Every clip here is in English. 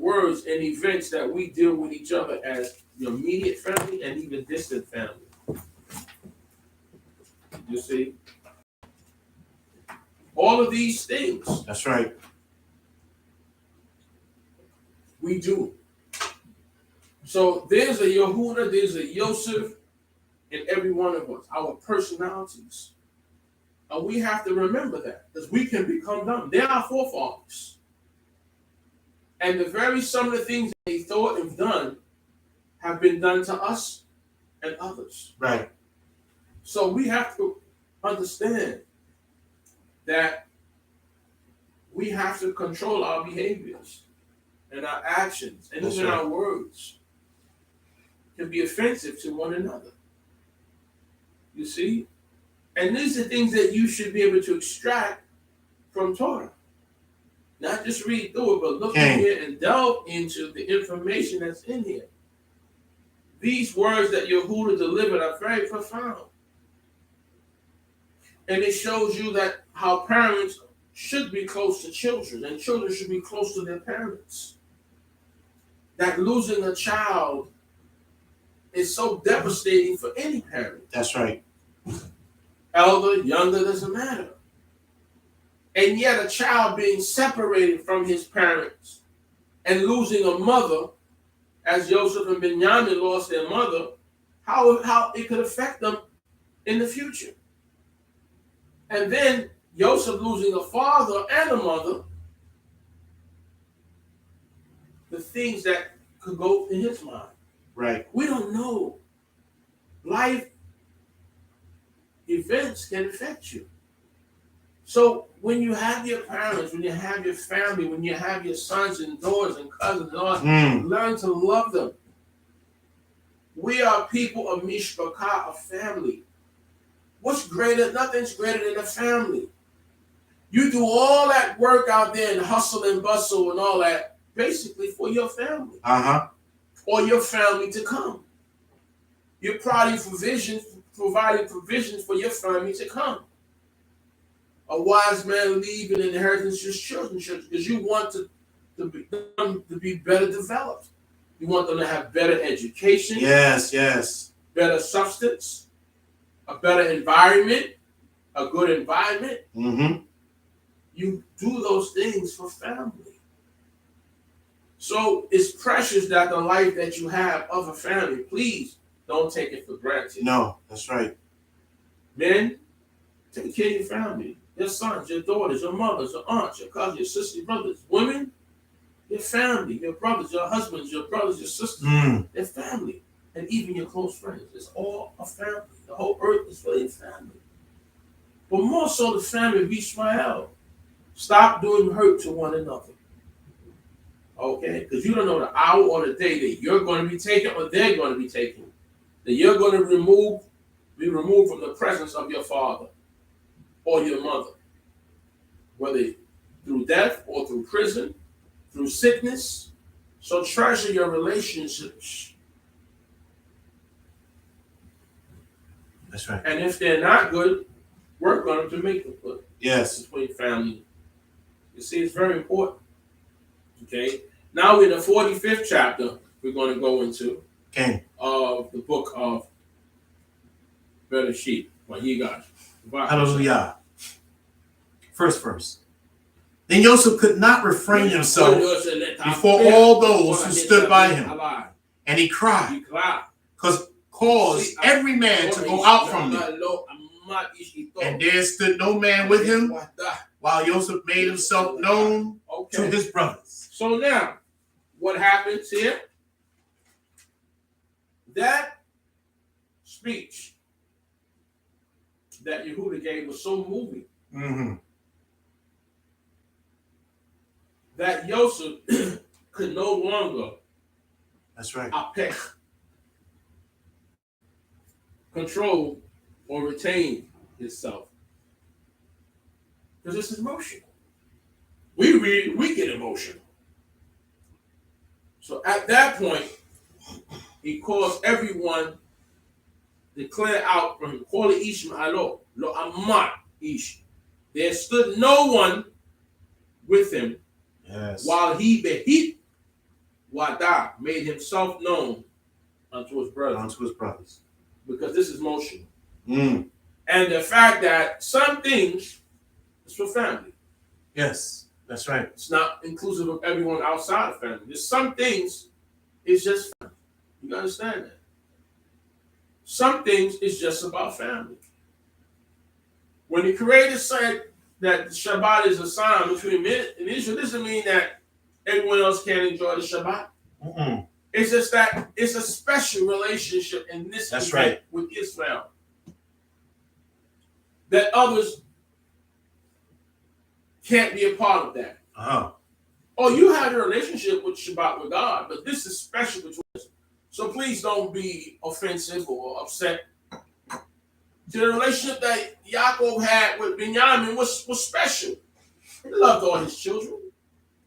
words and events that we deal with each other as your immediate family and even distant family. You see? All of these things. That's right. We do. So there's a Yehuda, there's a Yosef in every one of us, our personalities. And we have to remember that because we can become them. They're our forefathers. And the very some of the things they thought and done have been done to us and others. Right. So we have to understand that we have to control our behaviors and our actions and even our words can be offensive to one another. You see? And these are things that you should be able to extract from Torah. Not just read through it, but look in here and delve into the information that's in here. These words that Yehuda delivered are very profound. And it shows you that how parents should be close to children, and children should be close to their parents. That losing a child is so devastating for any parent. That's right. Elder, younger, doesn't matter. And yet a child being separated from his parents and losing a mother, as Joseph and Benjamin lost their mother, how it could affect them in the future. And then Joseph losing a father and a mother, the things that could go in his mind. Right. We don't know. Life events can affect you. So when you have your parents, when you have your family, when you have your sons and daughters and cousins and all, learn to love them. We are people of mishpachah, a family. What's greater? Nothing's greater than a family. You do all that work out there and hustle and bustle and all that, basically for your family. Or your family to come. You're providing provisions for your family to come. A wise man leave an inheritance to his children because you want them to be better developed. You want them to have better education. Yes, yes. Better substance, a better environment, a good environment. You do those things for family. So it's precious that the life that you have of a family, please don't take it for granted. No, that's right. Men, take care of your family. Your sons, your daughters, your mothers, your aunts, your cousins, your sisters, your brothers. Women, your family, your brothers, your husbands, your brothers, your sisters, their family, and even your close friends. It's all a family. The whole earth is really a family. But more so the family of Israel. Stop doing hurt to one another. Okay? Because you don't know the hour or the day that you're going to be taken or they're going to be taken. That you're going to be removed from the presence of your father or your mother, whether through death or through prison, through sickness. So treasure your relationships. That's right. And if they're not good, work on them to make them good. Yes. Between family. You see, it's very important. Okay. Now in the 45th chapter, we're going to go into of the book of Bereshit, Vayigash. Hallelujah. First verse. Then Joseph could not refrain himself before all those who stood by him. And he cried, caused every man to go out from me. And there stood no man with him, while Joseph made himself known to his brothers. So now, what happens here? That speech that Yehuda gave was so moving that Joseph could no longer control or retain himself. Because this is emotional. We read, we get emotional. So at that point, he caused everyone declare out from him, Kol ish ma'alo, lo amar ish. There stood no one with him while he behit Wada made himself known unto his brothers. Because this is motion. Mm. And the fact that some things is for family. Yes, that's right. It's not inclusive of everyone outside of family. There's some things it's just family. You understand that? Some things is just about family. When the Creator said that the Shabbat is a sign between men and Israel, doesn't mean that everyone else can't enjoy the Shabbat. Mm-mm. It's just that it's a special relationship in this That's event right. with Israel that others can't be a part of that. Uh-huh. Oh, you have a relationship with Shabbat with God, but this is special between us. So please don't be offensive or upset. The relationship that Yaakov had with Binyamin was special. He loved all his children.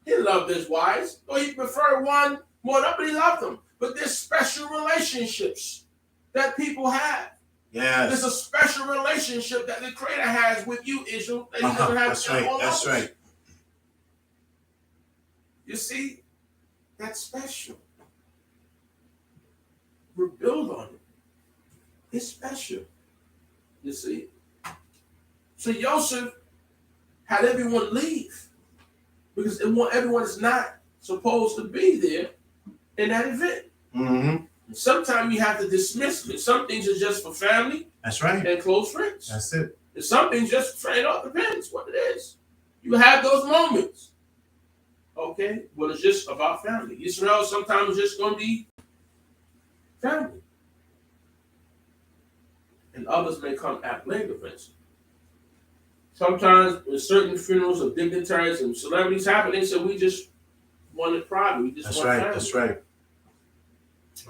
He loved his wives. Or he preferred one more than, but he loved them. But there's special relationships that people have. Yes. There's a special relationship that the Creator has with you, Israel, that he doesn't have That's right. That's right. You see, that's special. We're built on it. It's special. You see. So Joseph had everyone leave because everyone is not supposed to be there in that event. Mm-hmm. Sometimes you have to dismiss it. Some things are just for family. That's right. And close friends. That's it. And some things just straight up depends what it is. You have those moments. Okay? Well, it's just about family. Israel sometimes is just going to be family. And others may come at later events. Sometimes when certain funerals of dignitaries and celebrities happen, they say we just want it private. We just want family. That's right.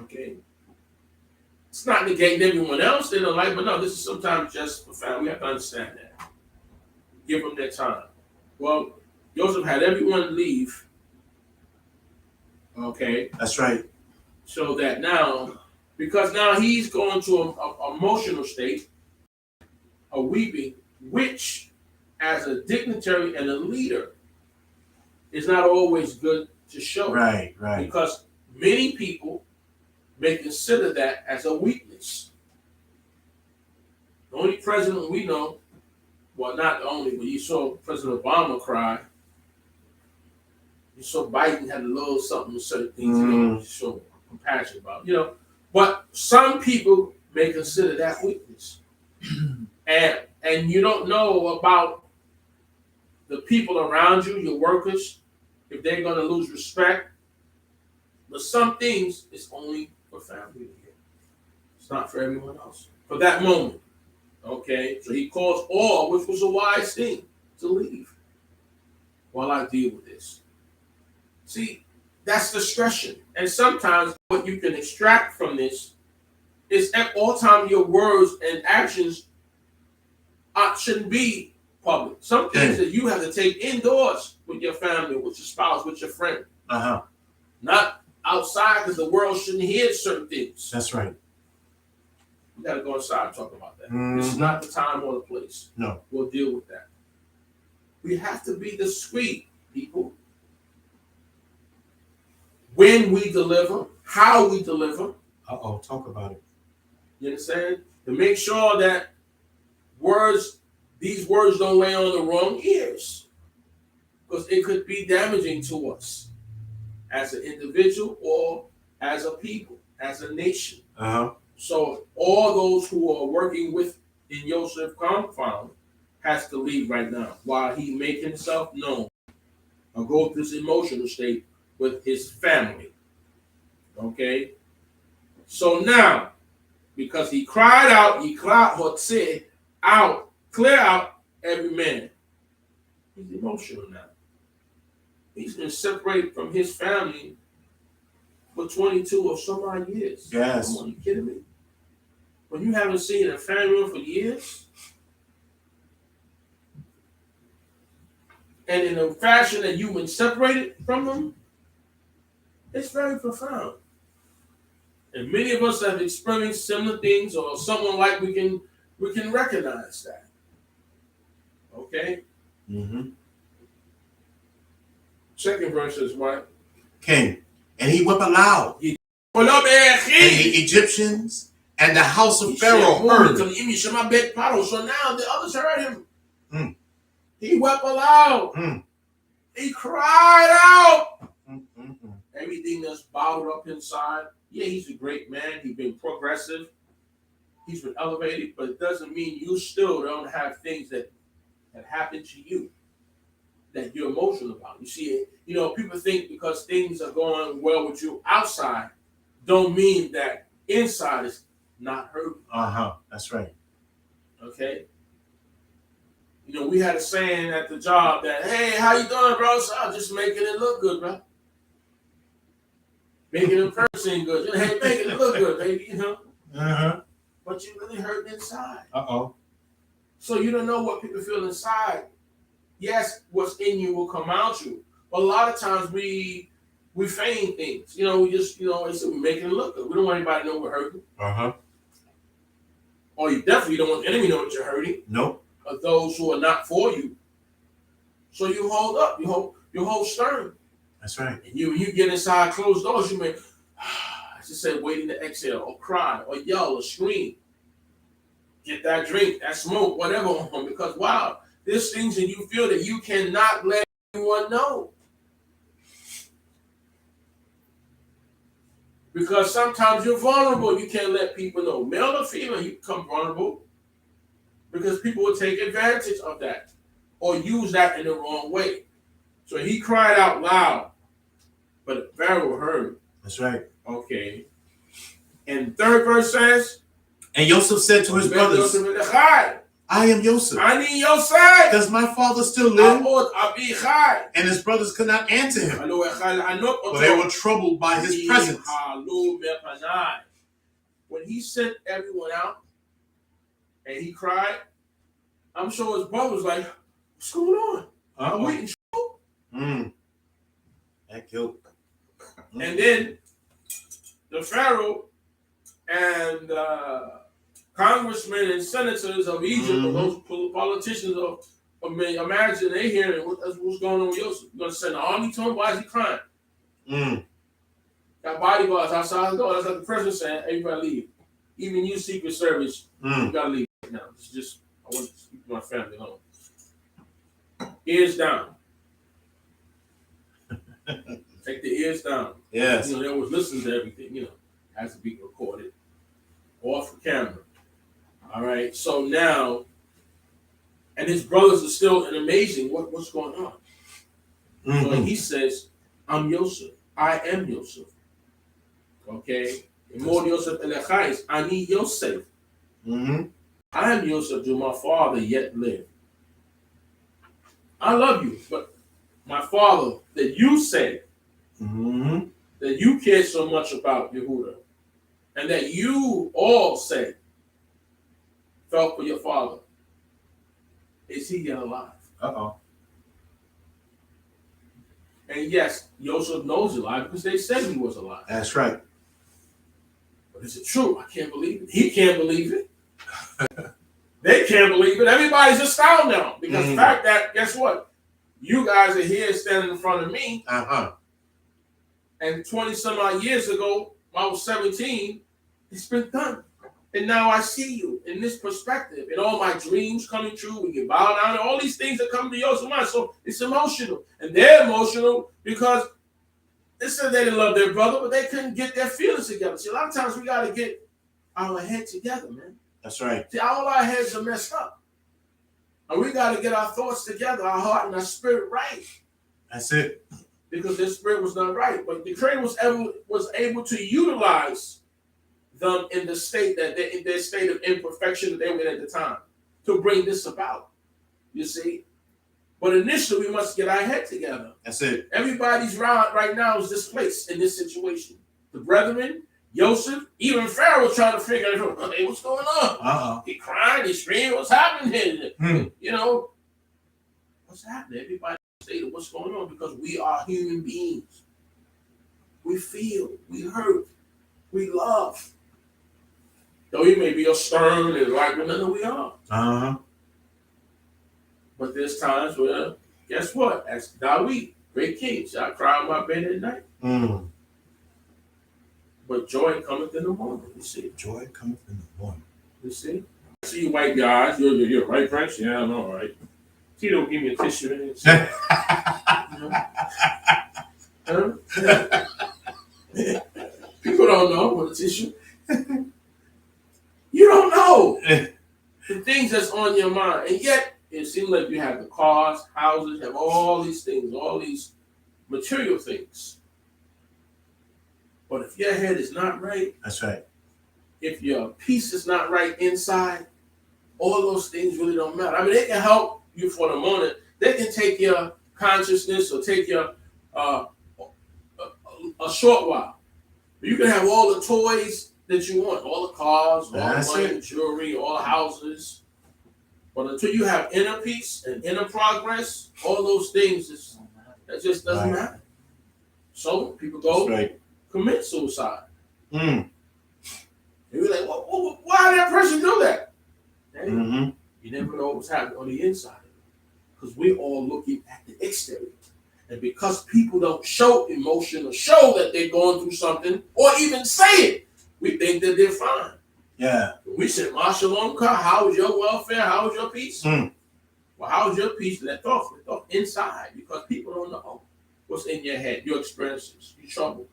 Okay. It's not negating everyone else in their life, but no, this is sometimes just for family. We have to understand that. Give them their time. Well, Joseph had everyone leave. Okay. That's right. So that now, because now he's going to an emotional state, a weeping, which as a dignitary and a leader is not always good to show. Right. Because many people may consider that as a weakness. The only president we know, well, not the only, but you saw President Obama cry. You saw Biden had a little something with certain things, you show compassion about, But some people may consider that weakness. and you don't know about the people around you, your workers, if they're going to lose respect. But some things is only for family. It's not for everyone else. For that moment. Okay? So he calls all, which was a wise thing, to leave while I deal with this. See, that's discretion. And sometimes what you can extract from this is at all times your words and actions shouldn't be public. Some things that you have to take indoors with your family, with your spouse, with your friend. Uh-huh. Not outside, because the world shouldn't hear certain things. That's right. We got to go inside and talk about that. This is not the time or the place. No. We'll deal with that. We have to be discreet, people. When we deliver, how we deliver. Talk about it. You understand? To make sure that these words don't lay on the wrong ears. Because it could be damaging to us as an individual or as a people, as a nation. Uh-huh. So all those who are working within Yosef compound has to leave right now while he make himself known or go through this emotional state with his family. Okay? So now, because he cried out, clear out every man. He's emotional now. He's been separated from his family for 22 or some odd years. Yes. Come on, you kidding me? When you haven't seen a family for years, and in a fashion that you've been separated from them, it's very profound. And many of us have experienced similar things, or someone like we can recognize that. Okay? Mm-hmm. Second verse is what? King. And he wept aloud. And the Egyptians and the house of Pharaoh heard. So now the others heard him. He wept aloud. He cried out. Everything that's bottled up inside. Yeah, he's a great man. He's been progressive. He's been elevated, but it doesn't mean you still don't have things that happen to you that you're emotional about. You see, people think because things are going well with you outside, don't mean that inside is not hurting. That's right. Okay. We had a saying at the job that, hey, how you doing, bro? So I'm just making it look good, bro. Making the person good. Hey, making it look good, baby, But you really hurt inside. So you don't know what people feel inside. Yes, what's in you will come out you. But a lot of times we feign things. We just, we're making it look good. We don't want anybody to know we're hurting. Or you definitely don't want the enemy to know that you're hurting. Nope. Or those who are not for you. So you hold up. You hold stern. That's right. And you get inside closed doors, you may, I just said, waiting to exhale, or cry, or yell, or scream. Get that drink, that smoke, whatever on, because wow, there's things and you feel that you cannot let anyone know. Because sometimes you're vulnerable, you can't let people know. Male or female, you become vulnerable because people will take advantage of that or use that in the wrong way. So he cried out loud, but Pharaoh heard. That's right. Okay. And third verse says, and Joseph said to his brothers, I am Joseph. Does my father still live? And his brothers could not answer him, for they were troubled by his presence. When he sent everyone out and he cried, I'm sure his brother was like, what's going on? I'm waiting. That killed. And then the Pharaoh and congressmen and senators of Egypt, or those politicians of imagine they hearing what's going on with Joseph. You're going to send an army to him? Why is he crying? Got bodyguards outside the door. That's like the president saying, everybody leave. Even you, Secret Service, you got to leave right now. I want to speak to my family alone. Ears down. Take the ears down. Yes. They always listen to everything, has to be recorded. Off the camera. All right. So now, and his brothers are still amazing. What's going on? So he says, I'm Joseph. I am Joseph. Okay. More Joseph Elechais. I need Joseph. I am Joseph. Do my father yet live? I love you, but my father that you say that you care so much about Yehuda, and that you all say felt for your father, is he yet alive? And yes, Joseph knows he's alive because they said he was alive. That's right. But is it true? I can't believe it. He can't believe it. They can't believe it. Everybody's astounded now because the fact that, guess what? You guys are here standing in front of me. And 20 some odd years ago, when I was 17, it's been done. And now I see you in this perspective, and all my dreams coming true. We get bow down, and all these things that come to your mind. So it's emotional. And they're emotional because they said they didn't love their brother, but they couldn't get their feelings together. See, a lot of times we got to get our head together, man. That's right. See, all our heads are messed up. And we got to get our thoughts together, our heart and our spirit right. That's it. Because their spirit was not right. But the Creator was able to utilize them in the state in their state of imperfection that they were in at the time to bring this about. You see? But initially, we must get our head together. That's it. Everybody's right now is displaced in this situation. The brethren, Joseph, even Pharaoh trying to figure out, hey, what's going on? He crying, he screaming, what's happening here? What's happening? Everybody stated what's going on because we are human beings. We feel, we hurt, we love. Though he may be a stern and like, no, we are. But there's times where, guess what? As David, great king, shall I cry on my bed at night? joy cometh in the morning. You see. Joy cometh in the morning. You see. I see you white guys. You're right, French? Yeah, I know, right? Tito, give me a tissue. In it. People don't know what a tissue. You don't know the things that's on your mind. And yet, it seems like you have the cars, houses, you have all these things, all these material things. But if your head is not right, that's right. If your peace is not right inside, all those things really don't matter. I mean, they can help you for the moment. They can take your consciousness or take your a short while. You can have all the toys that you want, all the cars, all the money, jewelry, all the houses. But until you have inner peace and inner progress, all those things that just doesn't matter. So people go commit suicide. You're like, why did that person do that? Hey, you never know what's happening on the inside. Because we're all looking at the exterior. And because people don't show emotion or show that they're going through something or even say it, we think that they're fine. Yeah. We said, Mashalom, how is your welfare? How is your peace? Well, how is your peace? Let off inside, because people don't know what's in your head, your experiences, your trouble.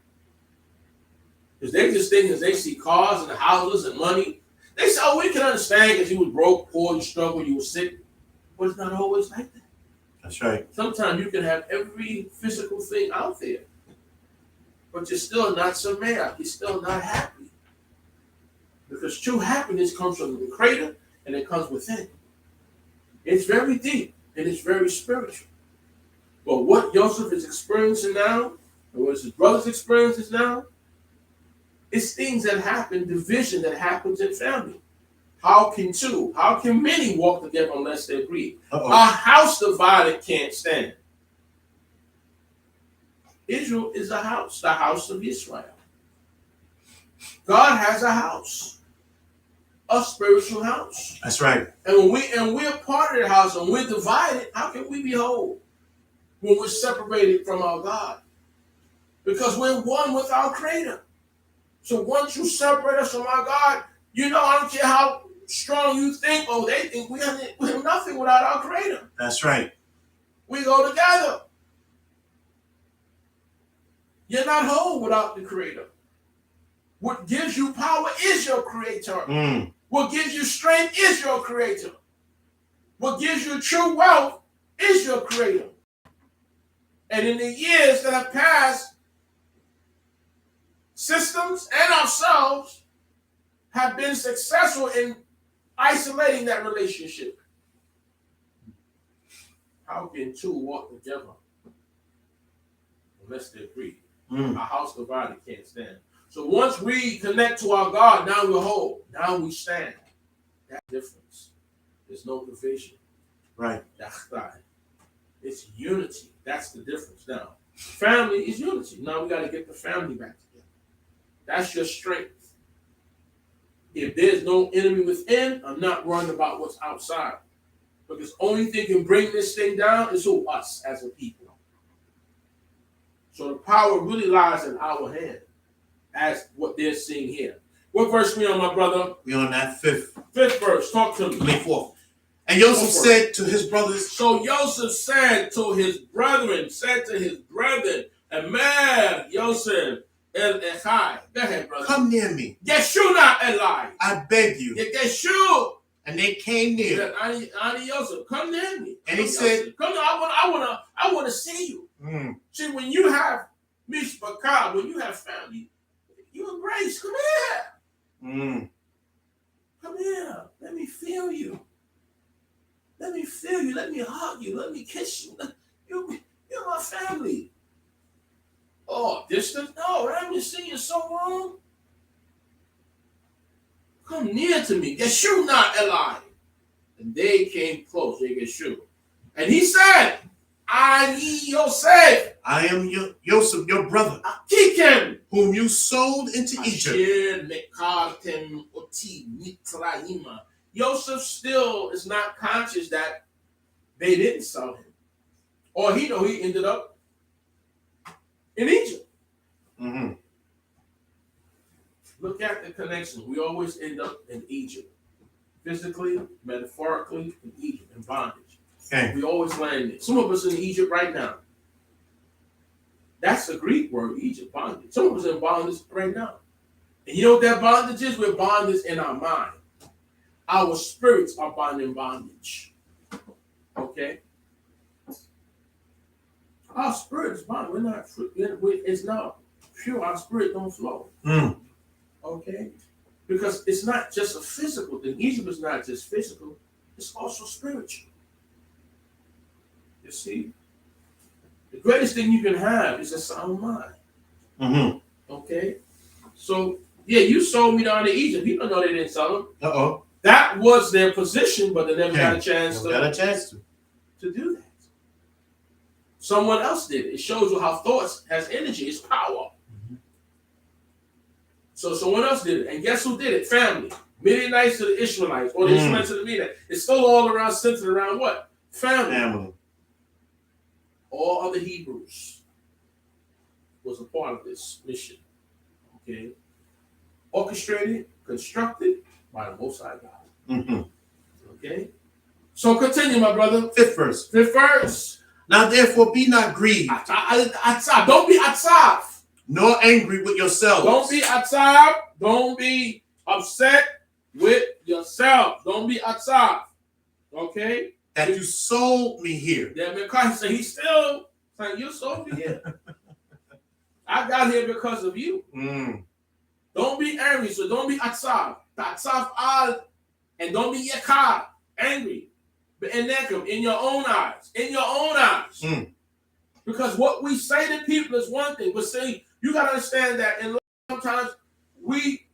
Because they just think as they see cars and houses and money, they say, oh, we can understand because you was broke, poor, you struggled, you were sick. But it's not always like that. That's right. Sometimes you can have every physical thing out there, but you're still not sameach. You're still not happy. Because true happiness comes from the Creator and it comes within. It's very deep and it's very spiritual. But what Joseph is experiencing now, and what his brothers experiences now, it's things that happen, division that happens in family. How can many walk together unless they agree? A house divided can't stand. Israel is a house, the house of Israel. God has a house, a spiritual house. That's right. And we're part of the house and we're divided, how can we be whole when we're separated from our God? Because we're one with our Creator. So once you separate us from our God, I don't care how strong you think, they think we have nothing without our Creator. That's right. We go together. You're not whole without the Creator. What gives you power is your Creator. What gives you strength is your Creator. What gives you true wealth is your Creator. And in the years that have passed, systems and ourselves have been successful in isolating that relationship. How can two walk together unless they agree? A house divided can't stand. So once we connect to our God, now we're whole. Now we stand. That difference. There's no division. Right. It's unity. That's the difference now. Family is unity. Now we got to get the family back together. That's your strength. If there's no enemy within, I'm not worrying about what's outside. Because the only thing can bring this thing down is us as a people. So the power really lies in our hand, as what they're seeing here. What verse we on, my brother? We on that fifth verse. Talk to me. 24. And Joseph said to his brothers. So Joseph said to his brethren, Amer, Joseph, El Echai. Go ahead, brother. Come near me. Yeshua Eli. I beg you. Yeshua. And they came near. Ani Joseph, come near me. And he said, come near. I want to see you. See, when you have mishpachah, when you have family, you embrace. Come here. Come here. Let me feel you. Let me feel you. Let me hug you. Let me kiss you. You're my family. Oh, distance? No, I haven't seen you so long. Come near to me. Yeshua Eli. And they came close. They Yeshua. And he said, Ani Yosef. I am Joseph, your brother, Akikem, whom you sold into Egypt. Joseph still is not conscious that they didn't sell him. Or he ended up in Egypt. Look at the connection. We always end up in Egypt. Physically, metaphorically, in Egypt, in bondage. Okay. We always land there. Some of us in Egypt right now. That's the Greek word, Egypt, bondage. Some of us in bondage right now. And you know what that bondage is? We're bondage in our mind. Our spirits are bound in bondage. Okay? Our spirit is bound. We're not, it's not pure. Our spirit don't flow. Okay? Because it's not just a physical thing. Egypt is not just physical. It's also spiritual. You see? The greatest thing you can have is a sound mind. Okay? So, yeah, you sold me down to Egypt. People know they didn't sell them. That was their position, but they never got a chance to do that. Someone else did it. It shows you how thoughts has energy. It's power. So someone else did it. And guess who did it? Family. Midianites to the Ishmaelites, or the Ishmaelites to the Midianites. It's still all around, centered around what? Family. All other Hebrews was a part of this mission. Okay? Orchestrated, constructed by the Most High God. Okay? So continue, my brother. Fifth verse. Now therefore be not grieved. Don't be atzaf. Nor angry with yourselves. Don't be atzaf. Don't be upset with yourself. Don't be atzaf. Okay? That you sold me here. Yeah, because he's still saying, you sold me here. I got here because of you. Don't be angry. So don't be atzaf. Atzaf al. And don't be yakar. Angry. But in your own eyes. In your own eyes. Because what we say to people is one thing. But see, you got to understand that in sometimes we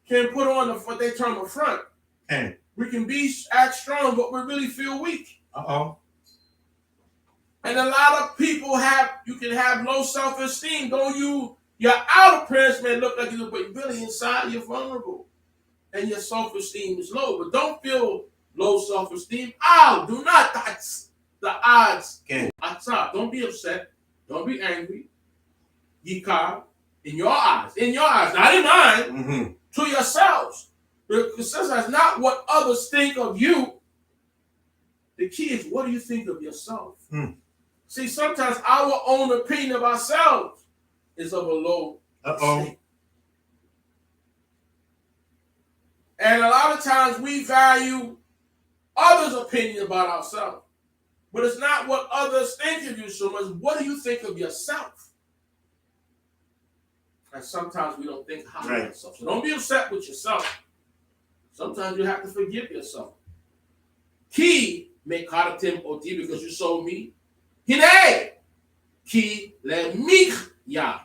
can put on what they term a front. We can act strong, but we really feel weak. And a lot of people you can have low self-esteem. Your outer appearance may look like you, but really inside you're vulnerable. And your self-esteem is low. But don't feel low self-esteem. Do not. That's the odds. Don't be upset. Don't be angry. Yikar. In your eyes. In your eyes. Not in mine. To yourselves. Because that's not what others think of you. The key is, what do you think of yourself? See, sometimes our own opinion of ourselves is of a low state. And a lot of times we value others' opinion about ourselves. But it's not what others think of you so much. What do you think of yourself? And sometimes we don't think highly of ourselves. So don't be upset with yourself. Sometimes you have to forgive yourself. Ki me karatim oti, because you sold me. Hine ki le mich ya.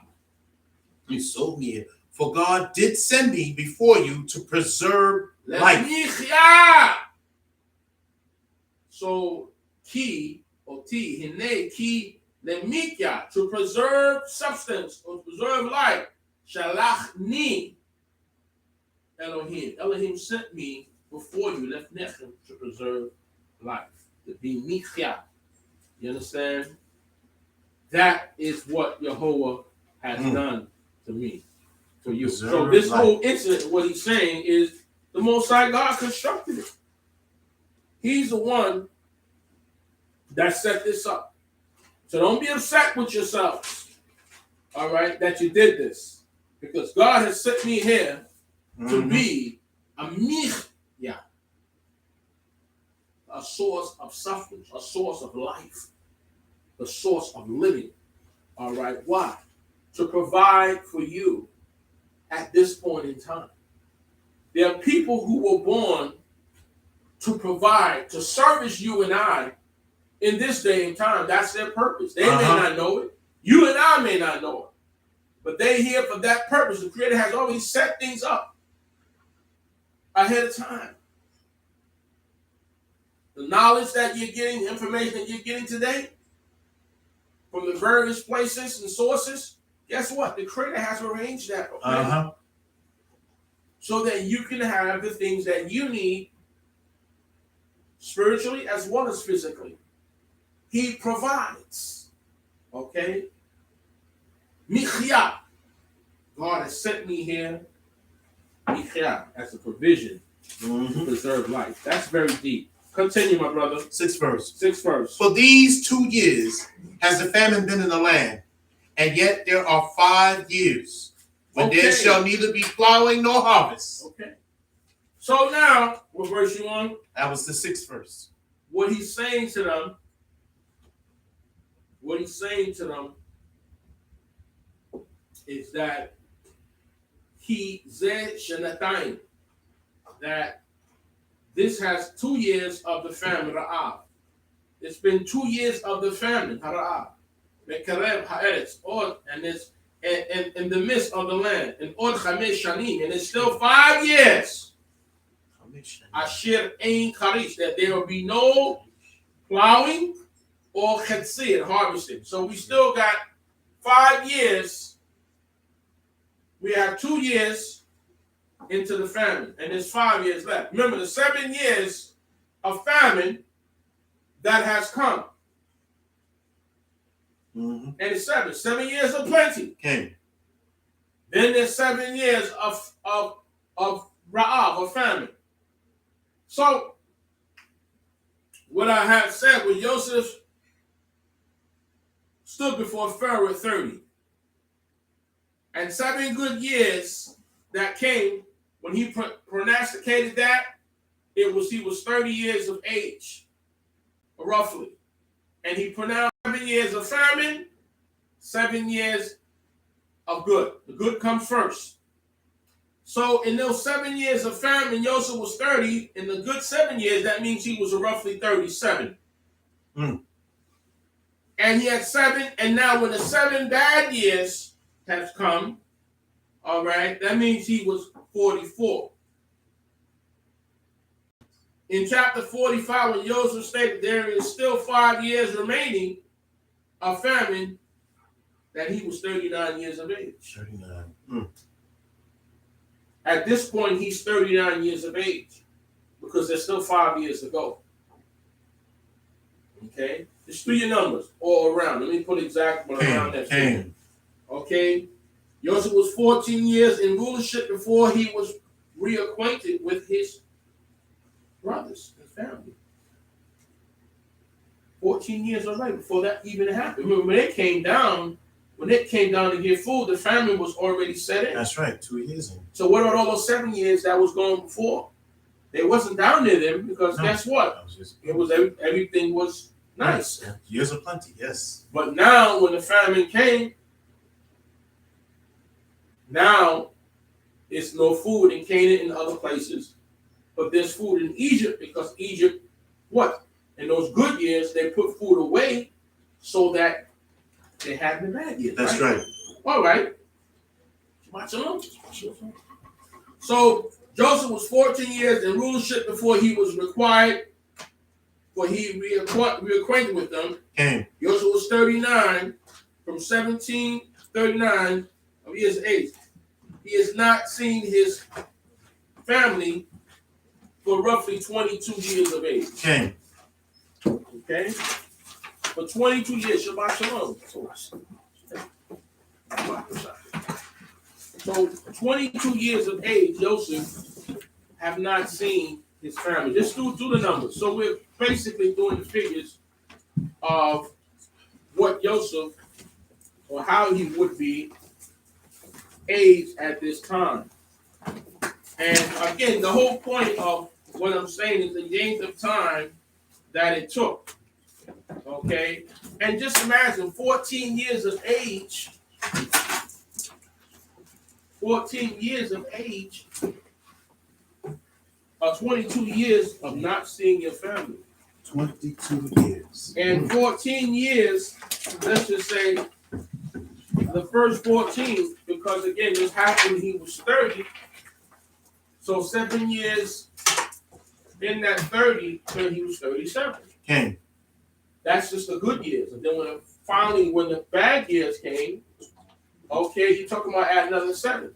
You sold me here. For God did send me before you to preserve life. So ki oti hine ki le mich ya, to preserve substance or preserve life. Shalach ni Elohim. Elohim sent me before you, left Nechem, to preserve life, to be michya. You understand? That is what Yehovah has done to me, for you. So this whole incident, what he's saying is the Most High God constructed it. He's the one that set this up. So don't be upset with yourselves, all right, that you did this. Because God has sent me here to be a michya, a source of suffering, a source of life, the source of living. All right, why? To provide for you at this point in time. There are people who were born to provide, to service you and I in this day and time. That's their purpose. They may not know it. You and I may not know it. But they're here for that purpose. The Creator has already set things up ahead of time. The knowledge that you're getting, the information that you're getting today from the various places and sources, guess what? The Creator has arranged that. Okay? So that you can have the things that you need spiritually as well as physically. He provides. Okay? Michya. God has sent me here as a provision to preserve life. That's very deep. Continue, my brother. Sixth verse. For these 2 years has the famine been in the land, and yet there are 5 years when there shall neither be plowing nor harvest. Okay. So now, what verse you on? That was the 6th verse. What he's saying to them is that that this has 2 years of the famine, Ra'ab. It's been 2 years of the famine, Ra'ab. And it's in the midst of the land, and it's still 5 years. Ashir Ein Karish, that there will be no plowing or chetzir, harvesting. So we still got 5 years. We have 2 years into the famine, and there's 5 years left. Remember the 7 years of famine that has come. And it's 7 years of plenty. Okay. Then there's 7 years of Ra'ab, of famine. So, what I have said, when Joseph stood before Pharaoh at 30, and 7 good years that came, when he pronosticated that, he was 30 years of age, roughly. And he pronounced 7 years of famine, 7 years of good. The good comes first. So in those 7 years of famine, Joseph was 30. In the good 7 years, that means he was roughly 37. And he had 7, and now when the 7 bad years have come, all right, that means he was 44. In chapter 45, when Joseph stated there is still 5 years remaining of famine, that he was 39 years of age. 39. At this point, he's 39 years of age because there's still 5 years to go. Okay? Just do your numbers all around. Let me put exact one around that figure. Okay? Joseph was 14 years in rulership before he was reacquainted with his brothers and family. 14 years already before that even happened. Remember, when it came down to get food, the famine was already set in. That's right, 2 years in. So what about all those 7 years that was going before? They wasn't down near them because guess what? Everything was nice. Yeah. Years of plenty, yes. But now when the famine came, now it's no food in Canaan and other places, but there's food in Egypt because Egypt, what? In those good years, they put food away so that they had the bad years. That's right. All right. So Joseph was 14 years in rulership before he was reacquainted with them. Joseph was 39, from 17 to 39 of years of age. He has not seen his family for roughly 22 years of age. Okay? For 22 years, Shabbat Shalom. So 22 years of age, Joseph have not seen his family. Just do the numbers. So we're basically doing the figures of what Joseph, or how he would be aged at this time. And again, the whole point of what I'm saying is the length of time that it took. Okay? And just imagine 14 years of age. 14 years of age, or 22 years of not seeing your family. 22 years. And 14 years, let's just say the first 14, because again, this happened, he was 30. So 7 years in that 30, then he was 37. That's just the good years. And then when the bad years came, okay, you're talking about add another 7.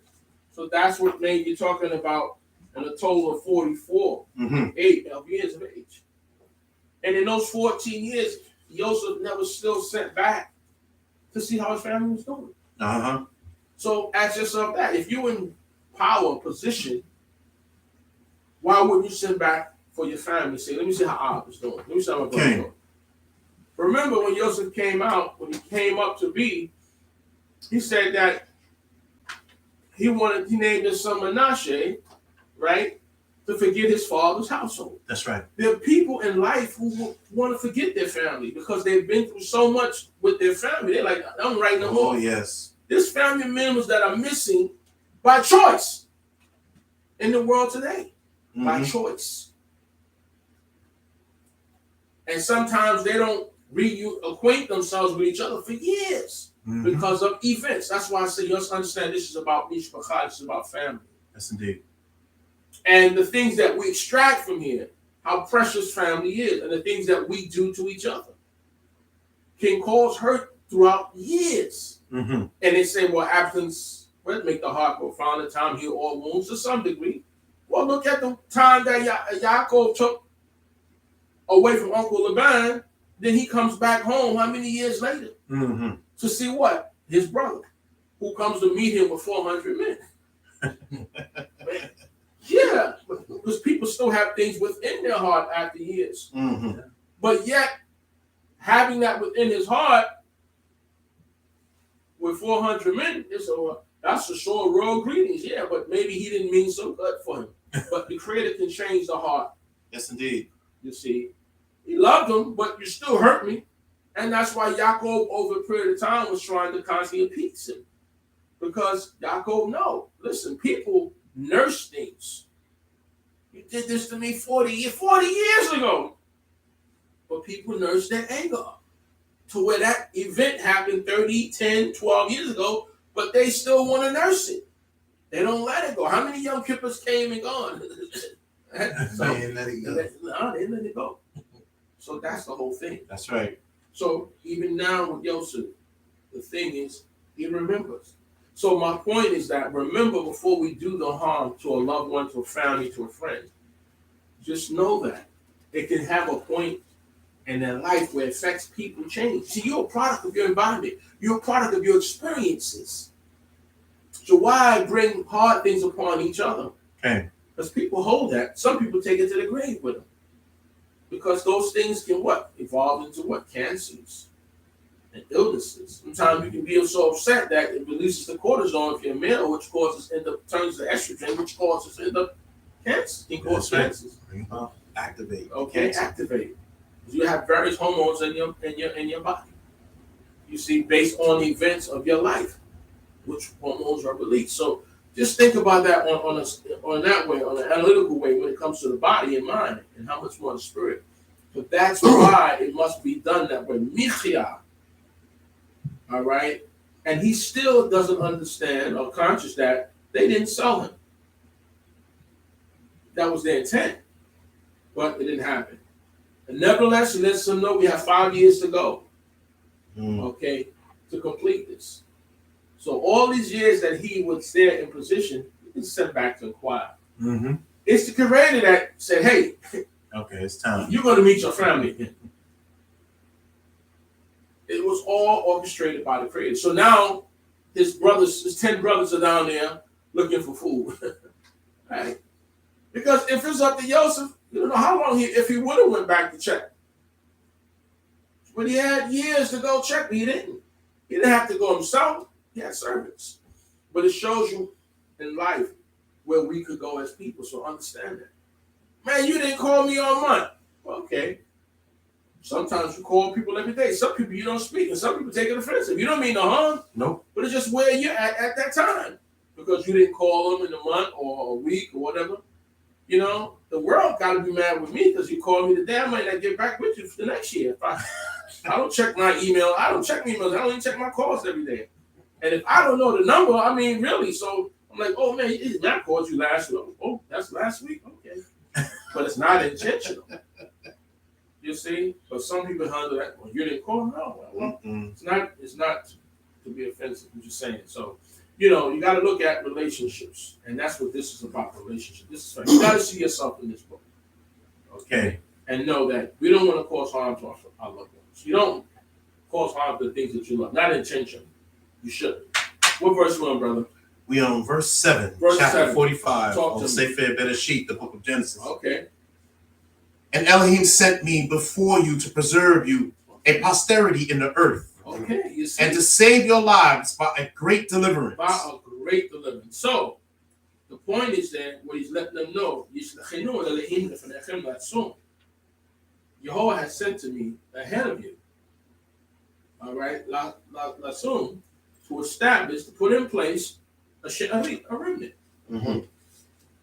So that's what made you talking about in a total of 44 years of age. And in those 14 years, Joseph never still sent back to see how his family was doing. So ask yourself that. If you in power, position, why wouldn't you send back for your family? Say, let me see how Ab is doing. Let me see how my brother is doing. Remember when Joseph came out, when he came up to be, he said that he named his son Manasseh, right, to forget his father's household. That's right. There are people in life who want to forget their family because they've been through so much with their family. They're like, I'm right no more. Oh, yes. There's family members that are missing by choice in the world today. Mm-hmm. By choice. And sometimes they don't reacquaint themselves with each other for years because of events. That's why I say you must understand this is about mishpacha, this is about family. Yes, indeed. And the things that we extract from here, how precious family is, and the things that we do to each other can cause hurt throughout years. Mm-hmm. And they say, well, absence will make the heart go fond, the time heal all wounds to some degree. Well, look at the time that Yaakov took away from Uncle Laban. Then he comes back home how many years later? Mm-hmm. To see what? His brother, who comes to meet him with 400 men. Yeah, because people still have things within their heart after years. Mm-hmm. But yet, having that within his heart with 400 men, that's for sure royal greetings. Yeah, but maybe he didn't mean so good for him. But the Creator can change the heart. Yes, indeed. You see, he loved him, but you still hurt me. And that's why Yaakov, over a period of time, was trying to constantly appease him. Because Yaakov, listen, people nurse things. You did this to me 40 years ago. But people nurse their anger to where that event happened 30, 10, 12 years ago, but they still want to nurse it. They don't let it go. How many Yom Kippurs came and gone? They didn't let it go. They didn't let it go. So that's the whole thing. That's right. So even now with Yosef, the thing is, he remembers. So my point is that remember before we do the harm to a loved one, to a family, to a friend, just know that it can have a point in their life where it affects people change. See, you're a product of your environment. You're a product of your experiences. So why bring hard things upon each other? Okay. Because people hold that. Some people take it to the grave with them. Because those things can evolve into cancers and illnesses. Sometimes you can be so upset that it releases the cortisol if you're male, which turns to estrogen, which causes cancer. Can cause cancers. Activate. Okay, activate. You have various hormones in your body. You see, based on the events of your life, which hormones are released. So just think about that on that way, on an analytical way, when it comes to the body and mind, and how much more the spirit. But that's why it must be done that way. Michia. All right? And he still doesn't understand or conscious that they didn't sell him. That was their intent. But it didn't happen. And nevertheless, he lets them know we have 5 years to go. Okay? To complete this. So all these years that he was there in position, he can send back to inquire. Mm-hmm. It's the Creator that said, hey, okay, it's time. You're going to meet your family again. It was all orchestrated by the Creator. So now his 10 brothers are down there looking for food. Right? Because if it's up to Joseph, you don't know how long if he would have went back to check. But he had years to go check, but he didn't. He didn't have to go himself. He had servants. But it shows you in life where we could go as people. So understand that. Man, you didn't call me all month. Okay. Sometimes you call people every day. Some people you don't speak, and some people take it offensive. You don't mean no harm. Nope. But it's just where you're at that time. Because you didn't call them in a month or a week or whatever. You know, the world got to be mad with me because you called me today. I might not get back with you for the next year. If I don't check my email. I don't check my emails. I don't even check my calls every day. And if I don't know the number, I mean, really. So I'm like, oh, man, I called you last week. Oh, that's last week? Okay. But it's not intentional. You see? But some people handle that. Well, you didn't call? No. Well, it's not to be offensive. I'm just saying. So, you got to look at relationships. And that's what this is about, relationships. This is you got to see yourself in this book. Okay? And know that we don't want to cause harm to our loved ones. You don't cause harm to the things that you love. Not intentional. You should. What verse 1, brother? We on verse 7, chapter 45 of the Sefer Bereshit, the book of Genesis. Okay. And Elohim sent me before you to preserve you a posterity in the earth. Okay. You see? And to save your lives by a great deliverance. By a great deliverance. So, the point is that what he's letting them know, Jehovah has sent to me ahead of you. All right, Lasum, to establish, to put in place a remnant. Mm-hmm.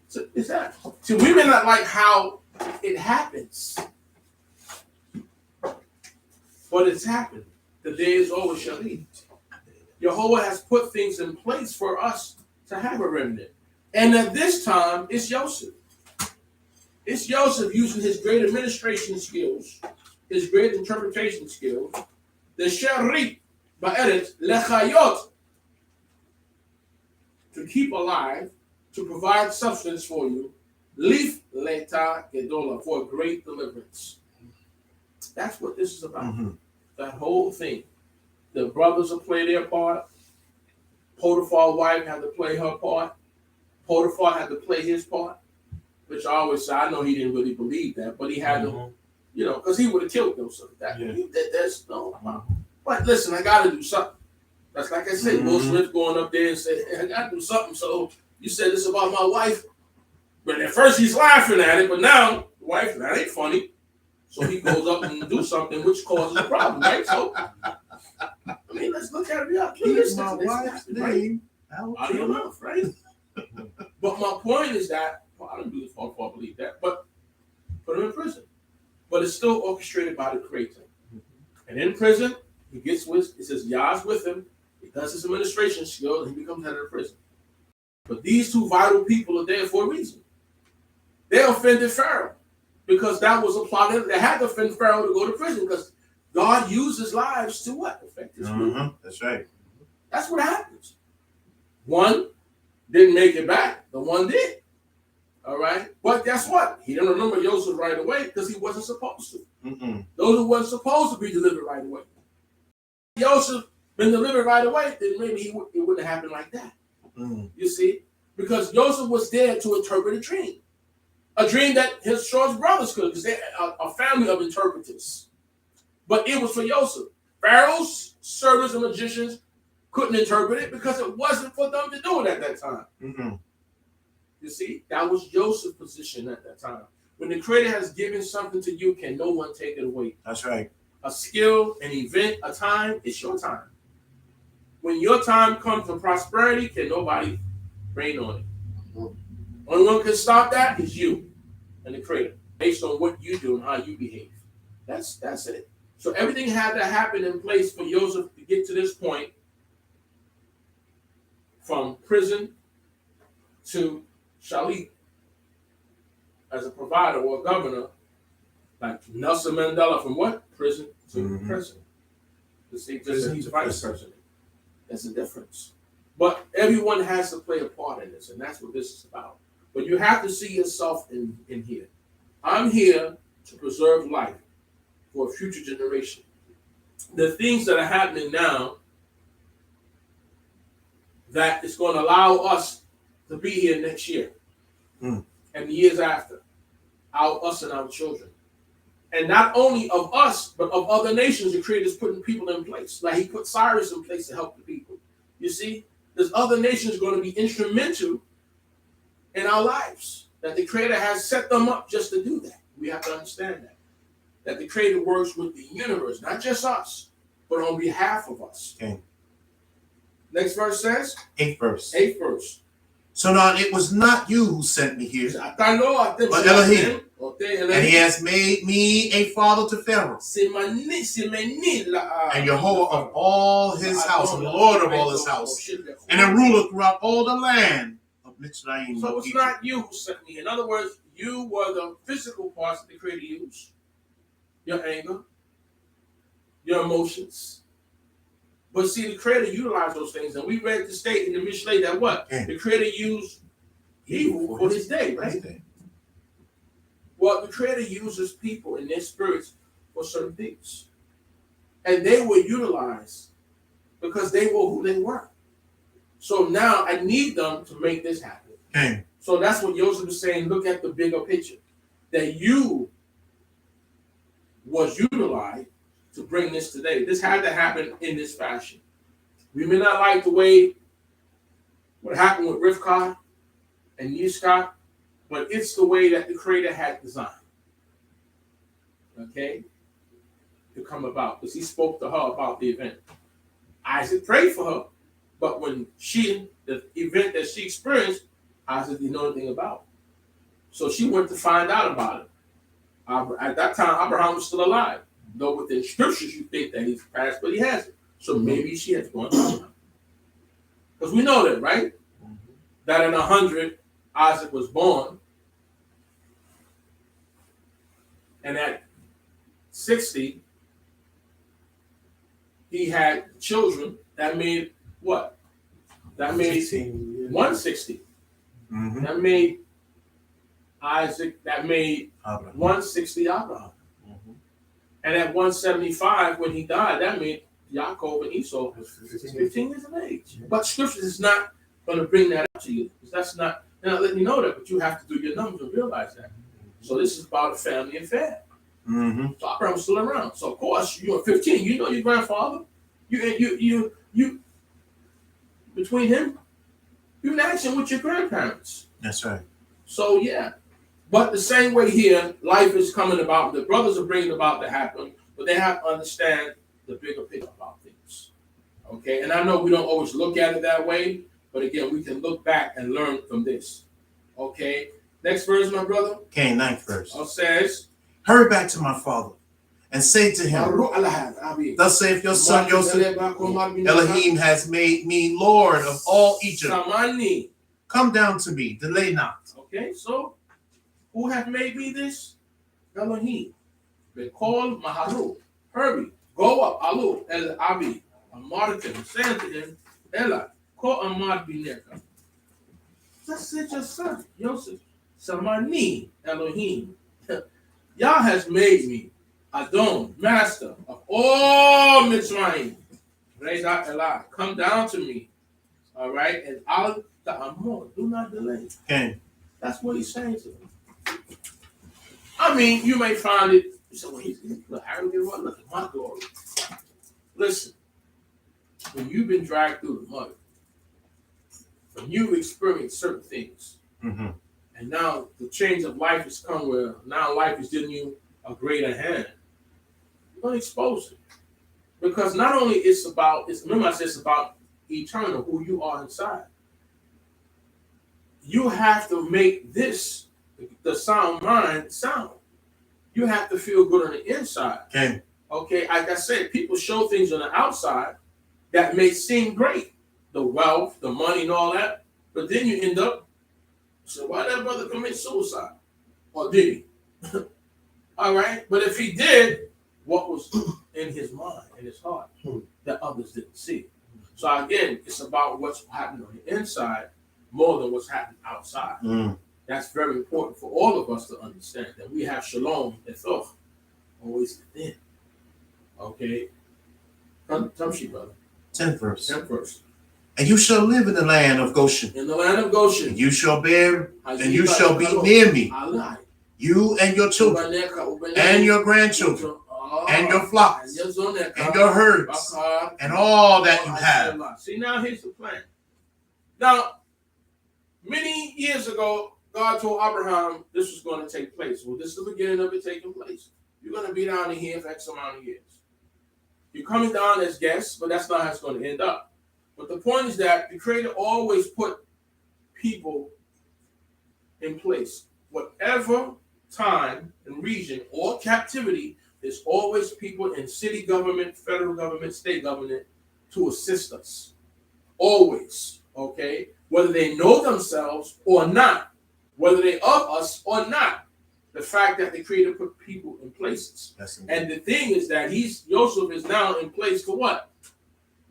So is that? See, we may not like how it happens, but it's happened. The day is always Shalit. Jehovah has put things in place for us to have a remnant. And at this time, it's Joseph. It's Joseph using his great administration skills, his great interpretation skills, the Sharit Ba'eret Lechayot, to keep alive, to provide substance for you, Lif Leta Gedola, for a great deliverance. That's what this is about. Mm-hmm. That whole thing. The brothers will play their part. Potiphar's wife had to play her part. Potiphar had to play his part, which I always say, I know he didn't really believe that, but he had to, because he would have killed them. So that's no. But listen, I got to do something. That's like I said, Will Smith going up there and said, I got to do something. So you said this about my wife. But at first he's laughing at it, but now the wife, that ain't funny. So he goes up and do something which causes a problem, right? So, I mean, let's look at it. Yeah, keep my wife's name out of your mouth, right? But my point is that, I don't do this for I believe that, but put him in prison. But it's still orchestrated by the Creator. And in prison, he gets with, it says Yah's with him, he does his administration skills, and he becomes head of the prison. But these two vital people are there for a reason. They offended Pharaoh because that was a plot. They had to offend Pharaoh to go to prison because God uses lives to what? Affect his will. That's right. That's what happens. One didn't make it back. The one did. All right? But guess what? He didn't remember Joseph right away because he wasn't supposed to. Those who weren't supposed to be delivered right away. If Joseph been delivered right away, then maybe it wouldn't have happened like that. You see? Because Joseph was there to interpret a dream. A dream that his short brothers could, because they're a family of interpreters. But it was for Joseph. Pharaoh's servants and magicians couldn't interpret it because it wasn't for them to do it at that time. You see, that was Joseph's position at that time. When the Creator has given something to you, can no one take it away? That's right. A skill, an event, a time, it's your time. When your time comes in prosperity, can nobody rain on it? Only one can stop that is you and the Creator, based on what you do and how you behave. That's it. So everything had to happen in place for Joseph to get to this point, from prison to Shalit as a provider or a governor, like Nelson Mandela, from what? Prison to president. You see, just he's vice president. That's the difference. But everyone has to play a part in this, and that's what this is about. But you have to see yourself in here. I'm here to preserve life for a future generation. The things that are happening now that is going to allow us to be here next year and the years after, us and our children. And not only of us, but of other nations, the Creator is putting people in place. Like he put Cyrus in place to help the people. You see, there's other nations going to be instrumental in our lives. That the Creator has set them up just to do that. We have to understand that. That the Creator works with the universe, not just us, but on behalf of us. Okay. Next verse says? 8th verse. 8th verse. So now it was not you who sent me here, but Elohim. And he has made me a father to Pharaoh, and Jehovah of all his house, and the Lord of all his house, and a ruler throughout all the land of Mitzrayim. So it's not you who sent me. In other words, you were the physical parts that the Creator used. Your anger, your emotions. But see, the Creator utilized those things. And we read the state in the Mishlei that what? The Creator used evil for his day, right? Well, the Creator uses people and their spirits for certain things. And they were utilized because they were who they were. So now I need them to make this happen. Okay. So that's what Joseph is saying. Look at the bigger picture. That you was utilized to bring this today. This had to happen in this fashion. We may not like the way what happened with Rivka and Yitzchak, but it's the way that the Creator had designed. Okay? To come about. Because he spoke to her about the event. Isaac prayed for her, but when the event that she experienced, Isaac didn't know anything about. So she went to find out about it. At that time, Abraham was still alive. Though within scriptures you think that he's passed, but he hasn't. So maybe she has gone to him. Because we know that, right? That in 100, Isaac was born. And at 60, he had children. That made what? That made 160. Mm-hmm. That made Isaac, that made Abraham. 160 Abraham. Mm-hmm. And at 175, when he died, that made Yaakov and Esau 15 years of age. But scripture is not going to bring that up to you. That's not, they're not letting you know that, but you have to do your numbers and realize that. So this is about a family affair. Mm-hmm. So Abraham's still around. So of course, you're 15, you know your grandfather. You between him, you're in action with your grandparents. That's right. So yeah. But the same way here, life is coming about. The brothers are bringing about to happen, but they have to understand the bigger picture about things. Okay, and I know we don't always look at it that way, but again, we can look back and learn from this. Okay, next verse, my brother. Okay, 9th verse. It says, hurry back to my father and say to him, thus saith your son Joseph, Elohim has made me Lord of all Egypt. Come down to me, delay not. Okay, so who have made me this? Elohim. They call Maharu. Hurry, go up, Alu, El Abi, Amartim, saying to him, Ella, ko Amad Bineka. Thus said your son, Joseph, Samani, Elohim. Yah has made me Adon, master of all Mitzrayim. Reza Elah, come down to me. All right, and Al Ta'amor, do not delay. Okay. That's what he's saying to them. I mean, you may find it. You say, well, he's arrogant. Well, look at my glory. Listen, when you've been dragged through the mud, when you've experienced certain things, mm-hmm. and now the change of life has come where now life is giving you a greater hand, you're going to expose it. Because not only remember I said it's about eternal, who you are inside. You have to make this, the sound mind, sound. You have to feel good on the inside. Okay. Okay, like I said, people show things on the outside that may seem great. The wealth, the money, and all that. But then you end up, so why did that brother commit suicide? Or did he? All right. But if he did, what was in his mind, in his heart, that others didn't see? So again, it's about what's happening on the inside more than what's happening outside. That's very important for all of us to understand that we have shalom etoch always within. Okay? Come, brother. 10th verse. 10th verse. And you shall live in the land of Goshen. In the land of Goshen. And you shall bear, and you shall be near me. You and your children, and your grandchildren, and your flocks, and your herds, and all that you have. See, now here's the plan. Now, many years ago, God told Abraham this was going to take place. Well, this is the beginning of it taking place. You're going to be down in here for X amount of years. You're coming down as guests, but that's not how it's going to end up. But the point is that the Creator always put people in place. Whatever time and region or captivity, there's always people in city government, federal government, state government to assist us. Always. Okay? Whether they know themselves or not. Whether they of us or not. The fact that the Creator put people in places. And the thing is that Joseph is now in place for what?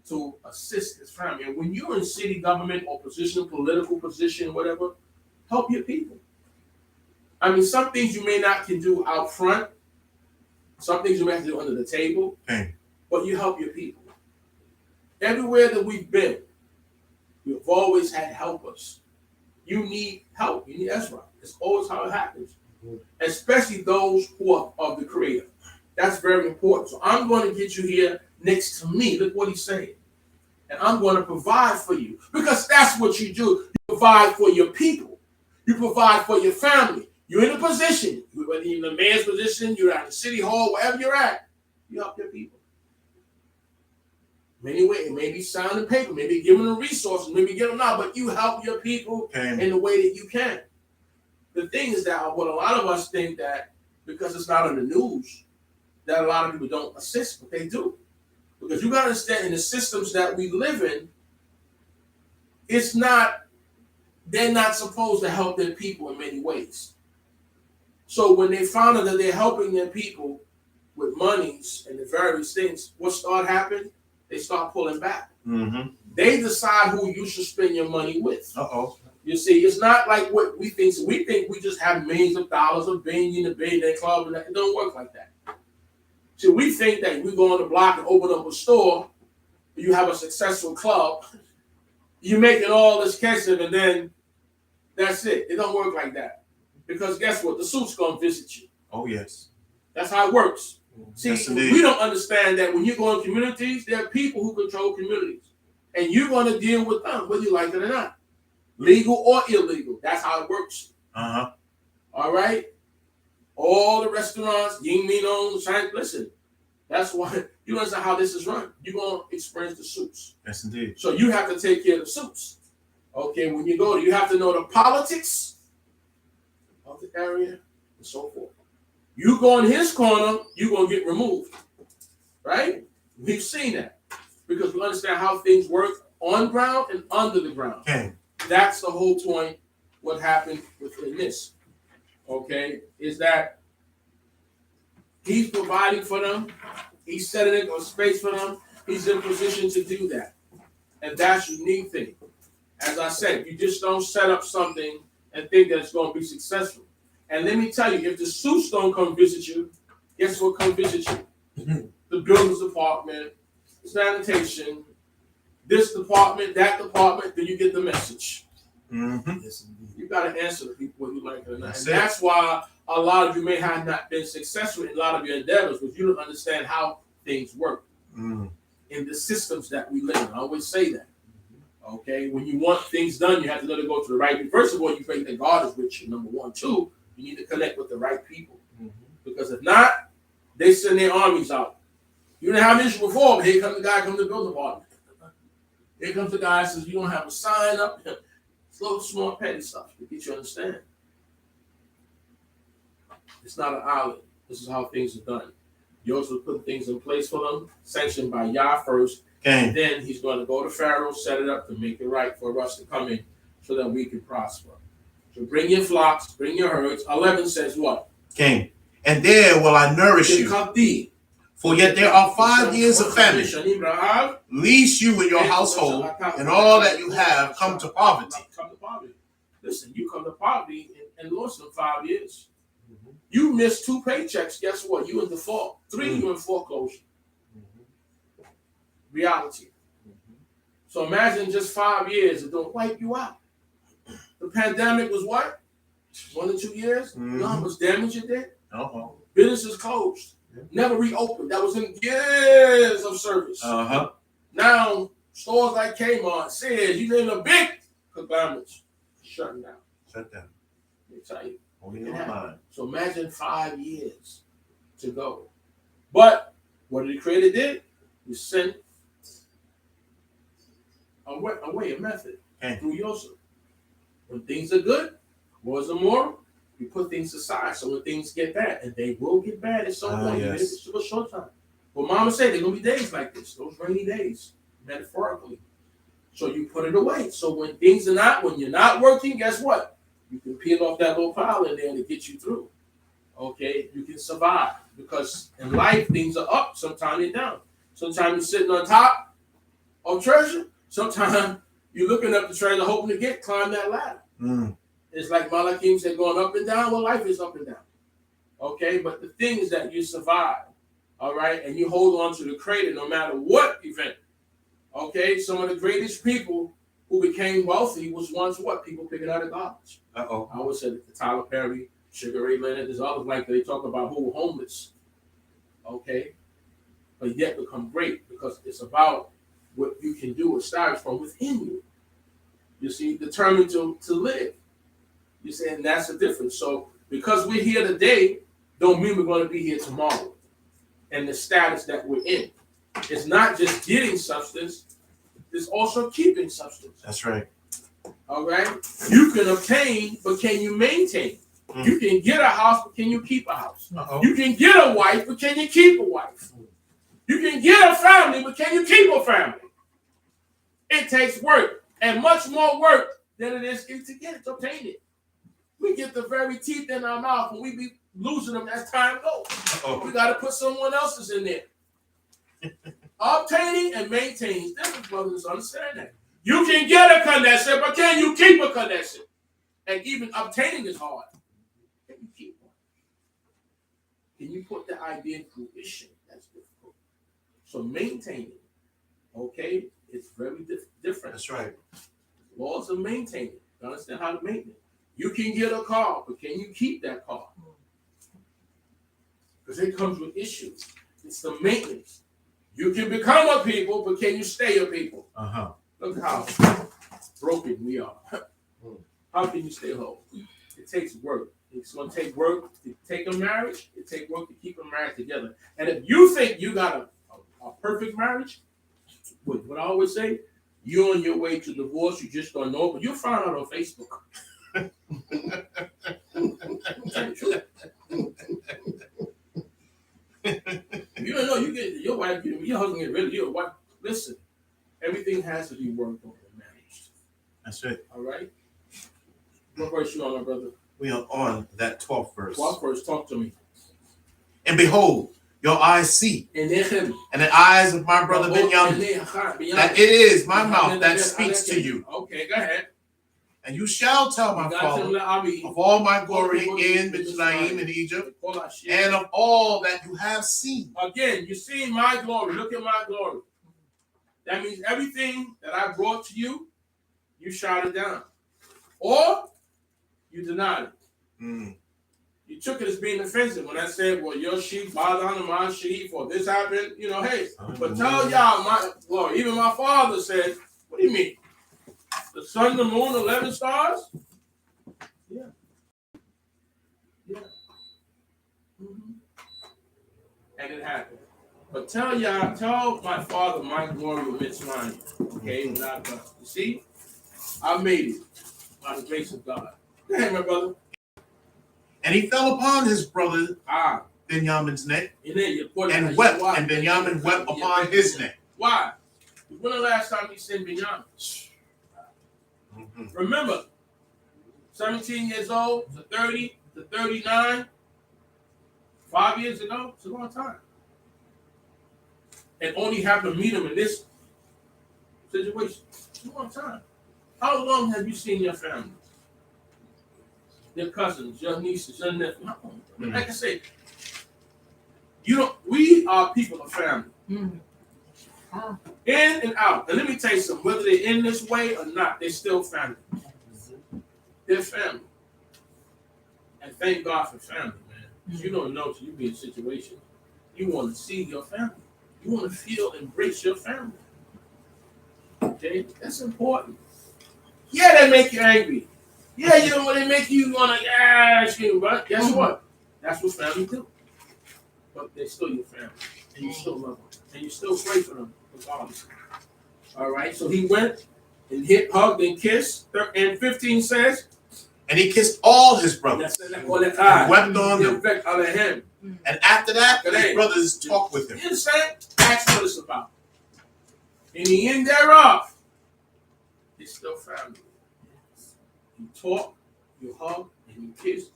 To assist his family. And when you're in city government or position, political position, whatever, help your people. I mean, some things you may not can do out front. Some things you may have to do under the table. But you help your people. Everywhere that we've been, We've always had helpers. You need help. You need Ezra. It's always how it happens. Especially those who are of the Creator. That's very important. So I'm going to get you here next to me. Look what he's saying. And I'm going to provide for you. Because that's what you do. You provide for your people. You provide for your family. You're in a position. Whether you're in a man's position, you're at the city hall, wherever you're at, you help your people. Many ways. It may be signing paper, maybe giving them resources, maybe give them out, but you help your people in the way that you can. The thing is that what a lot of us think that because it's not on the news, that a lot of people don't assist, but they do. Because you got to understand in the systems that we live in, they're not supposed to help their people in many ways. So when they found out that they're helping their people with monies and the various things, what start happening? They start pulling back. Mm-hmm. They decide who you should spend your money with. Uh-oh. You see, it's not like what we think. So we think we just have millions of dollars, a billion, a billionaire club, and it don't work like that. So we think that we go on the block and open up a store, you have a successful club, you're making all this cash, and then that's it. It don't work like that. Because guess what? The suit's going to visit you. Oh, yes. That's how it works. See, yes, we don't understand that when you go in communities, there are people who control communities. And you're going to deal with them, whether you like it or not. Legal or illegal. That's how it works. Uh-huh. All right? All the restaurants, Ying Min On, listen, that's why you understand how this is run. You're going to experience the suits. Yes, indeed. So you have to take care of the suits. Okay, when you go there, you have to know the politics of the area and so forth. You go in his corner, you're going to get removed. Right? We've seen that. Because we understand how things work on ground and under the ground. Okay. That's the whole point, what happened within this. Okay? Is that he's providing for them. He's setting a space for them. He's in position to do that. And that's a unique thing. As I said, you just don't set up something and think that it's going to be successful. And let me tell you, if the suits don't come visit you, guess what come visit you? Mm-hmm. The buildings department, sanitation, this department, that department, then you get the message. Mm-hmm. You got to answer the people whether you like it or not. That's why a lot of you may have not been successful in a lot of your endeavors, because you don't understand how things work in the systems that we live in. I always say that. Okay, when you want things done, you have to let it go to the right people. First of all, you pray that God is with you, number one. Two, you need to connect with the right people. Mm-hmm. Because if not, they send their armies out. You didn't have an issue before, but here comes the guy comes to the building department. Here comes the guy says, you don't have a sign up. It's little small petty stuff to get you to understand. It's not an island. This is how things are done. You also put things in place for them, sanctioned by Yah first. Okay. And then he's going to go to Pharaoh, set it up to make it right for us to come in so that we can prosper. So bring your flocks, bring your herds. 11 says what? Okay. And there will I nourish you. For yet there are 5 years of famine. Least you and your household and all that you have come to poverty. Listen, you come to poverty and lost in 5 years. Mm-hmm. You missed 2 paychecks. Guess what? You in default. 3, you in foreclosure. Mm-hmm. Reality. Mm-hmm. So imagine just 5 years, it don't wipe you out. The pandemic was what? 1 or 2 years? Mm-hmm. You know how much damage it did? Uh-huh. Businesses closed. Never reopened. That was in years of service. Uh-huh. Now, stores like Kmart, says you in a big conglomerates shutting down. Shut down. Let me tell you. So imagine 5 years to go. But what the Creator did? He sent a method through Yosef. When things are good, was and more, you put things aside. So when things get bad, and they will get bad at some point, yes. It's a short time. But Mama said there's gonna be days like this, those rainy days, metaphorically. So you put it away. So when things are not, when you're not working, guess what? You can peel off that little pile in there to get you through. Okay, you can survive because in life things are up. Sometimes they're down. Sometimes you're sitting on top of treasure. Sometimes you're looking up the treasure, hoping to climb that ladder. It's like Malakim said, going up and down. Well, life is up and down. Okay, but the thing is that you survive. All right, and you hold on to the Creator no matter what event. Okay, some of the greatest people who became wealthy was once what? People picking out of garbage. Uh-oh. I always said Tyler Perry, Sugar Ray Leonard, there's others like they talk about who were homeless. Okay? But yet become great because it's about what you can do. It starts from within you. You see, determined to live. You see, and that's the difference. So because we're here today, don't mean we're going to be here tomorrow. And the status that we're in. It's not just getting substance, it's also keeping substance. That's right. All right? You can obtain, but can you maintain? You can get a house, but can you keep a house? Uh-oh. You can get a wife, but can you keep a wife? You can get a family, but can you keep a family? It takes work, and much more work than it is to get it, to obtain it. We get the very teeth in our mouth, and we be losing them as time goes. Uh-oh. We got to put someone else's in there. Obtaining and maintaining. Different brothers understand that. You can get a connection, but can you keep a connection? And even obtaining is hard. Can you keep one? Can you put the idea in fruition? That's difficult. So maintaining, okay, it's very different. That's right. Laws of maintaining. You understand how to maintain it. You can get a car, but can you keep that car? Because it comes with issues. It's the maintenance. You can become a people, but can you stay a people? Uh-huh. Look how broken we are. How can you stay whole? It takes work. It's going to take work to take a marriage. It takes work to keep a marriage together. And if you think you got a perfect marriage, what I always say, you're on your way to divorce. You just don't know, but you'll find out on Facebook. You don't know. You get your wife, your husband get rid of your wife. Listen, everything has to be worked on and managed. That's it. All right. What verse you on, my brother? We are on that 12th verse. 12th verse. Talk to me. And behold, your eyes see, and the eyes of my brother Benjamin, that it is my mouth that speaks to you. Okay, go ahead. And you shall tell my father of all my glory in Mitzrayim in Egypt, and of all that you have seen. Again, you see my glory. Look at my glory. That means everything that I brought to you, you shot it down. Or you denied it. You took it as being offensive. When I said, well, your sheep bow down to my sheep, or this happened, hey. But tell y'all, even my father said, what do you mean? The sun, the moon, 11 stars? Yeah. And it happened. But tell my father my glory amidst mine. Okay, without you see, I made it by the grace of God. Go ahead, my brother. And he fell upon his brother Benjamin's neck and wept, and Benjamin wept upon his neck. Why? When the last time you seen Benjamin? Remember, 17 years old to 30 to 39, 5 years ago, it's a long time. And only have to meet him in this situation. It's a long time. How long have you seen your family? Your cousins, your nieces, your nephews. Like I say, we are people of family. In and out. And let me tell you something, whether they're in this way or not, they're still family. They're family. And thank God for family, man. You don't know till you be in a situation. You want to see your family. You want to feel, embrace your family. Okay? That's important. Yeah, they make you angry. Yeah, they make you want to, but guess what? That's what family do. But they're still your family. And you still love them. And you still pray for them. All right, so he went and hugged and kissed. And 15 says, and he kissed all his brothers and wept on them. And after that, his brothers talked with him. You understand? That's what it's about. In the end thereof, it's still family. You talk, you hug, and you kiss.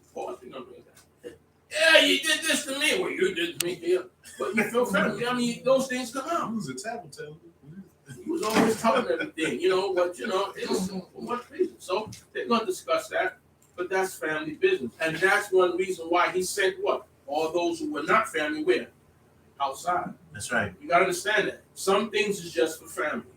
Yeah, you did this to me. Well, you did to me here. But you feel family. I mean, those things come out. He was a tattletale. He was always telling everything, but it was for what reason. So they're going to discuss that, but that's family business. And that's one reason why he sent what? All those who were not family where? Outside. That's right. You got to understand that. Some things is just for family.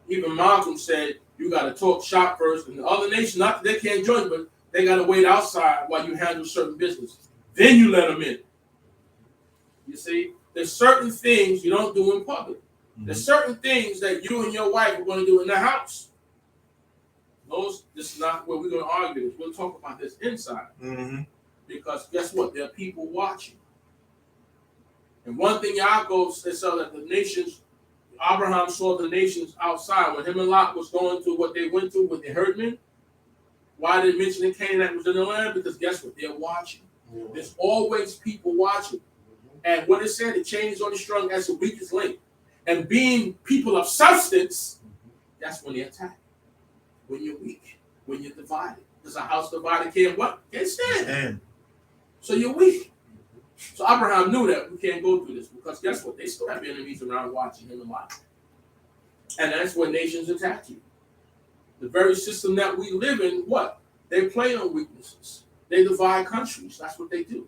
Even Malcolm said, You got to talk shop first. And the other nation, not that they can't join, but they got to wait outside while you handle certain business. Then you let them in. You see, there's certain things you don't do in public. There's certain things that you and your wife are going to do in the house. This is not where we're going to argue this. We'll talk about this inside. Because guess what? There are people watching. And one thing Yaakov said, so that the nations, Abraham saw the nations outside. When him and Lot was going through what they went through with the herdmen, why did it mention the Canaanite was in the land? Because guess what? They're watching. There's always people watching. And what it said, the chain is only strong as the weakest link. And being people of substance, that's when they attack. When you're weak, when you're divided. Because a house divided can't what? Can't stand. So you're weak. So Abraham knew that we can't go through this. Because guess what? They still have enemies around watching him a lot. And that's when nations attack you. The very system that we live in, what? They play on weaknesses. They divide countries. That's what they do.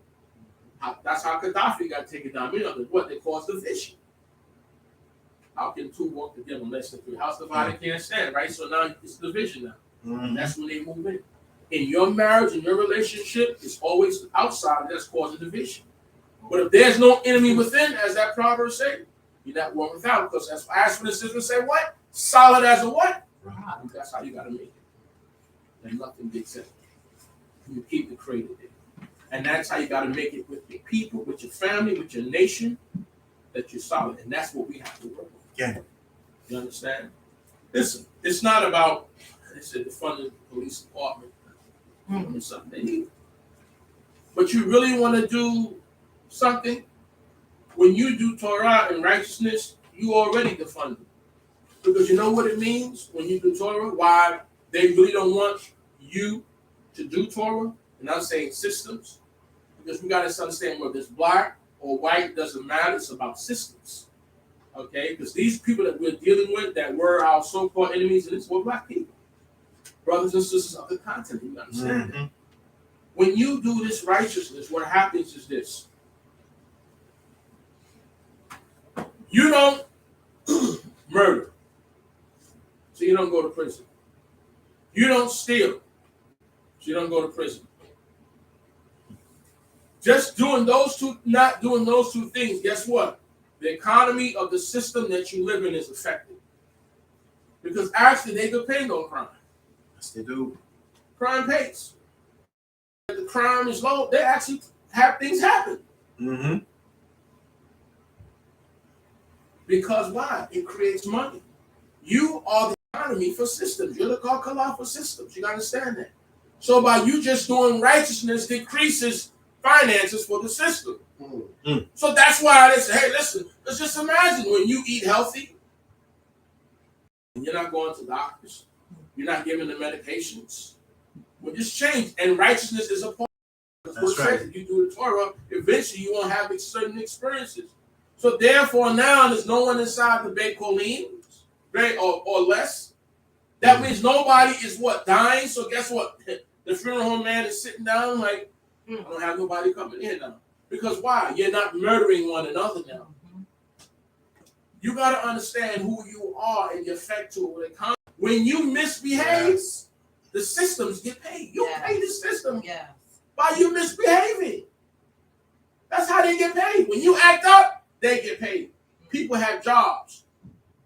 That's how Gaddafi got taken down. You know, what? They cause division. How can two walk together unless the house divided can't stand, right? So now it's division now. And that's when they move in. In your marriage, in your relationship, it's always the outside that's causing division. But if there's no enemy within, as that proverb says, you're not one without. Because as for the sister say what? Solid as a what? Rock. That's how you got to make it. And nothing gets in. You keep the creator there. And that's how you got to make it with your people, with your family, with your nation, that you're solid. And that's what we have to work on. Yeah. You understand? Listen, it's not about, they said, the funding of the police department. Or something they need. But you really want to do something, when you do Torah and righteousness, you already defund it. Because you know what it means when you do Torah? Why they really don't want you to do Torah? And I'm saying systems. Because we got to understand whether it's black or white, doesn't matter. It's about systems. Okay? Because these people that we're dealing with that were our so-called enemies, and it's were black people. Brothers and sisters of the continent, you understand that. When you do this righteousness, what happens is this. You don't murder. So you don't go to prison. You don't steal. So you don't go to prison. Just doing those two, not doing those two things, guess what? The economy of the system that you live in is affected. Because actually they depend on crime. Yes, they do. Crime pays. If the crime is low, they actually have things happen. Because why? It creates money. You are the economy for systems. You're the kalkala for systems. You understand that? So by you just doing righteousness decreases finances for the system. So that's why they say, hey, listen, let's just imagine when you eat healthy, and you're not going to doctors, you're not giving the medications. Well, just change. And righteousness is a part. That's right. If you do the Torah, eventually you won't have certain experiences. So therefore now there's no one inside the Beit Kolim, or less. That means nobody is what? Dying. So guess what? The funeral home man is sitting down like, I don't have nobody coming in now. Because why? You're not murdering one another now. You got to understand who you are and your effect to it. When you misbehave, the systems get paid. You pay the system by you misbehaving. That's how they get paid. When you act up, they get paid. People have jobs.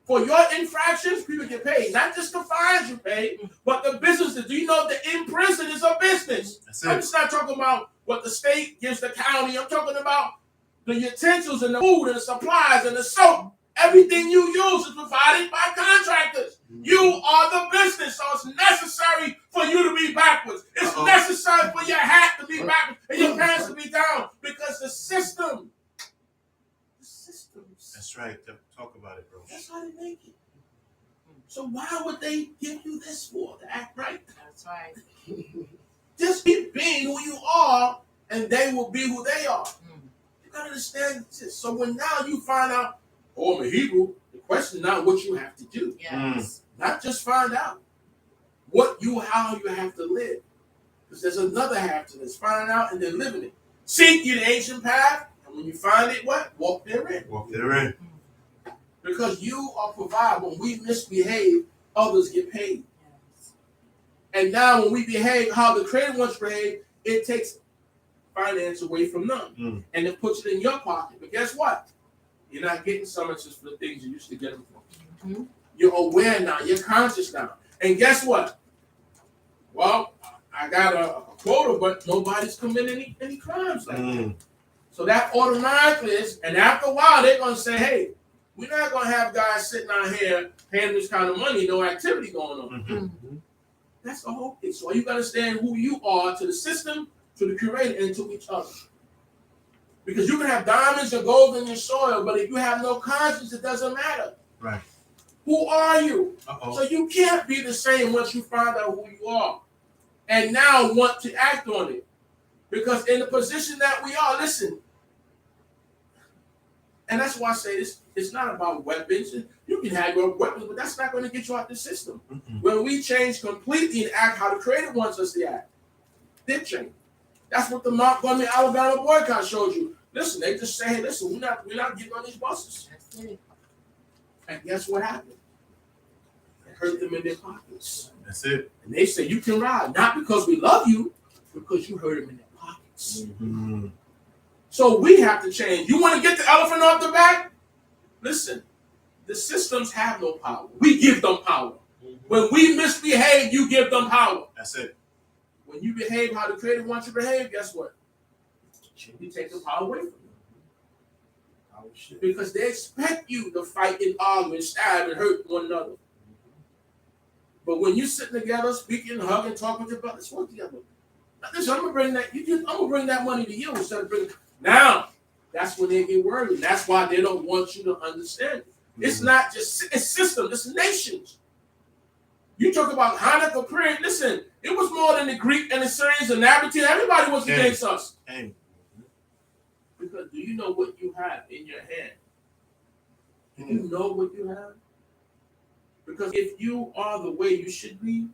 For your infractions, people get paid. Not just the fines you pay, but the businesses. Do you know that in prison is a business? I'm just not talking about what the state gives the county. I'm talking about the utensils and the food and the supplies and the soap. Everything you use is provided by contractors. You are the business, so it's necessary for you to be backwards. It's necessary for your hat to be backwards and your pants to be down because the systems. That's right. Talk about it, bro. That's how they make it. So why would they give you this for? To act right. That's right. Just keep being who you are, and they will be who they are. You gotta understand this. So when now you find out, oh, I'm a Hebrew, the question is not what you have to do. Yes. Not just find out how you have to live. Because there's another half to this. Find out and then live in it. Seek ye the ancient path, and when you find it, what? Walk therein. Walk therein. Because you are provided. When we misbehave, others get paid. And now when we behave how the Creator wants to behave, it takes finance away from them. And it puts it in your pocket. But guess what? You're not getting summonses for the things you used to get them for. You're aware now. You're conscious now. And guess what? Well, I got a quota, but nobody's committing any crimes like that. So that automatically is, and after a while, they're going to say, hey, we're not going to have guys sitting out here paying this kind of money, no activity going on. That's the whole thing. So you got to understand who you are to the system, to the Creator, and to each other. Because you can have diamonds and gold in your soil, but if you have no conscience, it doesn't matter. Right. Who are you? So you can't be the same once you find out who you are. And now want to act on it. Because in the position that we are, listen, and that's why I say this, it's not about weapons. You can have your weapons, but that's not going to get you out the system. When we change completely and act how the Creator wants us to act, they change. That's what the Montgomery, Alabama boycott showed you. Listen, they just say, hey, listen, we're not getting on these buses. And guess what happened? It hurt them in their pockets. That's it. And they say, you can ride, not because we love you, because you hurt them in their pockets. So we have to change. You want to get the elephant off the back? Listen, the systems have no power. We give them power. When we misbehave, you give them power. That's it. When you behave how the Creator wants you to behave, guess what? You take the power away from them. Because they expect you to fight and argue and stab and hurt one another. But when you sitting together, speaking, hugging, talking with your brothers, work together. Listen, I'm gonna bring that money to you instead of bringing. Now, that's when they get worried. That's why they don't want you to understand it. It's not just it's systems, it's nations. You talk about Hanukkah prayer. Listen, it was more than the Greek and the Syrians and the Nabateans. Everybody was against us. Because do you know what you have in your hand? Do you know what you have? Because if you are the way you should be,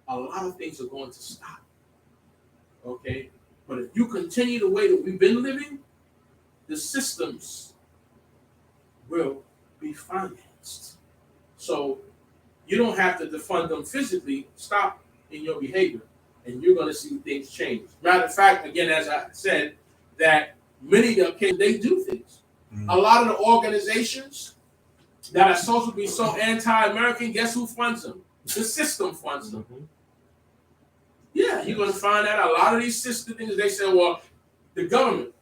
a lot of things are going to stop. Okay? But if you continue the way that we've been living, the systems will be financed. So you don't have to defund them physically. Stop in your behavior, and you're going to see things change. Matter of fact, again, as I said, that many of them, they do things. A lot of the organizations that are supposed to be so anti-American, guess who funds them? The system funds them. Yeah, you're going to find out a lot of these system things, they say, well, the government,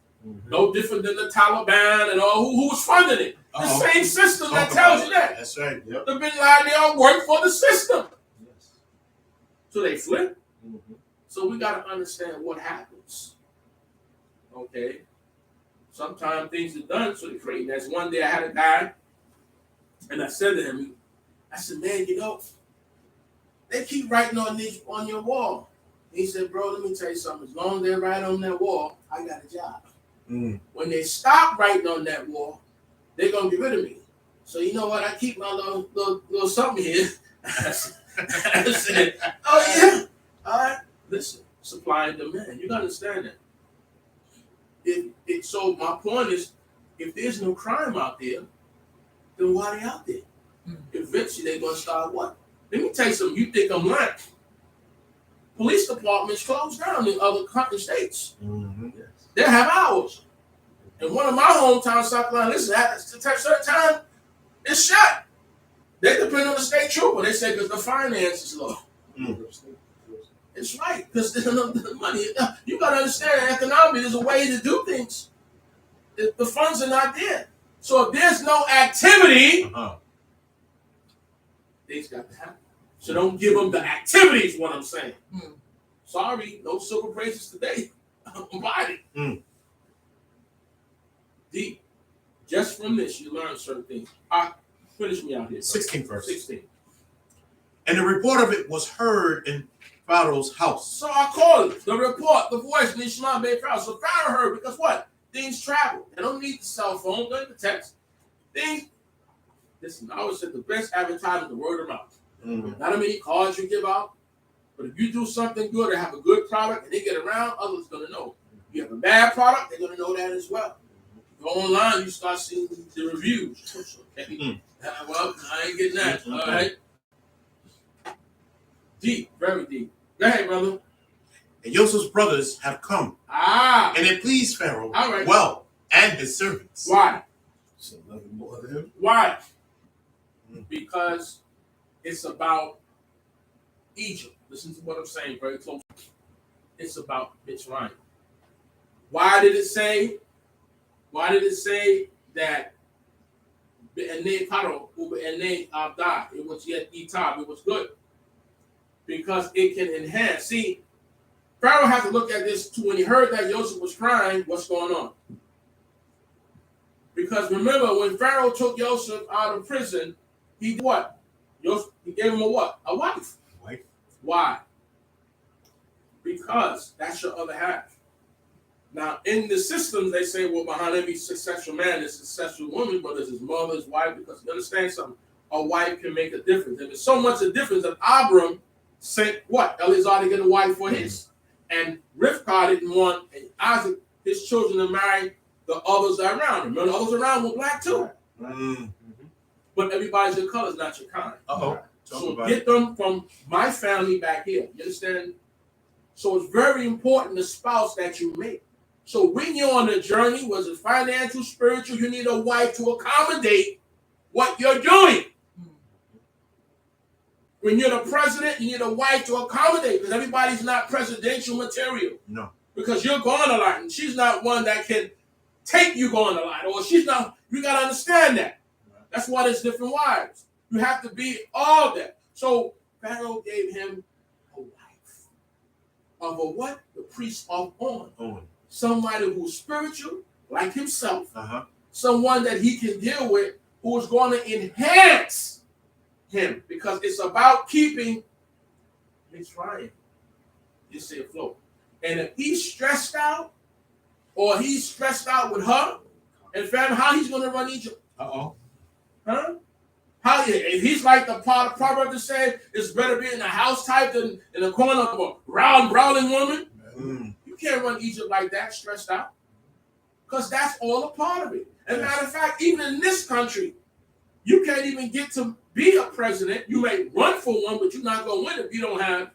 no different than the Taliban and all, who's funding it? The same system that tells you that. That's right. Yep. The Bin Laden, they all work for the system. Yes. So they flip. So we got to understand what happens. Okay? Sometimes things are done so they create. That's one day I had a guy, and I said to him, I said, man, you know, they keep writing on your wall. He said, bro, let me tell you something. As long as they write on that wall, I got a job. When they stop writing on that wall, they're going to get rid of me. So you know what? I keep my little something here. I said, oh, yeah. All right. Listen, supply and demand. You got to understand that. So my point is, if there's no crime out there, then why are they out there? Eventually, they're going to start what? Let me tell you something. You think I'm lying. Police departments close down in other country states. They have hours. And one of my hometown, South Carolina, listen, at a certain time, it's shut. They depend on the state trooper. They say because the finance is low. It's right, because there's enough money. You got to understand, economically, there's a way to do things. The funds are not there. So if there's no activity, things got to happen. So don't give them the activities, what I'm saying. Sorry, no silver praises today. I'm buying it. Deep. Just from this, you learn certain things. Finish me out here. 16 verse. 16. And the report of it was heard in Pharaoh's house. So I call it the report, the voice, Nishma made Pharaoh. So Pharaoh heard because what? Things travel. They don't need the cell phone, don't need the text. Things. Listen, I always said the best advertisement is the word of mouth. Not how many cards you give out, but if you do something good or have a good product and they get around, others are going to know. If you have a bad product, they're going to know that as well. Go online, you start seeing the reviews. Okay. Well, I ain't getting that. All right. Deep, very deep. Go ahead, brother. And Joseph's brothers have come. And it pleased Pharaoh well and his servants. Why? So nothing more than him. Why? Because it's about Egypt. Listen to what I'm saying very close. It's about Mitzrayim. Why did it say that it was yet etab, it was good? Because it can enhance. See, Pharaoh had to look at this too when he heard that Joseph was crying, what's going on? Because remember, when Pharaoh took Joseph out of prison, he did what? He gave him a what? A wife. Why? Because that's your other half. Now, in the systems, they say, well, behind every successful man is a successful woman, but it's his mother, his wife, because you understand something. A wife can make a difference. And there's so much a difference that Abram sent what? Eleazar to get a wife for his. And Rivkah didn't want Isaac, his children, to marry the others around him. Remember, the others around were black too. But everybody's your color is not your kind. So get them from my family back here. You understand? So it's very important the spouse that you make. So when you're on a journey, whether it's financial, spiritual, you need a wife to accommodate what you're doing. When you're the president, you need a wife to accommodate, because everybody's not presidential material. No. Because you're going a lot, and she's not one that can take you going a lot, or she's not. You got to understand that. That's why there's different wives. You have to be all that. So Pharaoh gave him a wife of a what? The priest of On. Somebody who's spiritual, like himself. Someone that he can deal with, who is going to enhance him, because it's about keeping Mitzrayim. You see it flow. And if he's stressed out, or he's stressed out with her, and family, how he's going to run Egypt? Huh? How if he's like the proverb that said, it's better be in a house type than in a corner of a growling woman. You can't run Egypt like that, stressed out, because that's all a part of it. As a matter of fact, even in this country, you can't even get to be a president. You may run for one, but you're not going to win if you don't have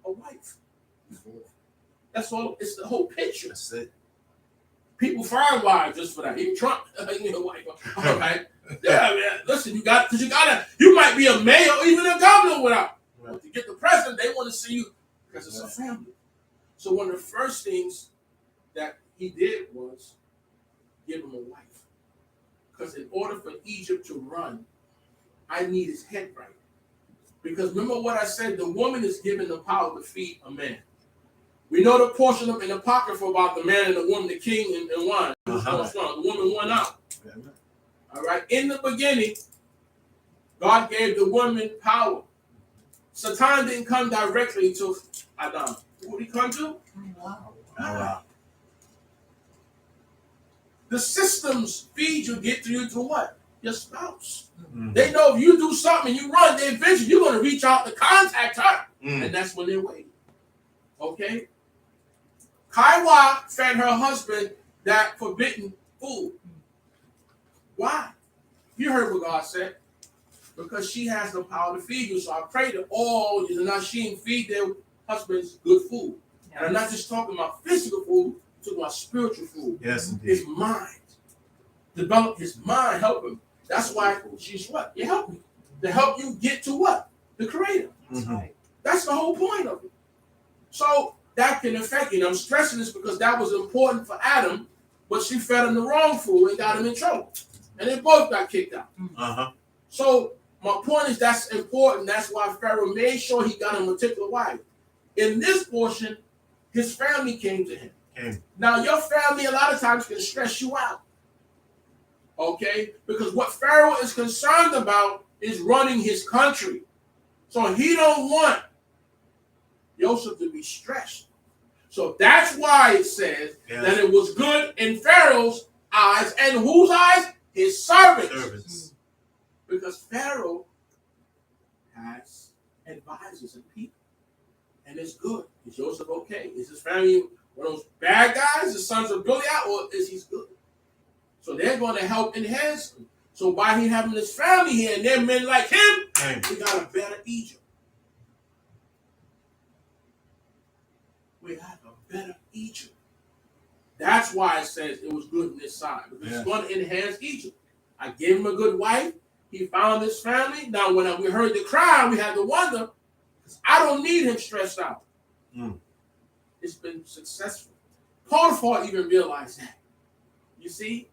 a wife. That's all. It's the whole picture. That's it. People find wives just for that. Even Trump, need a wife. All right. Yeah, man. Listen, you might be a mayor or even a governor without. But to get the president, they want to see you because it's a family. So one of the first things that he did was give him a wife. Because in order for Egypt to run, I need his head right. Because remember what I said, the woman is given the power to feed a man. We know the portion of in the Apocrypha about the man and the woman, the king and wine. The woman won out. All right. In the beginning, God gave the woman power. Satan didn't come directly to Adam. Who did he come to? The systems feed you, get to you through what? Your spouse. They know if you do something and you run, then eventually you're going to reach out to contact her. And that's when they're waiting. Okay? Kaiwa fed her husband that forbidden food. Why? You heard what God said. Because she has the power to feed you. So I pray that all the Nashim feed their husbands good food. And I'm not just talking about physical food, I'm talking about spiritual food. Yes, indeed. His mind. Develop his mind, help him. That's why she's what? You help me. To help you get to what? The Creator. That's right. That's the whole point of it. So that can affect you. I'm stressing this because that was important for Adam, but she fed him the wrong food and got him in trouble. And they both got kicked out. So my point is that's important. That's why Pharaoh made sure he got a particular wife. In this portion, his family came to him. Now, your family a lot of times can stress you out. Okay? Because what Pharaoh is concerned about is running his country. So he don't want Joseph to be stressed. So that's why it says that it was good in Pharaoh's eyes. And whose eyes? His servants. Because Pharaoh has advisors and people. And it's good. Is Joseph okay? Is his family one of those bad guys, the sons of Gilead, or is he good? So they're going to help enhance him. So by him having his family here and they're men like him, we got a better Egypt. we have a better Egypt. That's why it says it was good in this side. Because it's going to enhance Egypt. I gave him a good wife. He found his family. Now, when we heard the cry, we had to wonder, because I don't need him stressed out. It's been successful. Potiphar even realized that. You see?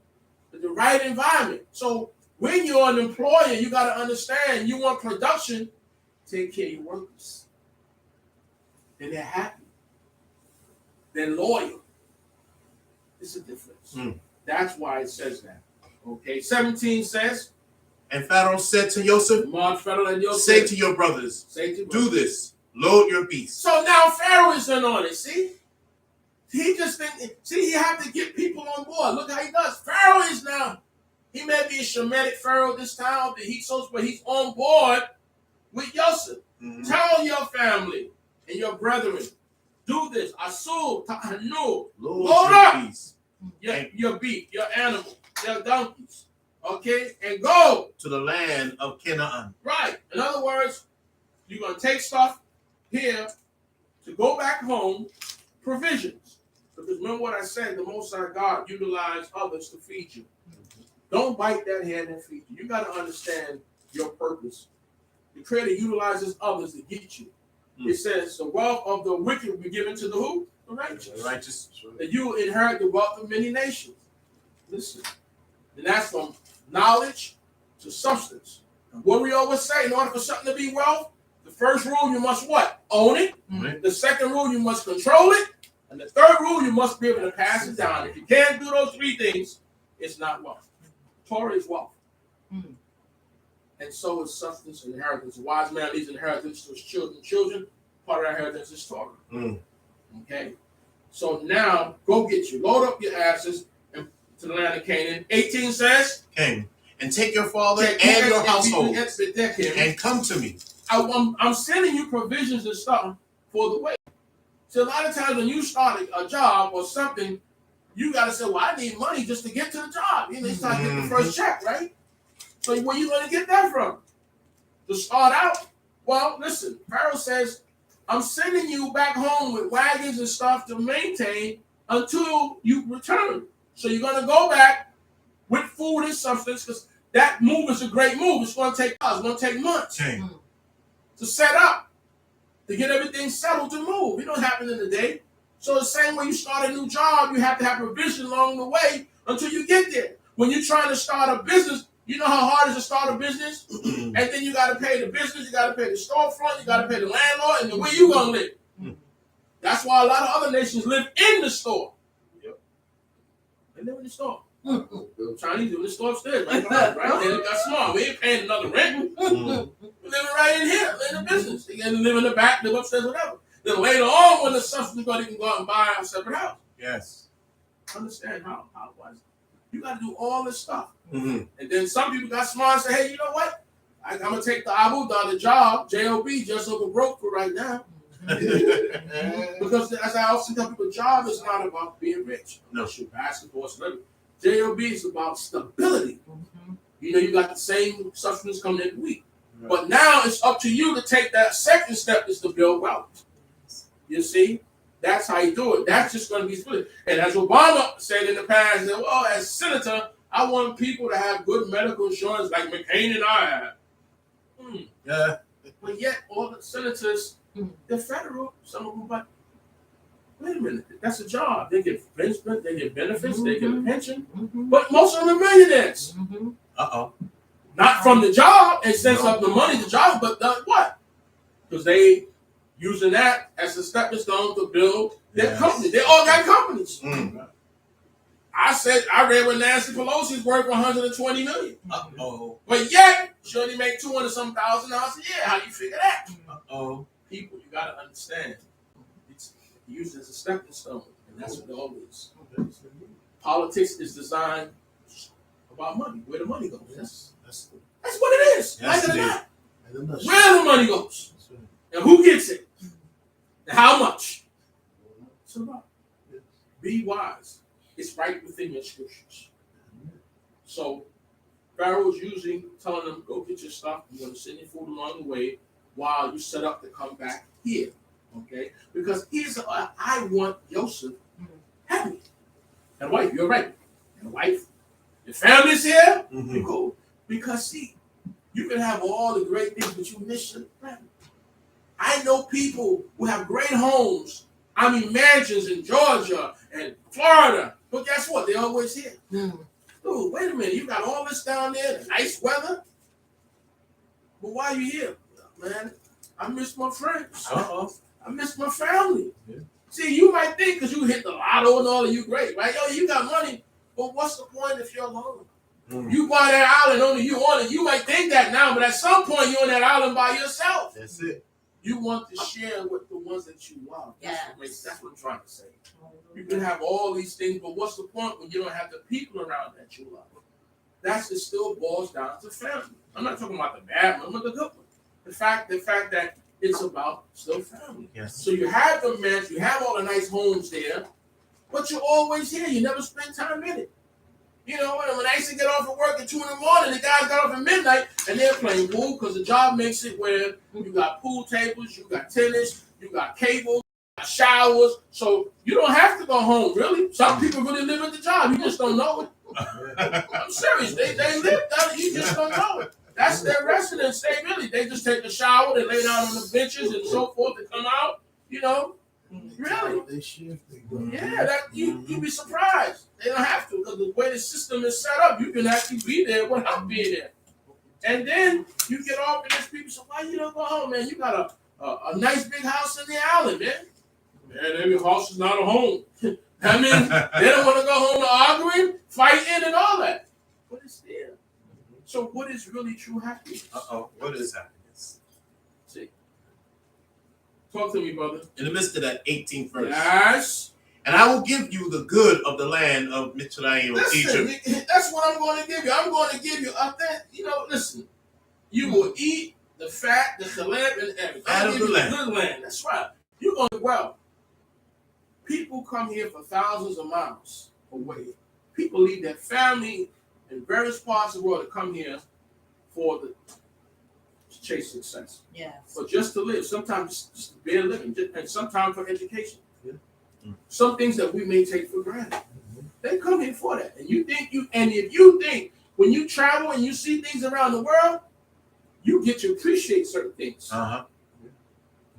The right environment. So when you're an employer, you got to understand you want production, take care of your workers. And they're happy. They're loyal. It's a difference. That's why it says that. Okay, 17 says, and Pharaoh said to Joseph, say to your brothers, do this, load your beasts. So now Pharaoh is in on it, see? He just think, he have to get people on board. Look how he does. Pharaoh is now, he may be a Shemitic Pharaoh this time, but he's on board with Joseph. Tell your family and your brethren, do this. Asul, ta'anu, load up your beef, your animal, your donkeys. Okay? And go to the land of Canaan. Right. In other words, you're going to take stuff here to go back home, provisions. Because remember what I said, the Most High God utilized others to feed you. Don't bite that hand and feed you. You got to understand your purpose. The Creator utilizes others to get you. It says the wealth of the wicked will be given to the who? The righteous. That you will inherit the wealth of many nations. Listen. And that's from knowledge to substance. And what we always say, in order for something to be wealth, the first rule, you must what? Own it. The second rule, you must control it. And the third rule, you must be able to pass it down. If you can't do those three things, it's not wealth. Torah is wealth. And so is substance and inheritance. A wise man leaves inheritance to his children. Part of that inheritance is Torah. Okay? So now, go get you. Load up your asses and to the land of Canaan. 18 says, Came. And take your father and your household and come to me. I'm sending you provisions and stuff for the way. So a lot of times when you start a job or something, you got to say, well, I need money just to get to the job. You know, it's time to get the first check, right? So where you going to get that from? To start out? Well, listen, Pharaoh says, I'm sending you back home with wagons and stuff to maintain until you return. So you're going to go back with food and substance, because that move is a great move. It's going to take us. It's going to take months to set up, to get everything settled to move. It don't happen in a day. So the same way you start a new job, you have to have provision along the way until you get there. When you're trying to start a business, you know how hard it is to start a business? And then you got to pay the business, you got to pay the storefront, you got to pay the landlord, and then where you going to live? That's why a lot of other nations live in the store. They live in the store. The Chinese live in the store upstairs. Right? They got smart. We ain't paying another rent. We're living right in here, in the business. They can live in the back, live upstairs, whatever. Then later on, when the substance goes, you can go out and buy a separate house. Yes. Understand how it was. You got to do all this stuff. And then some people got smart and say, hey, you know what? I'm going to take the Abu, the job, J-O-B, just over broke for right now. Because as I often tell people, job is not about being rich. No, shoot, basketball, celebrity. J-O-B is about stability. You know, you got the same substance coming every week. But now it's up to you to take that second step, is to build wealth. You see? That's how you do it. That's just going to be split. And as Obama said in the past, that, well, as senator, I want people to have good medical insurance like McCain and I have. But yet, all the senators, they're federal. Some of them, but wait a minute, that's a job. They get benefits, they get a pension. But most of them are millionaires. Not from the job and sense of the money, the job, but what? Because they using that as a stepping stone to build their company. They all got companies. I read where Nancy Pelosi's worth $120 million. But yet, she only make $200,000 a year. How do you figure that? People, you got to understand. It's used as a stepping stone, and that's what it always is. Politics is designed about money, where the money goes. That's what it is. Like it or not. Where the money goes. And who gets it. And how much. It's about. Be wise. It's right within your scriptures. So, Pharaoh's telling them, go get your stuff. I'm going to send you food along the way while you set up to come back here. Okay? Because I want Joseph happy. And wife, you're right. And wife, your family's here, you go. Because see, you can have all the great things, but you miss your family. I know people who have great homes, mansions in Georgia and Florida. But guess what? They're always here. Dude, wait a minute. You got all this down there, the nice weather. But why are you here? Man, I miss my friends. I miss my family. Yeah. See, you might think because you hit the lotto and all of you great, right? Yo, you got money. But what's the point if you're alone? You buy that island, only you on it. You might think that now, but at some point you're on that island by yourself. That's it. You want to share with the ones that you love. That's what I'm trying to say. You can have all these things, but what's the point when you don't have the people around that you love? It still boils down to family. I'm not talking about the bad one, but the good one. The fact that it's about still family. Yes. So you have the mansion, you have all the nice homes there, but you're always here. You never spend time in it. You know, when I used to get off at work at 2 a.m, the guys got off at midnight and they're playing pool because the job makes it where you got pool tables, you got tennis, you got cable, you got showers. So you don't have to go home, really. Some people really live at the job. You just don't know it. I'm serious. They live down, you just don't know it. That's their residence. They just take a shower, they lay down on the benches and so forth and come out, you know. Really? They shift. Yeah, you'd be surprised. They don't have to because the way the system is set up, you can actually be there without being there. And then you get off and there's people say, why you don't go home, man? You got a nice big house in the island, man. Man, every house is not a home. They don't want to go home to arguing, fighting, and all that. But it's there. So what is really true happiness? What is happiness? See. Talk to me, brother. In the midst of that 18th verse. Yes. And I will give you the good of the land of Mitzrayim, of Egypt. That's what I'm going to give you. I'm going to give you listen. You will eat the fat, the lamb, and everything. Out of the land. Good land. That's right. You're going to do well. People come here for thousands of miles away. People leave their family in various parts of the world to come here for the chase success. Yes. But just to live, sometimes just bare living, and sometimes for education. Yeah. Some things that we may take for granted. They come here for that. And if you think when you travel and you see things around the world, you get to appreciate certain things.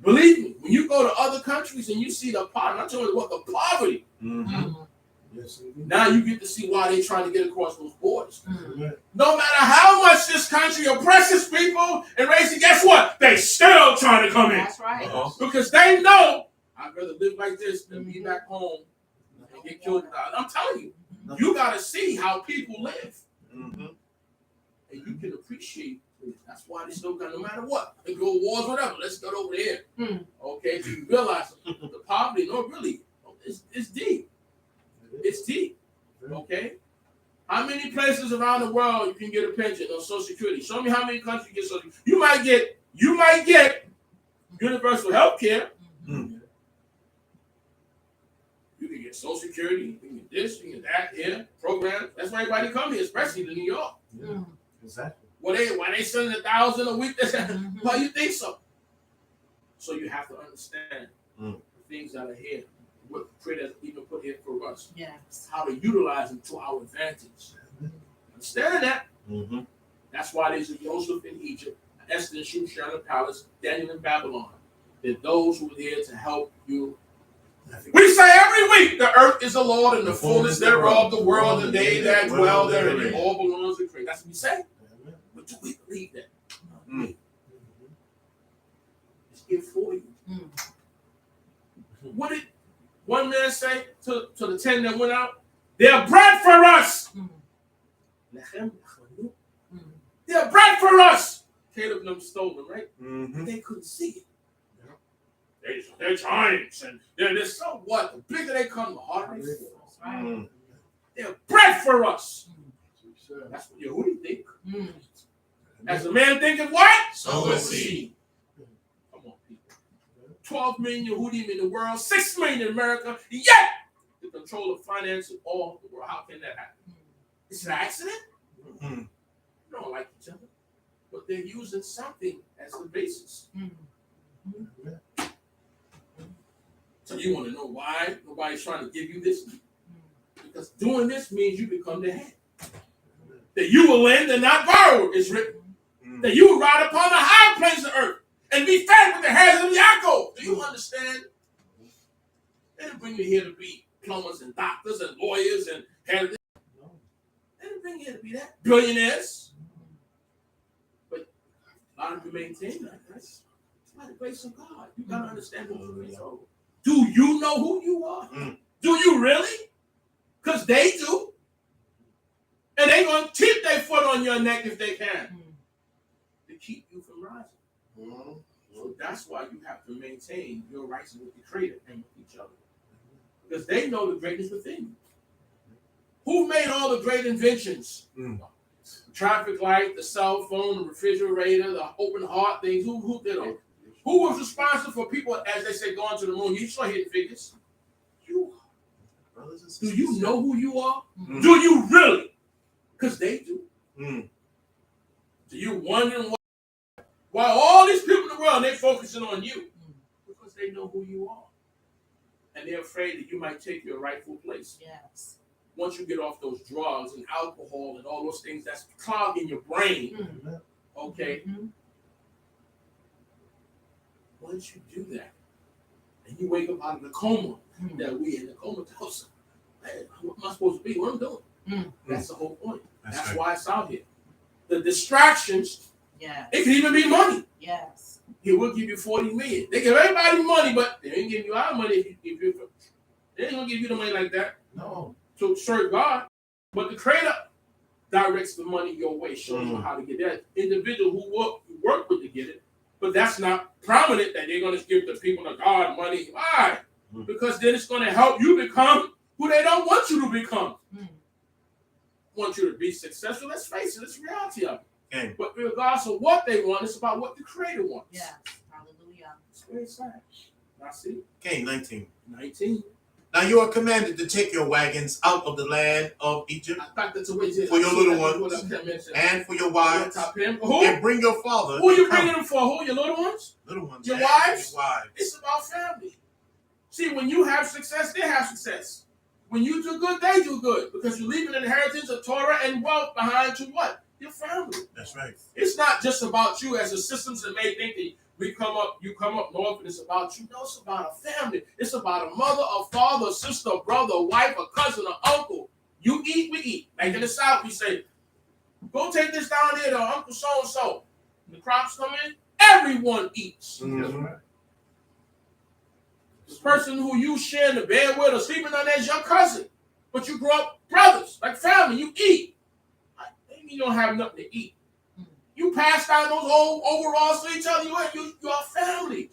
Believe me, when you go to other countries and you see the poverty, I'm not telling you what the poverty. Yes, now you get to see why they're trying to get across those borders. No matter how much this country oppresses people and races, guess what? They still trying to come in. That's right. Because they know I'd rather live like this than be back home and get killed. I'm telling you, you got to see how people live. And you can appreciate it. That's why they still got, no matter what. They go wars, whatever. Let's go over here. Okay, so you realize the poverty, no, really, it's deep. It's deep. Okay? How many places around the world you can get a pension or Social Security? Show me how many countries you get Social Security. You might get universal health care. You can get Social Security, you can get this, you can get that here, programs. That's why everybody come here, especially to New York. Exactly. Why they sending 1,000 a week? Why you think so? So you have to understand the things that are here. What creators even put here for us. Yes. How to utilize them to our advantage. Understand that? That's why there's a Joseph in Egypt, Esther in Shushan in the palace, Daniel in Babylon. They're those who are there to help you. We say every week, the earth is the Lord and the fullness thereof, the world and they that dwell therein. It all belongs to Christ. That's what we say. But do we believe that? It's here for you. What did one man say to the 10 that went out? They're bread for us. They're bread for us. Caleb and them stole them, right? They couldn't see it. They're giants and they're so what? The bigger they come, the harder they fall. They're bread for us. That's what Yehudi think. As a man thinketh what? So is he. 12 million Yehudim in the world, 6 million in America, yet the control of finance in all the world. How can that happen? It's an accident? They don't like each other, but they're using something as the basis. So you want to know why nobody's trying to give you this? Because doing this means you become the head. That you will lend and not borrow, is written. That you will ride upon the high plains of earth and be fed with the hairs of Yaakov. Do you understand? They didn't bring you here to be plumbers and doctors and lawyers and they didn't bring you here to be that. Billionaires. But a lot of you maintain that. That's by the grace of God. You got to understand who you are. Do you know who you are? Do you really? Because they do. And they're going to keep their foot on your neck if they can. To keep you from rising. So that's why you have to maintain your rights with the Creator and with each other. Because they know the greatness within you. Who made all the great inventions? The traffic light, the cell phone, the refrigerator, the open heart things. Who did all? Who was responsible for people, as they say, going to the moon? You saw hidden figures. You are. Do you know who you are? Do you really? Because they do. Do you wondering why all these people in the world, they're focusing on you? Because they know who you are. And they're afraid that you might take your rightful place. Yes. Once you get off those drugs and alcohol and all those things that's clogging your brain, okay? Once you do that, and you wake up out of the coma that we in the comatose, hey, what am I supposed to be? What I'm doing? That's the whole point. That's right. Why it's out here. The distractions, it can even be money. Yes. He will give you 40 million. They give everybody money, but they ain't giving you our money. They ain't gonna give you the money like that. No. To serve God. But the Creator directs the money your way, shows you how to get that. Individual who work with to get it, but that's not prominent that they're gonna give the people of God money. Why? Because then it's gonna help you become who they don't want you to become. Want you to be successful. Let's face it, it's the reality of it. Okay. But regardless of what they want, it's about what the Creator wants. Yes. Hallelujah. That's where it's at. I see. Okay, 19. 19. Now you are commanded to take your wagons out of the land of Egypt for your little ones and for your wives, and bring your father. Who are you bringing them for? Who? Your little ones? Little ones. Your wives? Your wives. It's about family. See, when you have success, they have success. When you do good, they do good. Because you leave an inheritance of Torah and wealth behind to what? Your family. That's right. It's not just about you as the systems that may think that you come up north and it's about you. No, it's about a family. It's about a mother, a father, a sister, a brother, a wife, a cousin, an uncle. You eat, we eat. Like in the South, we say, go take this down here to Uncle so-and-so. When the crops come in, everyone eats. Mm-hmm. This person who you share the bed with or sleeping on there is your cousin. But you grew up brothers, like family. You eat. Maybe you don't have nothing to eat. You pass down those old overalls to each other. You are family.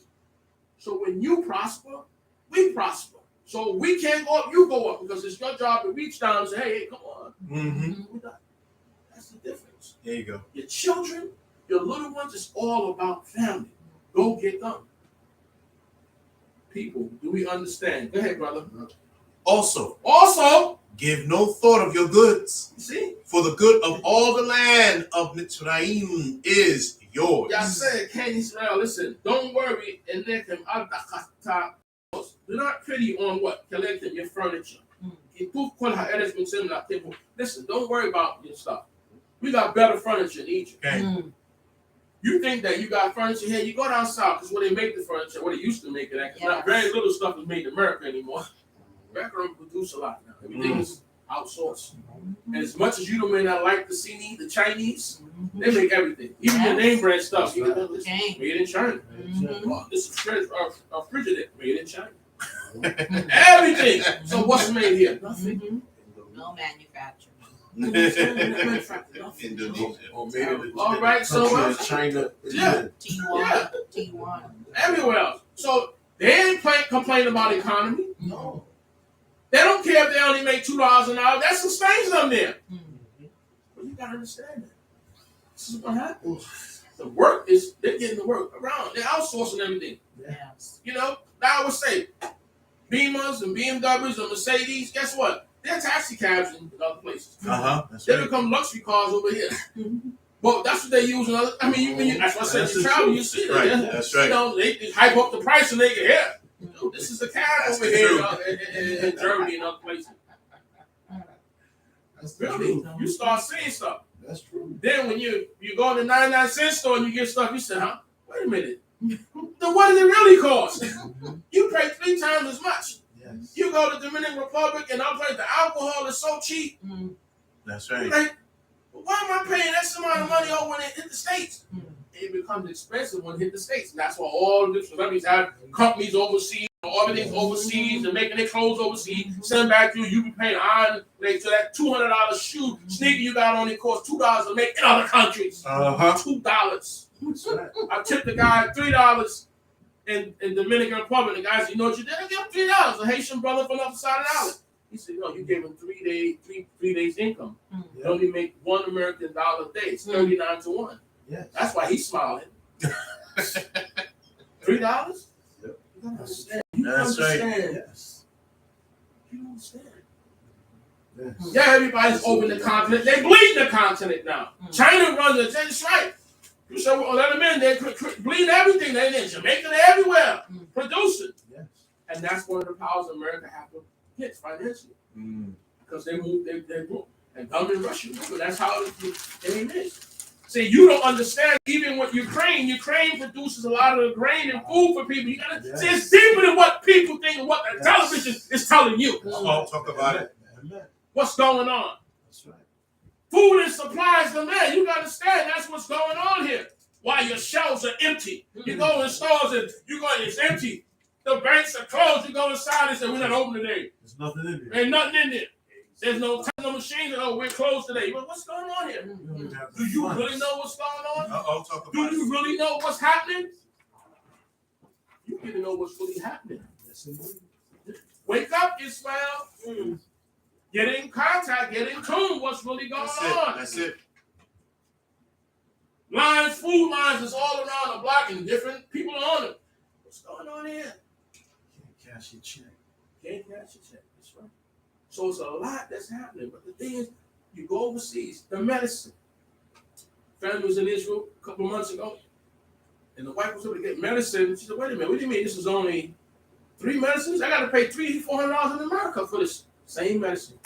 So when you prosper, we prosper. So we can't go up, you go up. Because it's your job to reach down and say, hey, come on. That's the difference. There you go. Your children, your little ones, it's all about family. Go get them. People, do we understand? Go ahead, brother. Also, give no thought of your goods. See? For the good of all the land of Mitzrayim is yours. Y'all said, King Israel, listen, don't worry. Do not pity on what? Collecting your furniture. Listen, don't worry about your stuff. We got better furniture in Egypt. Okay. You think that you got furniture here, you go down south, because where they make the furniture, where they used to make it at, because very little stuff is made in America anymore. America don't produce a lot now. Everything is outsourced. And as much as you may not like the Chinese, they make everything. Even the name brand stuff. You know, made in China. Oh, this is Frigidaire, made in China. Everything. So what's made here? Nothing. No manufacturing. All right, so China. T1. Everywhere else. So they ain't complain about economy. No. They don't care if they only make $2 an hour. That sustains them there. But you gotta understand that. This is what happens. The work is they're getting the work around. They're outsourcing everything. Yes. You know, now I would say Beamers and BMWs and Mercedes, guess what? They're taxi cabs in other places. That's They right. become luxury cars over here. But that's what they use in other. I mean, that's what I said. You travel, you see it. Right. Yeah. That's right. You know, they hype up the price and they get here. Dude, this is a carrot over here in Germany and other places. That's Really? true. You start seeing stuff. That's true. Then when you go to the 99-cent store and you get stuff, you say, huh? Wait a minute. Then what does it really cost? You pay 3 times as much. Yes. You go to Dominican Republic and I'm like, the alcohol is so cheap. That's right. Like, why am I paying that amount of money when it hit the States? It becomes expensive when it hit the States. And that's why all the celebrities have companies overseas, everything's overseas, and making their clothes overseas, send back to you. You be paying iron, like, so that $200 shoe sneaker you got on it costs $2 to make in other countries. $2. That's right. I tipped the guy $3 in Dominican Republic. The guy said, you know what you did? I gave him $3. A Haitian brother from the other side of the island. He said, no, you gave him 3 days income. You only make $1 American dollar a day. It's 39 to 1. Yes. That's why he's smiling. $3? Yep. You gotta understand. You That's right. understand. Yes. You understand. Yes. Yeah, everybody's over the continent. They bleed the continent now. China runs it. That's right. You say, well, let them in. They bleed everything. They're in Jamaica. They're everywhere producing. Yes. And that's one of the powers America have to hit financially. Because they move, they move. And come in Russia. That's how the game is. See, you don't understand. Even with Ukraine produces a lot of the grain and food for people. You gotta see, it's deeper than what people think and what the television is telling you. Talk about it. Amen. What's going on? That's right. Food and supplies demand. You gotta understand that's what's going on here. Why your shelves are empty. You go in stores and it's empty. The banks are closed. You go inside and say, we're not open today. There's nothing in there. Ain't nothing in there. There's no machines. Oh, we're closed today. But what's going on here? Do you really know what's going on? Talk about Do it. you really know what's happening? You need to know what's really happening. Yes, indeed. Wake up, Israel. Get in contact. Get in tune. What's really going on? That's it. Lines, food lines is all around the block and different people are on it. What's going on here? Can't cash your check. Can't cash your check. That's right. So it's a lot that's happening. But the thing is, you go overseas, the medicine. Family was in Israel a couple of months ago, and the wife was able to get medicine. She said, wait a minute, what do you mean this is only 3 medicines? I got to pay $300-400 in America for this same medicine.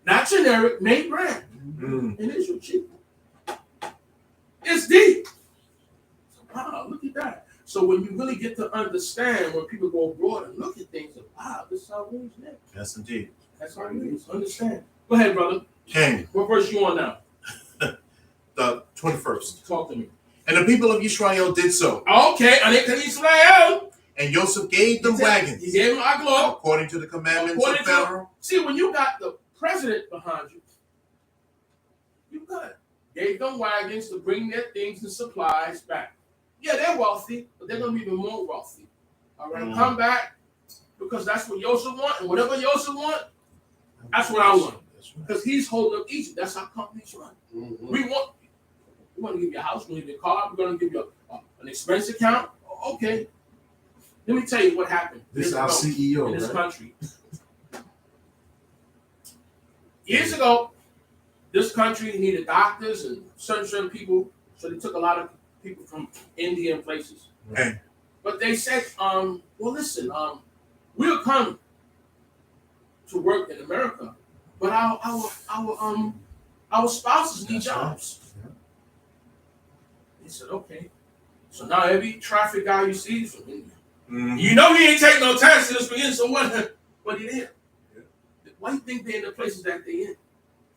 Not generic, made brand. In Israel, cheap. It's deep. Wow, look at that. So when you really get to understand, when people go abroad and look at things, like, wow, this is how it is now. Yes, indeed. That's how it is. Understand. Go ahead, brother. King, What verse you on now? the 21st. Talk to me. And the people of Israel did so. Okay, and they can Israel. And Joseph gave them wagons He gave them Aglo. according to the commandments According of to- Pharaoh. See, when you got the president behind you, you good. Gave them wagons to bring their things and supplies back. Yeah, they're wealthy, but they're going to be even more wealthy. All right, come back, because that's what Joseph want, and whatever Joseph want, that's what I want. That's right. Because he's holding up Egypt. That's how companies run. We want to give you a house, we're going to give you a car, we're going to give you an expense account. Okay. Let me tell you what happened. This is years our ago CEO, in this right? country. Years ago, this country needed doctors and certain people, so they took a lot of people from India and places. Okay. But they said, well, listen, we'll come to work in America, but our spouses need That's right. jobs. Yeah. He said, okay. So now every traffic guy you see is from India. Mhm. You know he ain't take no taxes for India, so what he did? Yeah. Why do you think they're in the places that they in?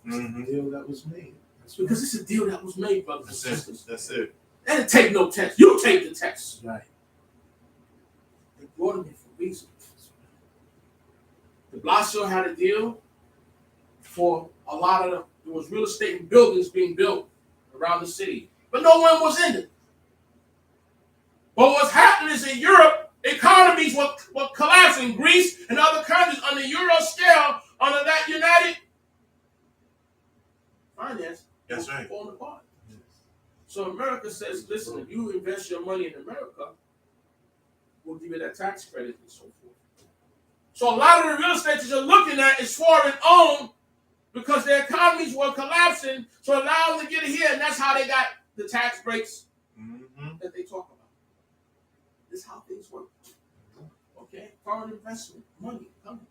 Mhm. The deal that was made. That's right. Because it's a deal that was made, brothers and That's it. sisters. That's it. They didn't take no test. You take the test. Right. They brought him in for reasons. De Blasio had a deal for a lot of there was real estate and buildings being built around the city, but no one was in it. But what's happening is in Europe, economies were collapsing. Greece and other countries on the Euro scale, under that United Finance, That's right. falling apart. Yes. So America says, listen, if you invest your money in America, we'll give you that tax credit and so forth. So a lot of the real estate that you're looking at is foreign owned because their economies were collapsing. So allow them to get it here, and that's how they got the tax breaks Mhm. that they talk about. This is how things work. foreign investment, money coming.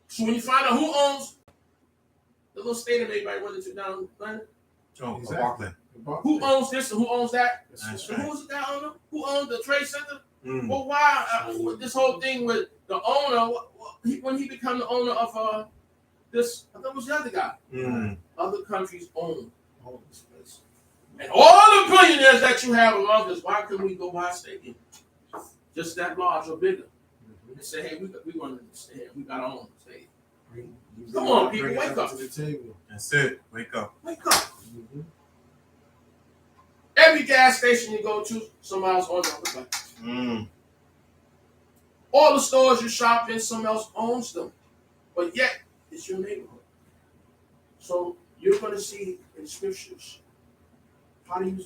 So when you find out who owns the little stadium everybody wanted to down, right? Oh, Exactly. Barclay. Who owns this and who owns that? That's And right. who's the guy owner? Who owns the Trade Center? Mm. Well, why with this whole thing with the owner? When he become the owner of this, I thought it was the other guy. Mm. Other countries own all this place, and all the billionaires that you have among us. Why couldn't we go buy a stadium just that large or bigger and say, hey, we want to stay here. We got our own stadium. Come on, people, wake up. To the table. That's it. Wake up. Wake up. Every gas station you go to, somebody else owns it. Mm. All the stores you shop in, someone else owns them. But yet, it's your neighborhood. So you're going to see in scriptures, how do you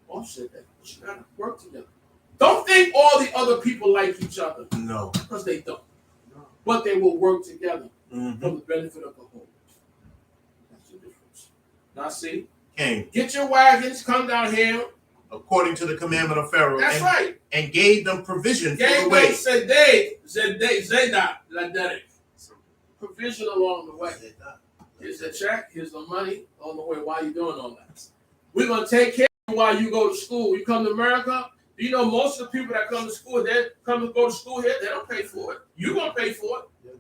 offset that? But you got to work together. Don't think all the other people like each other. No. Because they don't. But they will work together for the benefit of the whole. That's the difference. Now see, Came get your wagons, come down here. according to the commandment of Pharaoh. That's right. And gave them provision for the Gave way. them Zedek, provision along the way. Here's the check, here's the money on the way. Why are you doing all that? We're going to take care of you while you go to school. You come to America, do you know most of the people that come to school, they come to go to school here, they don't pay for it. You're going to pay for it. Yes.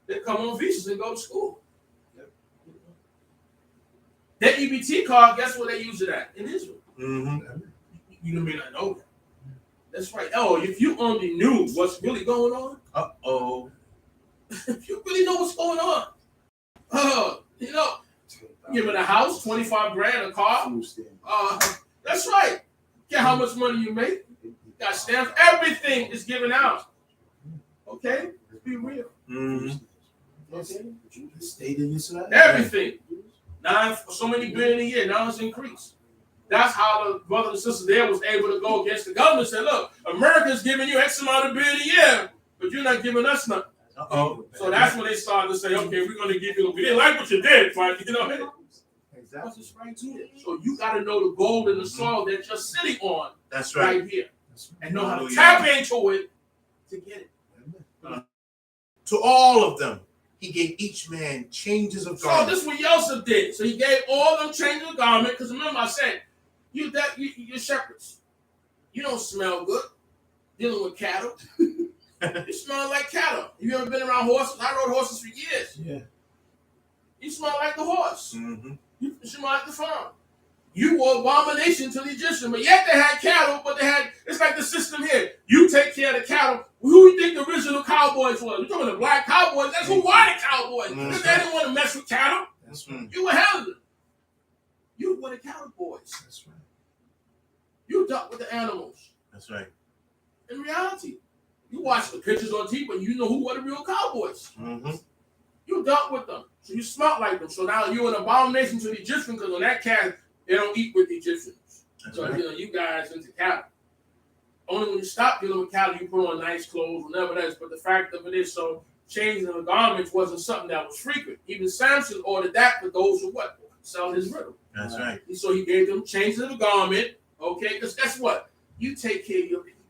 They come on visas and go to school. Yep. That EBT card, guess where they use it at? In Israel. Mm-hmm. You may not know that. That's right. Oh, if you only knew what's really going on, Uh-oh. if you really know what's going on, you know, giving a house, 25 grand, a car. That's right. Care how much money you make. Got stamps. Everything is given out. Okay? Let's be real. Mm-hmm. Okay? Stayed in Israel. Everything. Now, so many billion a year. Now it's increased. That's how the brothers and sisters there was able to go against the government and say, look, America's giving you X amount of billion a year, but you're not giving us nothing. Uh-oh. So that's when they started to say, okay, we're going to give you, we didn't like what you did, but you know, hey, Exactly. it's right here. So you got to know the gold in the soil that you're sitting on That's right. right here and know how to Hallelujah. tap into it to get it. To all of them, he gave each man changes of So garment. this is what Joseph did. So he gave all them changes of garment, because remember I said, you're shepherds. You don't smell good dealing with cattle. You smell like cattle. You ever been around horses? I rode horses for years. Yeah. You smell like the horse. Mm-hmm. You smell like the farm. You were abomination to the Egyptian, but yet they had cattle, but it's like the system here. You take care of the cattle. Who do you think the original cowboys were? You're talking the black cowboys. That's who were the cowboys. Because they didn't want to mess with cattle. That's right. You were handling them. You were the cattle boys. That's right. You dealt with the animals. That's right. In reality, you watch the pictures on TV, but you know who were the real cowboys. Mm-hmm. You dealt with them. So you smelt like them. So now you're an abomination to the Egyptians, because on that cat, they don't eat with the Egyptians. That's So, right. you guys into cattle. Only when you stop dealing with cattle, you put on nice clothes, whatever that is. But the fact of it is, so changing the garments wasn't something that was frequent. Even Samson ordered that for those who what? Sell his riddle. That's right. So he gave them changes of the garment, okay? Because guess what? You take care of your people.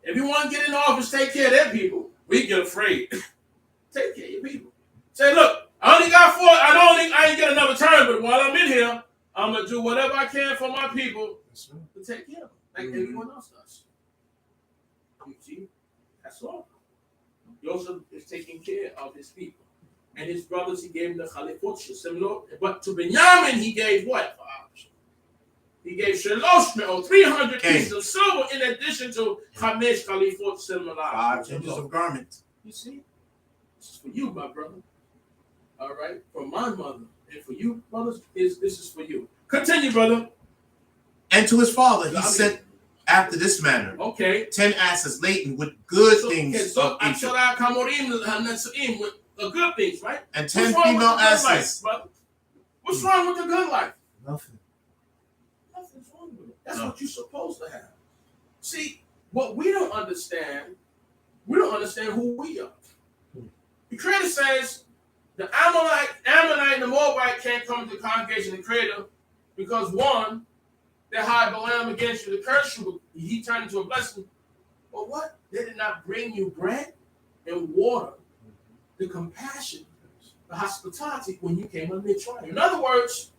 If you want to get in office, take care of their people. We get afraid. Take care of your people. Say, look, I ain't get another term, but while I'm in here, I'm going to do whatever I can for my people That's right. to take care of them, like everyone else does. You see? That's all. Joseph is taking care of his people. And his brothers, he gave them the chalifot, but to Benjamin, he gave what? He gave Shalosh, or 300 pieces of silver in addition to Chamesh chalifot Silmalah. 5 changes of garment. You see? This is for you, my brother. All right? For my mother. And for you, brothers, this is for you. Continue, brother. And to his father, he sent after this manner. Okay. 10 asses laden with good things So of Egypt. with good things, right? And 10 What's wrong with female the good asses. life, brother? What's wrong with the good life? Nothing. Nothing's wrong with it. That's what you're supposed to have. See, what we don't understand who we are. The Creator says the Ammonite and the Moabite can't come to the congregation of the Creator because one, they hired Balaam against you to curse you, but he turned into a blessing. But what? They did not bring you bread and water, the compassion, the hospitality when you came under their trial. In other words,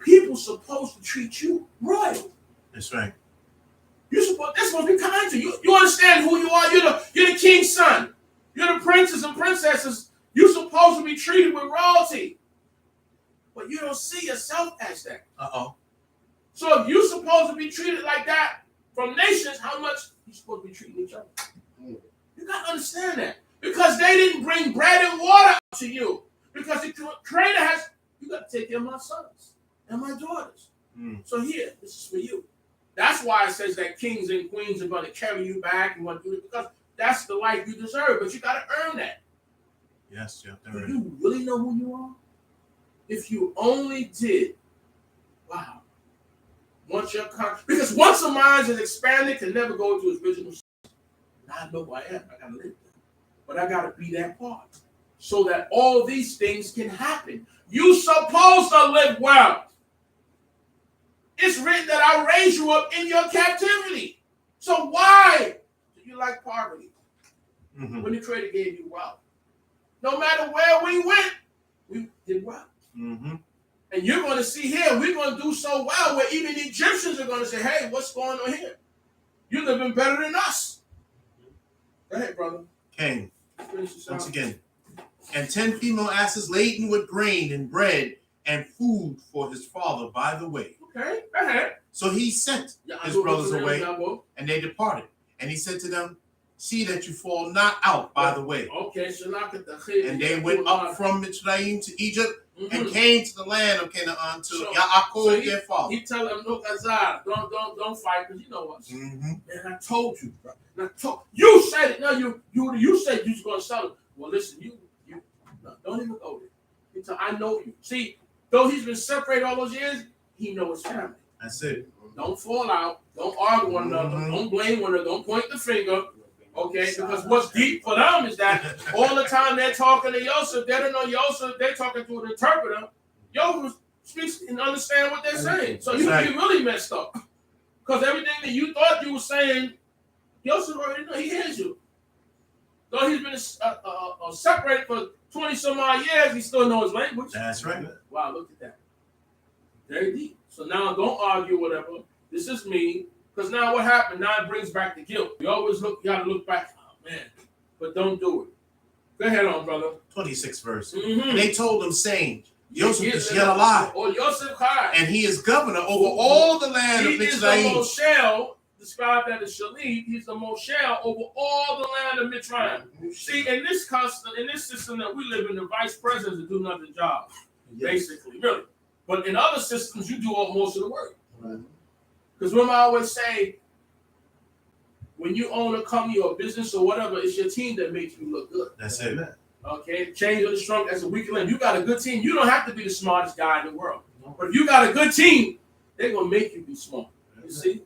people supposed to treat you royal. That's right. They're supposed to be kind to you. You understand who you are. You're the king's son. You're the princes and princesses. You're supposed to be treated with royalty. But you don't see yourself as that. Uh-oh. So if you're supposed to be treated like that from nations, how much you supposed to be treating each other? You got to understand that. Because they didn't bring bread and water to you. Because the Creator has, you got to take care of my sons and my daughters. So here, this is for you. That's why it says that kings and queens are going to carry you back and want to do it, because that's the life you deserve. But you got to earn that. Yes, yeah. Do you really know who you are? If you only did, wow. Because once a mind is expanded, can never go into its original state. Now I know who I am. I got to live that. But I got to be that part so that all these things can happen. You're supposed to live well. It's written that I raised you up in your captivity. So why do you like poverty when the Creator gave you wealth? No matter where we went, we did well. And you're going to see here, we're going to do so well where even the Egyptians are going to say, hey, what's going on here? You're living better than us. Go ahead, brother. King, once again. And 10 female asses laden with grain and bread and food for his father by the way. Okay, go ahead. So he sent his brothers away, and they departed. And he said to them, see that you fall not out by the way. Okay, so and they went up from Mitzrayim to Egypt and came to the land of Canaan to Yaakov their father. He tell them, look, Azar, don't fight, because you know us. And I told you, bro. You said it. No, you said you was going to sell it. Well, listen, you don't even go there. I know you. See, though he's been separated all those years, he knows his family. That's it. Don't fall out. Don't argue one another. Don't blame one another. Don't point the finger. Okay, because what's deep for them is that all the time they're talking to Yosef, they don't know Yosef, they're talking to an interpreter. Yosef speaks and understand what they're saying. So you really messed up. Because everything that you thought you were saying, Yosef already know, he hears you. Though he's been separated for 20 some odd years, he still knows language. That's right. Wow, look at that. Very deep. So now don't argue, whatever. This is me. Because now what happened? Now it brings back the guilt. You always you got to look back. Oh, man. But don't do it. Go ahead on, brother. 26th verse. And they told him, saying, Joseph is yet alive. Or Joseph Kai. And he is governor over all the land of Mitzrayim. He is the Moshel, described as the Shalit. He's the Moshel over all the land of Mitzrayim. See, in this system that we live in, the vice presidents do nothing job. Basically, really. But in other systems, you do most of the work. Because remember, I always say, when you own a company or a business or whatever, it's your team that makes you look good. That's it. Okay? Change of the strong as a weak link. You got a good team. You don't have to be the smartest guy in the world. But if you got a good team, they're going to make you be smart. You see?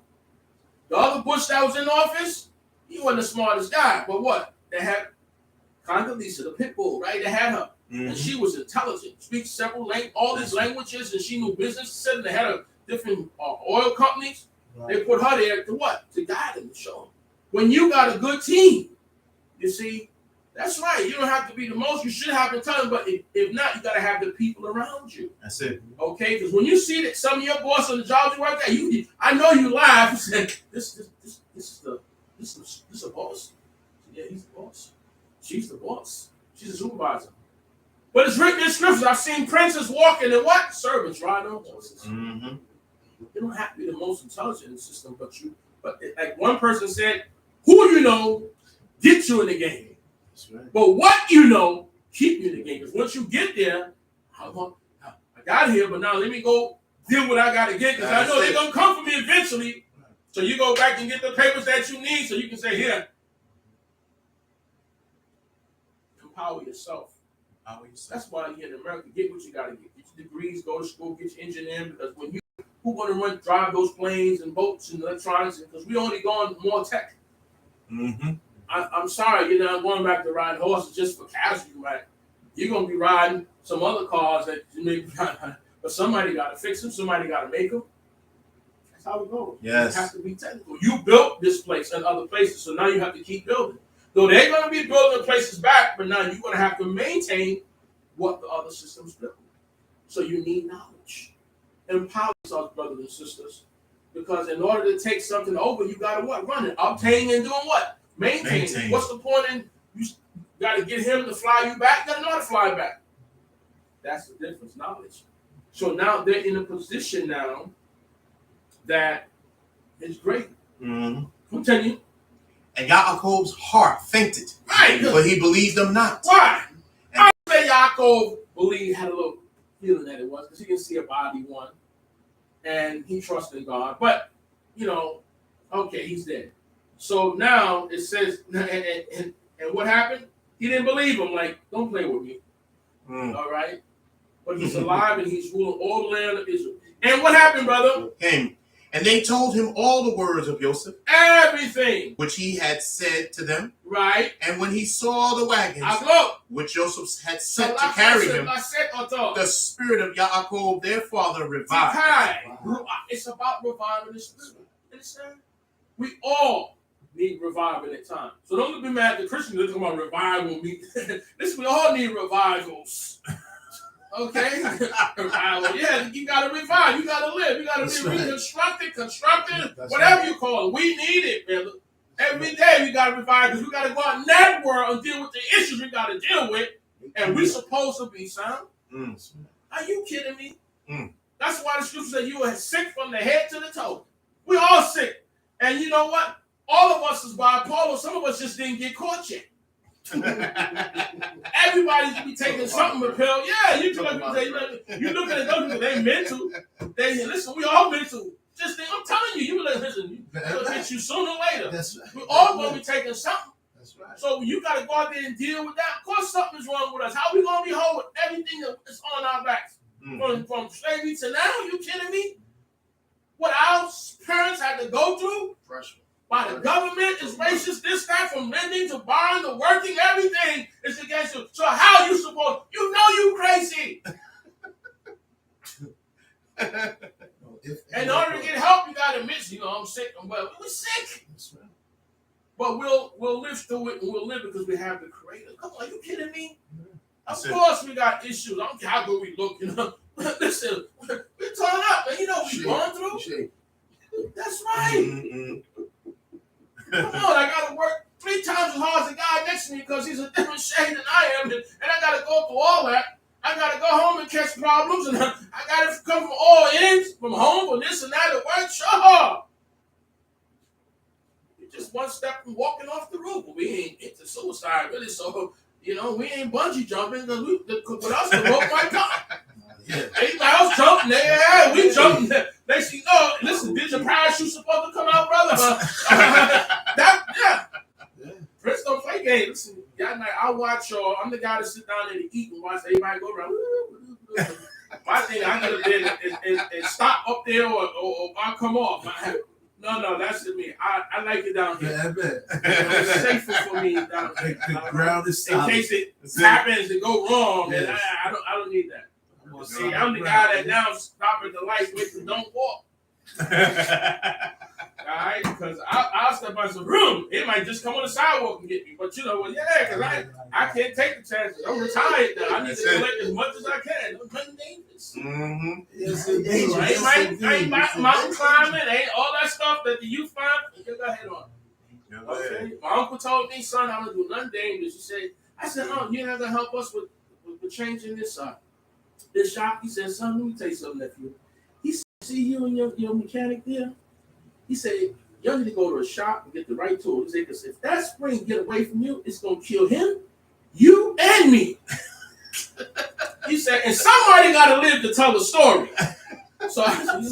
The other Bush that was in office, he wasn't the smartest guy. But what? They had Condoleezza, the pit bull, right? They had her. And she was intelligent. Speaks several all these languages, and she knew business. And they had a different oil companies. They put her there to what? To guide them, to show them. When you got a good team, you see, that's right. You don't have to be the most. You should have been telling, but if not, you got to have the people around you. That's it. Okay? Because when you see that some of your boss on the jobs you work at, I know you laugh and say, this is a boss. Yeah, he's the boss. She's the boss. She's a supervisor. But it's written in scriptures. I've seen princes walking and what? Servants riding on horses. You don't have to be the most intelligent in the system, but like one person said, who you know gets you in the game. That's right. But what you know keep you in the game. Because once you get there, I got here, but now let me go deal what I got to get, because I know they're going to come for me eventually. So you go back and get the papers that you need so you can say, here, empower yourself. That's why here in America, get what you got to get. Get your degrees, go to school, get your engineering, because who's going to drive those planes and boats and electronics? Because we only going more tech. I'm sorry, you're not going back to riding horses just for casual, right? You're going to be riding some other cars that you may be riding, but somebody got to fix them, somebody got to make them. That's how it goes. Yes. You have to be technical. You built this place and other places, so now you have to keep building. So they're going to be building places back, but now you're going to have to maintain what the other systems built. So you need knowledge. Empower yourself, brothers and sisters. Because in order to take something over, you got to what? Run it. Obtain and doing what? Maintain. What's the point in you got to get him to fly you back? You got to know how to fly back. That's the difference, knowledge. So now they're in a position now that is great. Mm-hmm. Continue. And Yaakov's heart fainted, Right. but he believed them not. Why? I say Yaakov believed, had a little feeling that it was, because he didn't see a body one, and he trusted God. But, okay, he's dead. So now it says, and what happened? He didn't believe him. Like, don't play with me. All right? But he's alive, and he's ruling all the land of Israel. And what happened, brother? And they told him all the words of Joseph, everything which he had said to them. Right. And when he saw the wagons, which Joseph had sent to carry him, the spirit of Yaakov, their father, revived. It's about reviving the spirit. Understand? We all need reviving at times. So don't be mad at the Christians that talk about revival. We all need revivals. Okay? Revival. Yeah, you got to revive. You got to live. You got to be reconstructed, constructed, whatever you call it. We need it, brother. Every day we got to revive because we got to go out in that world and deal with the issues we got to deal with. And we supposed to be sound. Are you kidding me? That's why the scripture said you were sick from the head to the toe. We all sick. And you know what? All of us is bipolar. Some of us just didn't get caught yet. Everybody's be taking something a pill. Yeah, you look at those people, they mental. Listen, we all mental. Just think, I'm telling you, listen, it'll hit you sooner or later. That's right. We're all going to be taking something. That's right. So you got to go out there and deal with that. Of course, something is wrong with us. How are we going to be whole with everything that's on our backs? From slavery to now, you kidding me? What our parents had to go through? By the government is racist, this, that, from lending to borrowing to working, everything is against you. So how you supposed? You know you crazy. In order to get help, you gotta admit, I'm sick. We're sick. But we'll live through it and we'll live because we have the Creator. Come on, are you kidding me? Of course we got issues. I don't care how good we look, Listen, we're turning up, man. You know what we're going through. That's right. Come on, I gotta work 3 times as hard as the guy next to me because he's a different shade than I am, and I gotta go through all that. I gotta go home and catch problems, and I gotta come from all ends, from home, from this and that, to work. Sure. You're just one step from walking off the roof. But we ain't into suicide, really, so, we ain't bungee jumping because with us, the rope might come. Everybody else jumping. We jumping. They see, listen, did your parachute supposed to come out, brother? Prince don't play games. Listen, y'all night, I watch y'all. I'm the guy to sit down there to eat and watch everybody go around. My thing, I gotta be and stop up there or I'll come off. No, that's me. I like it down here. Yeah, I bet. It's safer for me down here. The ground is solid. In case it happens to go wrong, yes. And I don't need that. See, I'm the guy that now stop at the lights, wait and don't walk. Alright, because I'll step by some room. It might just come on the sidewalk and get me. But because I can't take the chances. I'm retired now. I need to collect as much as I can. I'm nothing dangerous. Yes, ain't mountain climbing, ain't all that stuff that the youth find. You got head on. Okay. My uncle told me, son, I'm gonna do nothing dangerous. I said, you're not gonna help us with changing this shop. He said, son, let me tell you something, nephew. He said, see you and your mechanic there? He said, you need to go to a shop and get the right tool. He said, because if that spring get away from you, it's going to kill him, you, and me. He said, and somebody got to live to tell the story. So I said, you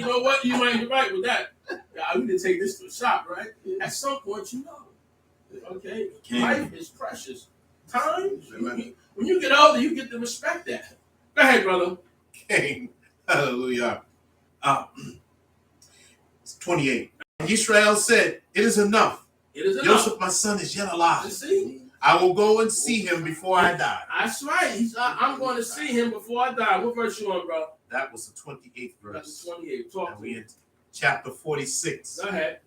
know what? You might be right with that. We need to take this to a shop, right? At some point, okay? Life is precious. Time, when you get older, you get to respect that. Go ahead, brother. Okay. Hallelujah. 28. And Israel said, it is enough. It is enough. Joseph, my son, is yet alive. I will go and see him before I die. That's right. I'm going to see him before I die. What verse you on, bro? That was the 28th verse. That's the 28th. Talk And to we me. in chapter 46. Go ahead.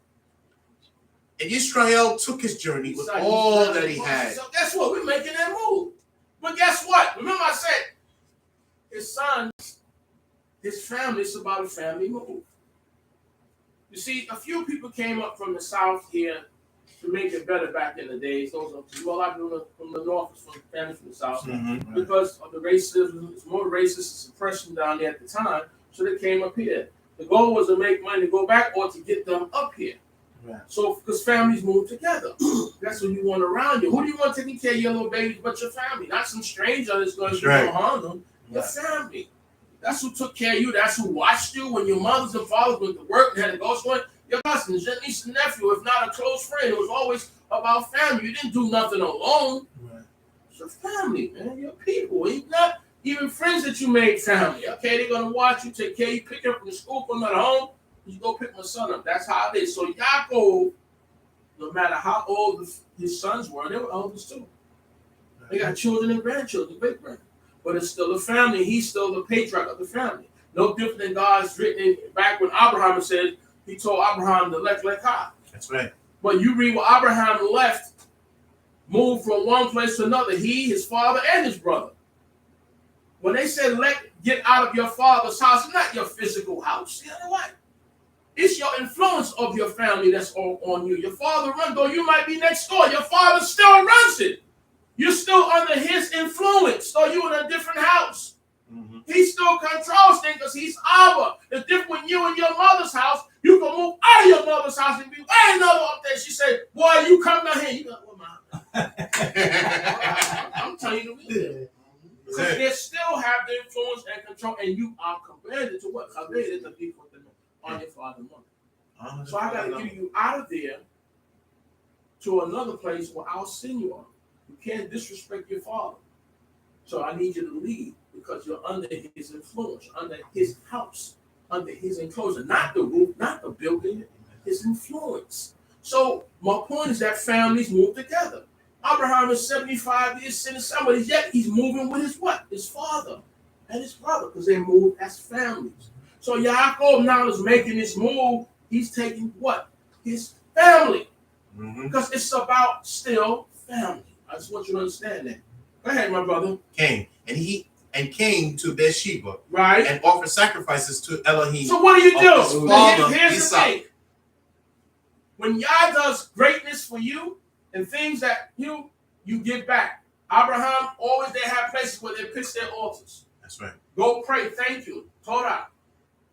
And Israel took his journey with all that he had. So guess what? We're making that move. But guess what? Remember I said his sons, his family, it's about a family move. You see, a few people came up from the south here to make it better back in the days. Those are well, I do from the north, from families from the south, because of the racism. It's more racist suppression down there at the time, so they came up here. The goal was to make money to go back or to get them up here. Right. So, because families move together, that's what you want around you. Who do you want taking care of your little babies but your family? Not some stranger that's going to harm them. Your family. That's who took care of you. That's who watched you when your mothers and fathers went to work and had to go somewhere. Your cousins, your niece and nephew, if not a close friend, it was always about family. You didn't do nothing alone. Right. It's your family, man. Your people. It's not even friends that you made family. Okay, they're going to watch you, take care of you, pick you up from the school, put them at home. You go pick my son up. That's how it is. So Yaakov, no matter how old his sons were, they were elders too. They got children and grandchildren, great grand. But it's still a family. He's still the patriarch of the family. No different than God's written in, back when Abraham said, he told Abraham to lech lecha. That's right. But you read where Abraham left, moved from one place to another, he, his father, and his brother. When they said, get out of your father's house, it's not your physical house. You know what? It's your influence of your family that's on you. Your father runs, though you might be next door. Your father still runs it. You're still under his influence, though you're in a different house. Mm-hmm. He still controls things because he's Abba. The difference when you in your mother's house, you can move out of your mother's house and be way another up there. She said, boy, you come down here. You go, well, Mom. I'm telling you the reason. Because they still have the influence and control, and you are commanded to what? Commanded to be with them on your father and mother. So I got to get you out of there to another place where I'll send you on. You can't disrespect your father. So I need you to leave because you're under his influence, under his house, under his enclosure, not the roof, not the building, his influence. So my point is that families move together. Abraham is 75 years sinning somebody, yet he's moving with his what? His father and his brother, because they move as families. So Yaakov now is making this move. He's taking what? His family. Because it's about still family. I just want you to understand that. Go ahead, my brother. Came came to Beersheba, right, and offered sacrifices to Elohim. So what do you do? Here's the thing. When Yah does greatness for you and things that you give back. Abraham, always they have places where they pitch their altars. That's right. Go pray. Thank you. Torah.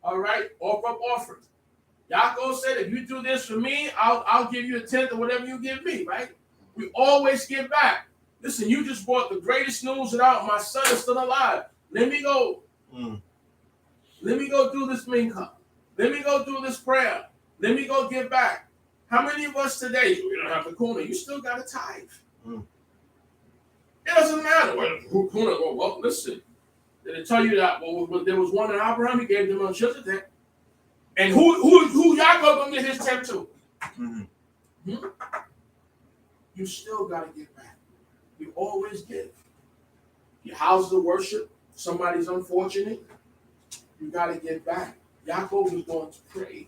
All right. Offer up offering. Yaakov said, if you do this for me, I'll give you a tenth of whatever you give me, right? We always give back. Listen, you just brought the greatest news out. My son is still alive. Let me go. Let me go do this mincha. Let me go do this prayer. Let me go give back. How many of us today, you don't have the kuna, you still got a tithe. It doesn't matter. Well, listen. Did it tell you that there was one in Abraham, he gave them a Melchizedek. And who Yaakov gonna get his tenth to? You still gotta give back. You always give. Your house of worship, somebody's unfortunate, you gotta give back. Yaakov is going to pray.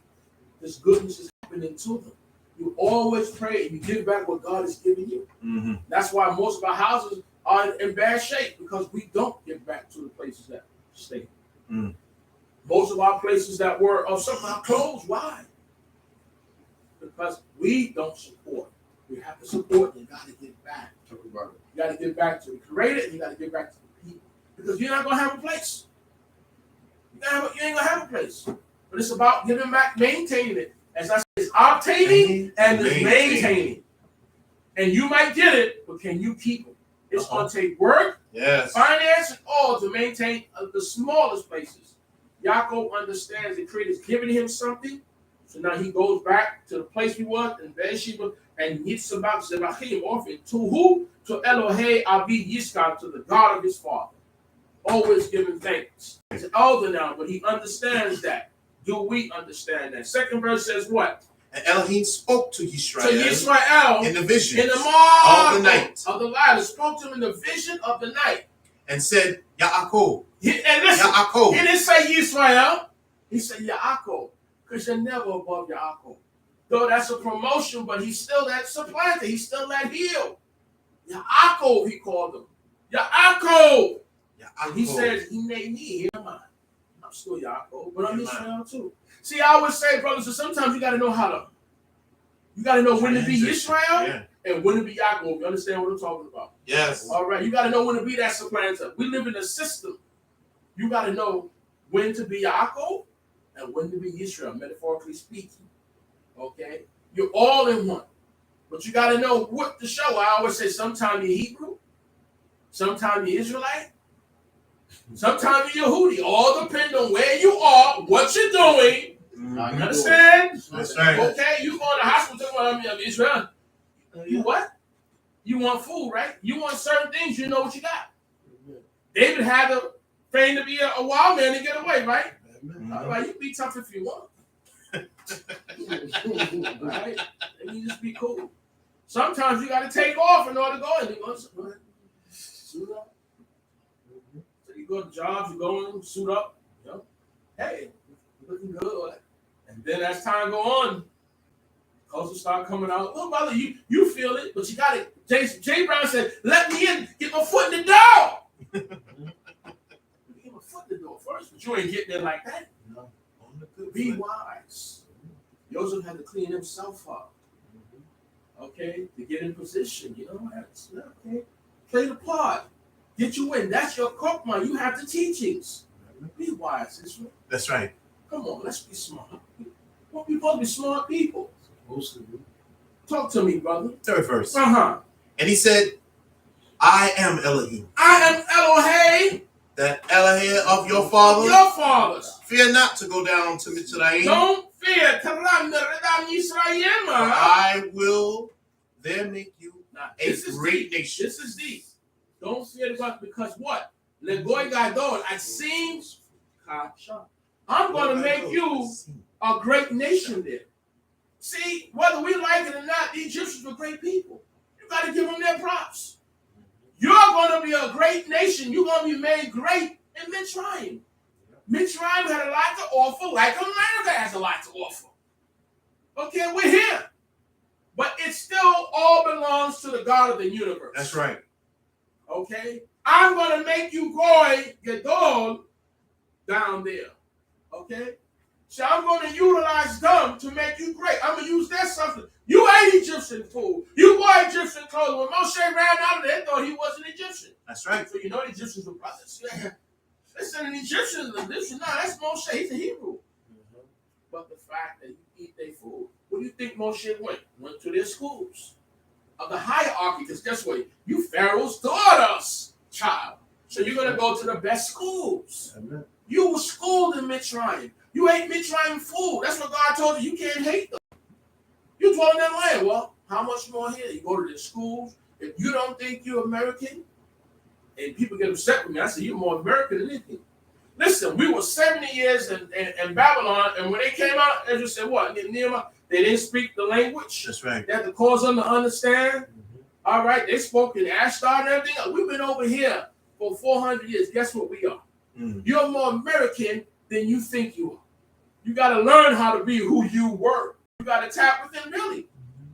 This goodness is happening to them. You always pray and you give back what God has given you. That's why most of our houses are in bad shape, because we don't give back to the places that stay. Most of our places that were somehow closed. Why? Because we don't support. We have to support, and you got to give back. You got to give back to the Creator, and you got to give back to the people. Because you're not going to have a place. You ain't going to have a place. But it's about giving back, maintaining it. As I said, it's obtaining and it's maintaining. And you might get it, but can you keep it? It's going to take work, finance, and all to maintain the smallest places. Yaakov understands the Creator is giving him something. So now he goes back to the place we was in Beersheba and Yitzhak Zebachim offering to who? To Elohei Avi Yisrael, to the God of his father. Always giving thanks. He's older now, but he understands that. Do we understand that? Second verse says what? And Elohim spoke to Yisrael in the vision of the night. Of the light. He spoke to him in the vision of the night. And said, Yaakov. And listen, Yaakov. he didn't say Yisrael. He said Yaakov, because you're never above Yaakov. Though that's a promotion, but he's still that supplanter. He's still that heel. Yaakov, he called him. Yaakov. And he says, he made me, he mine. I'm still Yaakov, but I'm Israel too. See, I always say, brothers, so sometimes you got to know you got to know when to be Israel and when to be Yaakov. You understand what I'm talking about? Yes. All right, you got to know when to be that supplanter. We live in a system. You got to know when to be Yaakov and when to be Israel, metaphorically speaking. Okay? You're all in one. But you got to know what to show. I always say sometimes you're Hebrew, sometimes you're Israelite, sometimes you're Yehudi. All depend on where you are, what you're doing. You understand? That's right. Okay, you go to the hospital, I'm Israel. You what? You want food, right? You want certain things, you know what you got. David had to feign to be a wild man to get away, right? All right, you be tough if you want. Right? And you just be cool. Sometimes you got to take off in order to go in. You go suit up. So you go to jobs, you go in, suit up. You know, hey, looking good. And then as time go on, calls will start coming out. Well, brother, you feel it, but you got it. Jay Brown said, "Let me in, get my foot in the door." Get my foot in the door first, but you ain't getting there like that. No. Be wise. Joseph had to clean himself up. Okay, to get in position, you know, that's okay. Play the part, get you in. That's your kokma. You have the teachings. Be wise, Israel. That's right. Come on, let's be smart. We're supposed to be smart people. Talk to me, brother. Third verse. And he said, I am Elohim. I am Elohim. That Elohim of your fathers. Your fathers. Fear not to go down to Mitzrayim. Don't fear. I will there make you a great nation. This is deep. Don't fear God, because what? Legoy Gadol, I seen. I'm going to make you a great nation there. See, whether we like it or not, the Egyptians were great people. You got to give them their props. You're going to be a great nation. You're going to be made great in Mitzrayim. Mitzrayim had a lot to offer, like America has a lot to offer. Okay, we're here. But it still all belongs to the God of the universe. That's right. Okay? I'm going to make you Goy Gadol down there. Okay? So I'm going to utilize them to make you great. I'm going to use their substance. You ate Egyptian food. You wore Egyptian clothes. When Moshe ran out of there, they thought he was an Egyptian. That's right. So you know the Egyptians were brothers. Listen, an Egyptian, no, that's Moshe. He's a Hebrew. But the fact that you eat their food, where do you think Moshe went? Went to their schools of the hierarchy. Because guess what? You Pharaoh's daughters, child. So you're going to go to the best schools. Amen. You were schooled in Mitzrayim. You ate Mitzrayim food. That's what God told you. You can't hate them. You dwell in that land. Well, how much more here? You go to the schools. If you don't think you're American, and people get upset with me, I say you're more American than anything. Listen, we were 70 years in Babylon, and when they came out, Ezra said, what? They didn't speak the language. That's right. They had to cause them to understand. All right, they spoke in Ashdod and everything. We've been over here for 400 years. Guess what we are? You're more American than you think you are. You got to learn how to be who you were. You got to tap within really.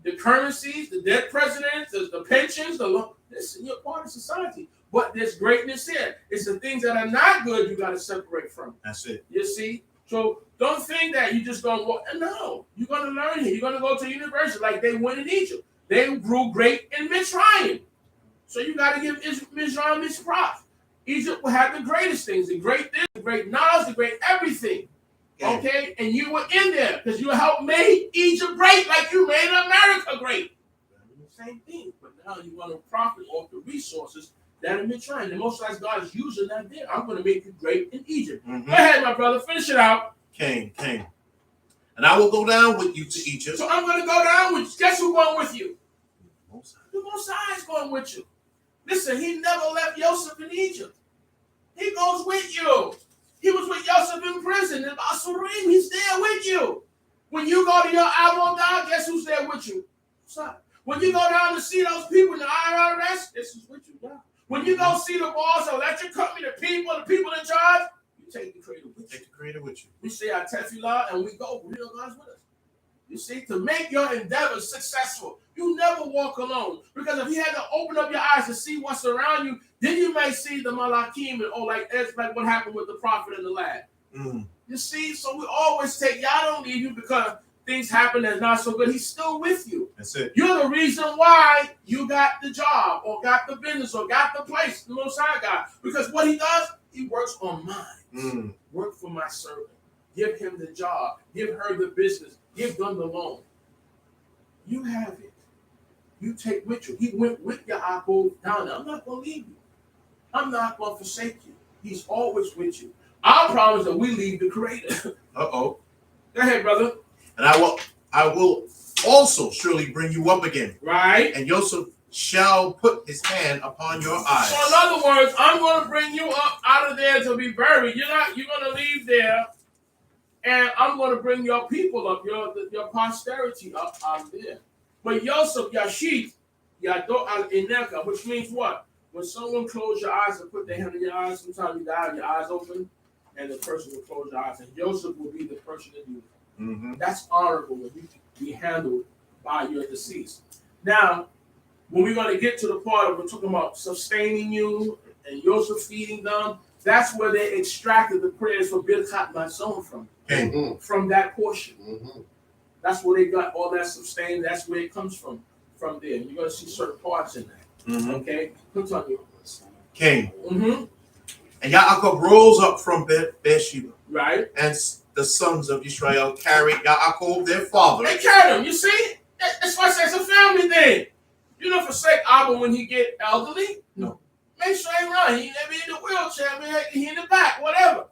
The currencies, the dead presidents, the pensions, listen, you're part of society. But there's greatness here. It's the things that are not good you got to separate from. That's it. You see? So don't think that you just going to walk. No, you're going to learn here. You're going to go to university like they went in Egypt. They grew great in Mitzrayim. So you got to give Mitzrayim its props. Egypt will have the greatest things, the great knowledge, the great everything. Okay? And you were in there because you helped make Egypt great like you made America great. Same thing. But now you want to profit off the resources that are Mitzrayim. The Most High God is using that there. I'm going to make you great in Egypt. Go ahead, my brother. Finish it out. King. And I will go down with you to Egypt. So I'm going to go down with you. Guess who's going with you? The Most High is going with you. Listen, he never left Joseph in Egypt. He goes with you. He was with Joseph in prison. In Basurim, he's there with you. When you go to your Avodah, guess who's there with you? Son. When you go down to see those people in the IRS, this is with you. Yeah. When you go see the boss, or electric company, the people in charge, you take the creator with you. Take the creator with you. We say our tefillah and we go. We know God's with us. You see, to make your endeavors successful, you never walk alone. Because if you had to open up your eyes to see what's around you, then you may see the malakim, or like what happened with the prophet and the lad. You see, so we always take, y'all don't leave you because things happen that's not so good. He's still with you. That's it. You're the reason why you got the job or got the business or got the place, the Most High God. Because what he does, he works on mine. Work for my servant. Give him the job. Give her the business. Give them the loan. You have it. You take with you. He went with Yaakov down there. I'm not going to leave you. I'm not going to forsake you. He's always with you. Our problem is that we leave the Creator. Go ahead, brother. And I will also surely bring you up again. Right. And Joseph shall put his hand upon your eyes. So in other words, I'm going to bring you up out of there to be buried. You're going to leave there, and I'm going to bring your people up, your posterity up out of there. But Yosef, Yashit, Yado al Ineka, which means what? When someone closes your eyes and put their hand in your eyes, sometimes you die with your eyes open, and the person will close your eyes. And Yosef will be the person that do it. That's honorable when you be handled by your deceased. Now, when we're going to get to the part of we're talking about sustaining you and Yosef feeding them, that's where they extracted the prayers for Birkat Mazon from that portion. That's where they got all that sustain. That's where it comes from there. You're going to see certain parts in that. Okay? Continue. King. And Yaakov rose up from Beersheba. Right. And the sons of Israel carried Yaakov, their father. They carried him. You see? That's why I say it's a family thing. You don't forsake Abba when he get elderly. No. Make sure he run. He may be in the wheelchair. He in the back, whatever.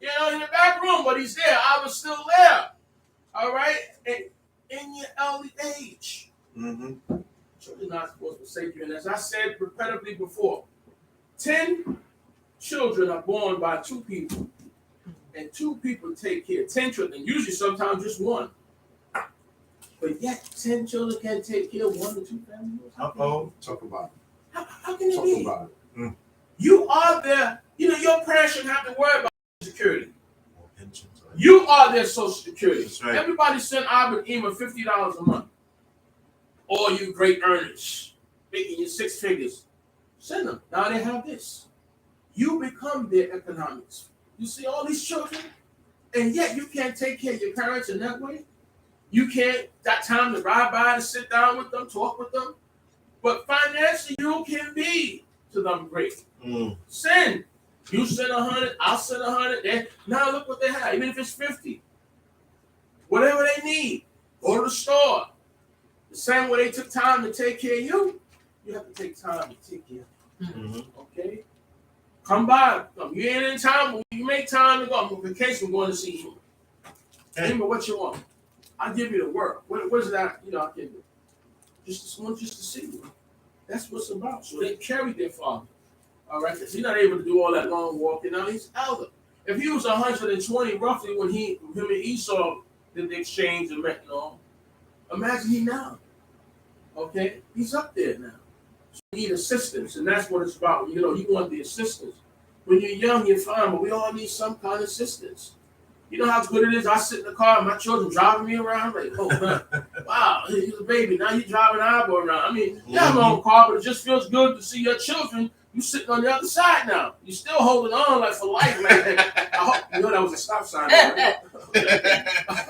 You know, in the back room, but he's there. Abba's still there. All right? And in your early age. Children not supposed to forsake you. And as I said repetitively before, 10 children are born by 2 people. And 2 people take care. 10 children. Usually sometimes just 1. But yet 10 children can't take care of 1 or 2 families. Talk about it. How can it Talk be? about it. You are there. You know, your parents shouldn't have to worry about security. You are their social security. That's right. Everybody send Abba and Ema $50 a month. All you great earners, making you 6 figures. Send them. Now they have this. You become their economics. You see all these children, and yet you can't take care of your parents in that way. You can't got time to ride by, to sit down with them, talk with them. But financially, you can be to them great. Send. You send 100, I'll send 100. Now look what they have, even if it's 50. Whatever they need, go to the store. The same way they took time to take care of you, you have to take time to take care of them. Okay? Come by. You ain't in time. You make time to go. I'm on vacation. I'm going to see you. Hey, what you want? I'll give you the work. What is that? You know, I can do. Just to see you. That's what's about. So they carried their father. All right? Because he's not able to do all that long walking. Now he's elder. If he was 120 roughly when him and Esau did the exchange and met and all, imagine he now. Okay? He's up there now. So you need assistance, and that's what it's about. You know, you want the assistance. When you're young, you're fine, but we all need some kind of assistance. You know how good it is? I sit in the car and my children driving me around. Like, oh, man, wow, you're a baby. Now you're driving Ibo around. I mean, you have my own car, but it just feels good to see your children. You sitting on the other side now. You're still holding on like for life. Like, I hope you know that was a stop sign. Right?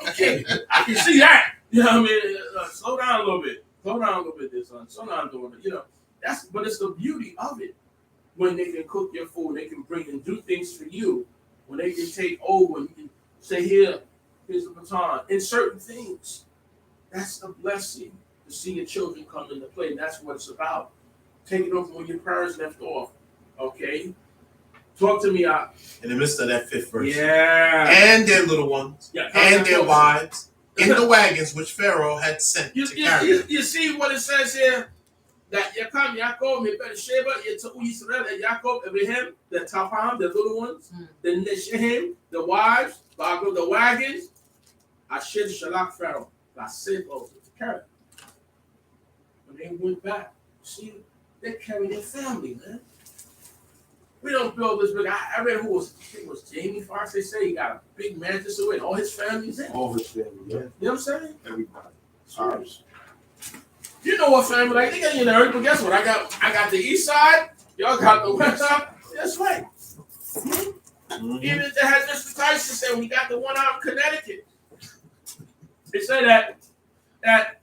Okay, I can see that. You know what I mean? Slow down a little bit. Slow down a little bit, there, son. Slow down a little bit. You know, but it's the beauty of it. When they can cook your food, they can bring and do things for you. When they can take over, and you can say, here's the baton. In certain things, that's the blessing to see your children come into play. And that's what it's about. Taking over when your parents left off. Okay? Talk to me out. In the midst of that 5th verse. Yeah. And their little ones. Yeah, and their wives. In the wagons which Pharaoh had sent to carry them. You see what it says here? That Yakam, Yaakov, Beersheba, Israel, and Yaakov, Abraham, the Tapam, the little ones, the Neshehem, the wives, the wagons, Asher Shalak Pharaoh, I sent over to carry. When they went back, see, They carry their family, man. We don't build this big. I read I think it was Jamie Foxx. They say he got a big mansion with all his family's in. All his family, yeah. You know what I'm saying? Everybody. Ours. You know what family like? They got you know, but guess what? I got the east side. Y'all got the west side. That's right. Mm-hmm. Even if they had Mr. Tyson said we got the one out in Connecticut. They said that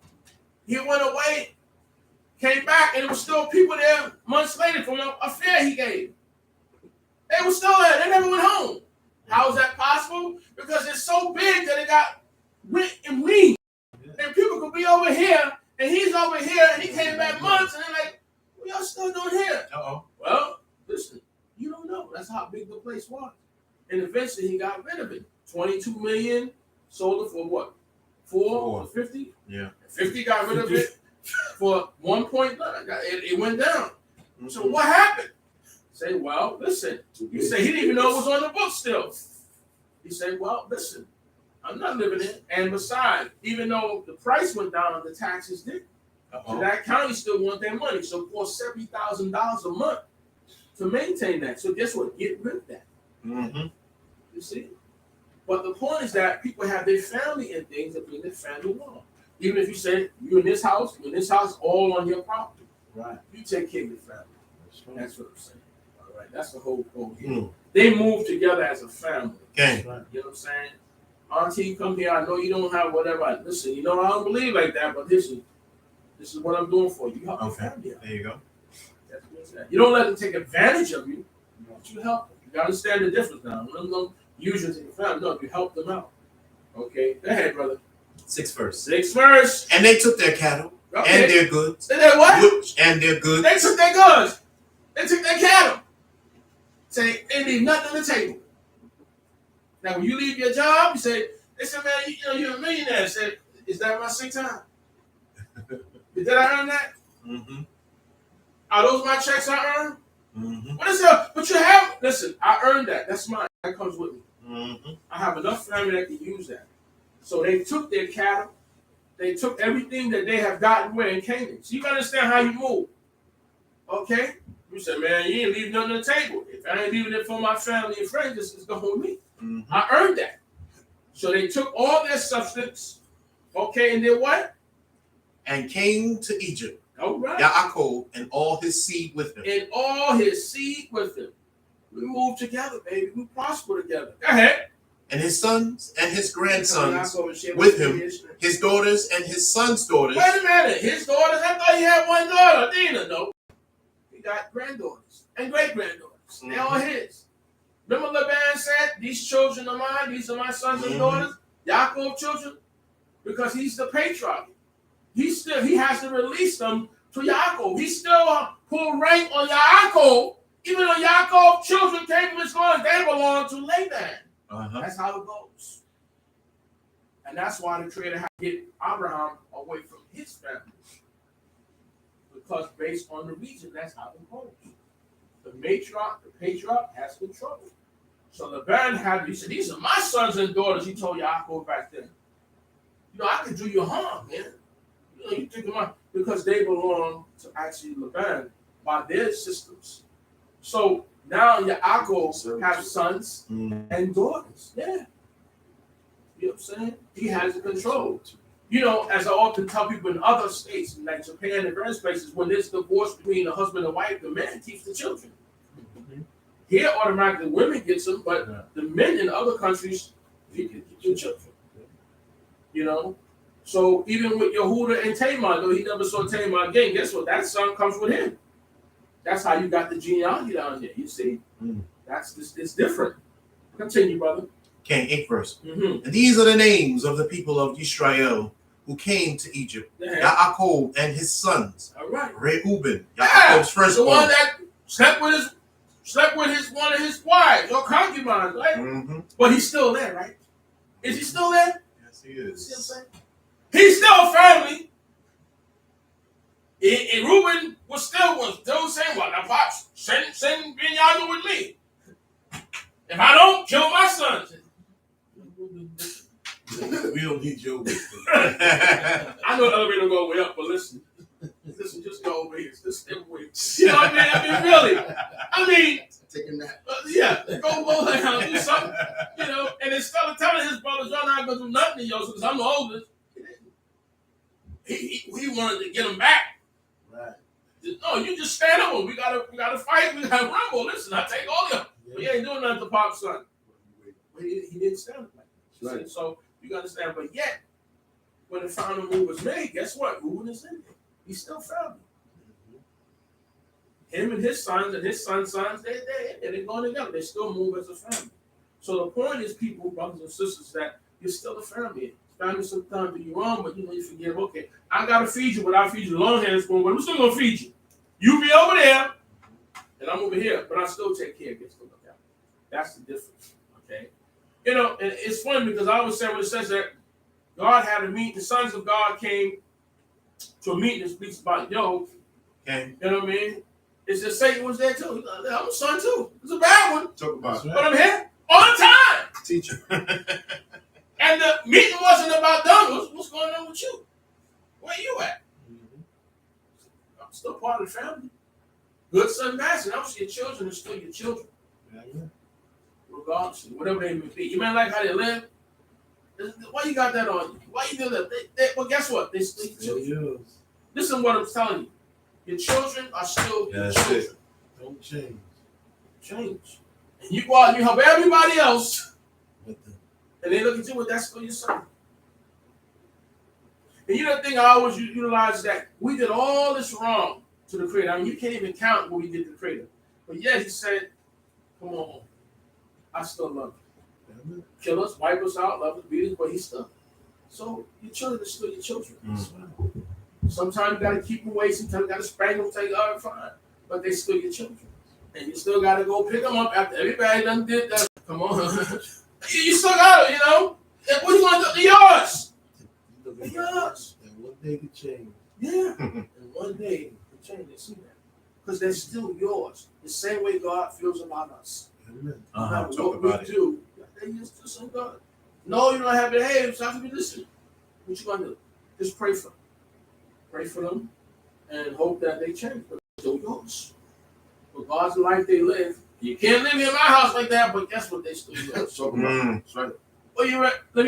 he went away, came back, and there was still people there months later from a fair he gave. They were still there. They never went home. How is that possible? Because it's so big that it got went and lean. And people could be over here, and he's over here, and he came back months, and they're like, what y'all still doing here? Uh-oh. Well, listen, you don't know. That's how big the place was. And eventually he got rid of it. 22 million, sold it for what? 450? Yeah. 50 got rid of it for 1.9. It went down. Mm-hmm. So what happened? Say, well, listen. You say he didn't even know it was on the book still. He said, well, listen, I'm not living it. And besides, even though the price went down, the taxes did. So that county still want their money. So it costs $70,000 a month to maintain that. So guess what? Get rid of that. Mm-hmm. You see? But the point is that people have their family and things that bring their family along. Even if you say you're in this house, all on your property. Right. You take care of your family. That's what I'm saying. All right. That's the whole goal here. Mm. They move together as a family. Okay. Right. You know what I'm saying? Auntie, come here. I know you don't have whatever. Listen, you know, I don't believe like that, but this is what I'm doing for you. You help your family out. There you go. That's what it's at. You don't let them take advantage of you, but you help them. You got to understand the difference now. When them usually take a family, no, you help them out. Okay, go ahead, brother. 6th verse. 6th verse. And they took their cattle and their goods. They did what? And their goods. They took their goods. They took their cattle. Say they leave nothing on the table. Now, when you leave your job, you say, they said, man, you're a millionaire. I said, is that my sick time? Did I earn that? Mm-hmm. Are those my checks I earned? Mm-hmm. What is that? But you have, listen, I earned that. That's mine. That comes with me. Mm-hmm. I have enough family that can use that. So they took their cattle. They took everything that they have gotten where in Canaan. So you got to understand how you move. Okay? You said, man, you ain't leaving nothing on the table. If I ain't leaving it for my family and friends, it's going with me. Mm-hmm. I earned that. So they took all their substance, okay, and did what? And came to Egypt. All right. Yaakov and all his seed with him. And all his seed with him. We move together, baby. We prosper together. Go ahead. And his sons and his grandsons with him, his daughters and his sons' daughters. Wait a minute. His daughters? I thought he had one daughter. Dina, no. He got granddaughters and great-granddaughters. Mm-hmm. They're all his. Remember Laban said, these children are mine. These are my sons and daughters. Yaakov children. Because he's the patriarch. He has to release them to Yaakov. He still pulled rank on Yaakov. Even though Yaakov's children came from his line, they belong to Laban. Uh-huh. That's how it goes. And that's why the Creator had to get Abraham away from his family. Because based on the region, that's how it goes. The patriarch has control. So Laban he said, these are my sons and daughters, he told Yaakov back then. I can do you harm, man. You think about because they belong to actually Laban by their systems. So now Yaakov have sons and daughters. Yeah. You know what I'm saying? He has the control. As I often tell people in other states, like Japan and various places, when there's divorce between a husband and wife, the man keeps the children. Mm-hmm. Here, automatically, women get them, but the men in other countries, he can keep the children. So even with Yehuda and Tamar, though he never saw Tamar again, guess what? That son comes with him. That's how you got the genealogy down there. You see, it's different. Continue, brother. Okay, 8th verse. Mm-hmm. And these are the names of the people of Israel who came to Egypt. Yaakov and his sons. All right. Reuben, Yaakov's firstborn. The one that slept with one of his wives or concubines, right? Mm-hmm. But he's still there, right? Is he still there? Yes, he is. See what I'm saying? He's still family. And Reuben was still saying, well, now, Pops, send Benjamin with me. If I don't, kill my sons. We don't need your wisdom. I know the elevator go way up, but listen. listen, just go over here. Just stay away. You know what really. Taking that. Yeah, go mow down, do something. You know, and instead of telling his brothers, y'all not going to do nothing to y'all because I'm the oldest, he wanted to get them back. Right. No, you just stand up. We gotta fight. We gotta rumble. Listen, I take all of them. Yeah. But he ain't doing nothing to Pop's son. But he didn't stand up like that. Right. So you got to understand. But yet, when the final move was made, guess what? Reuben is in there. He's still family. Him and his sons they're going together. They still move as a family. So the point is, people, brothers and sisters, that you're still a family. Family sometimes do you wrong, but you forgive. Okay, I gotta feed you, but I feed you. Long hands going, but I'm still gonna feed you. You be over there, and I'm over here, but I still take care of you. Still look out. That's the difference. Okay, you know, and it's funny because I always say when it says that God had a meeting, the sons of God came to a meeting that speaks about Job. Okay. You know what I mean? It's just Satan was there too. I'm a son too. It's a bad one. Talk about it. But I'm here on time. Teacher. And the meeting wasn't about them. What's going on with you? Where you at? Mm-hmm. I'm still part of the family. Good son, bad son. Obviously, your children are still your children. Yeah. Regardless, whatever they may be. You may like how they live. Why you got that on you? Why you do that? Well, guess what? They still your children. Listen to what I'm telling you. Your children are still your children. Don't change. Change. And you go out and you help everybody else. And they look at you with that's still your son. And you know the thing I always utilize is that we did all this wrong to the Creator. I mean, you can't even count what we did to the Creator. But yet he said, come on, I still love you. Kill us, wipe us out, love us, beat us, but he's still. So your children are still your children. Mm-hmm. Sometimes you got to keep them away. Sometimes you got to spank them, take all right, fine. But they still your children. And you still got to go pick them up after everybody done did that. Come on. You still got it, you know? What you want to do? Yours. Yours. And one day could change. Yeah. And one day could change. They see that. Because they're still yours. The same way God feels about us. Amen. No matter what we do, they just do some God. No, you don't have to behave. So I have to be listening. What you going to do? Just pray for them. Pray for them and hope that they change. But they're still yours. But God's life they live. You can't live in my house like that, but guess what? They still yours. That's right. Well, you're right. How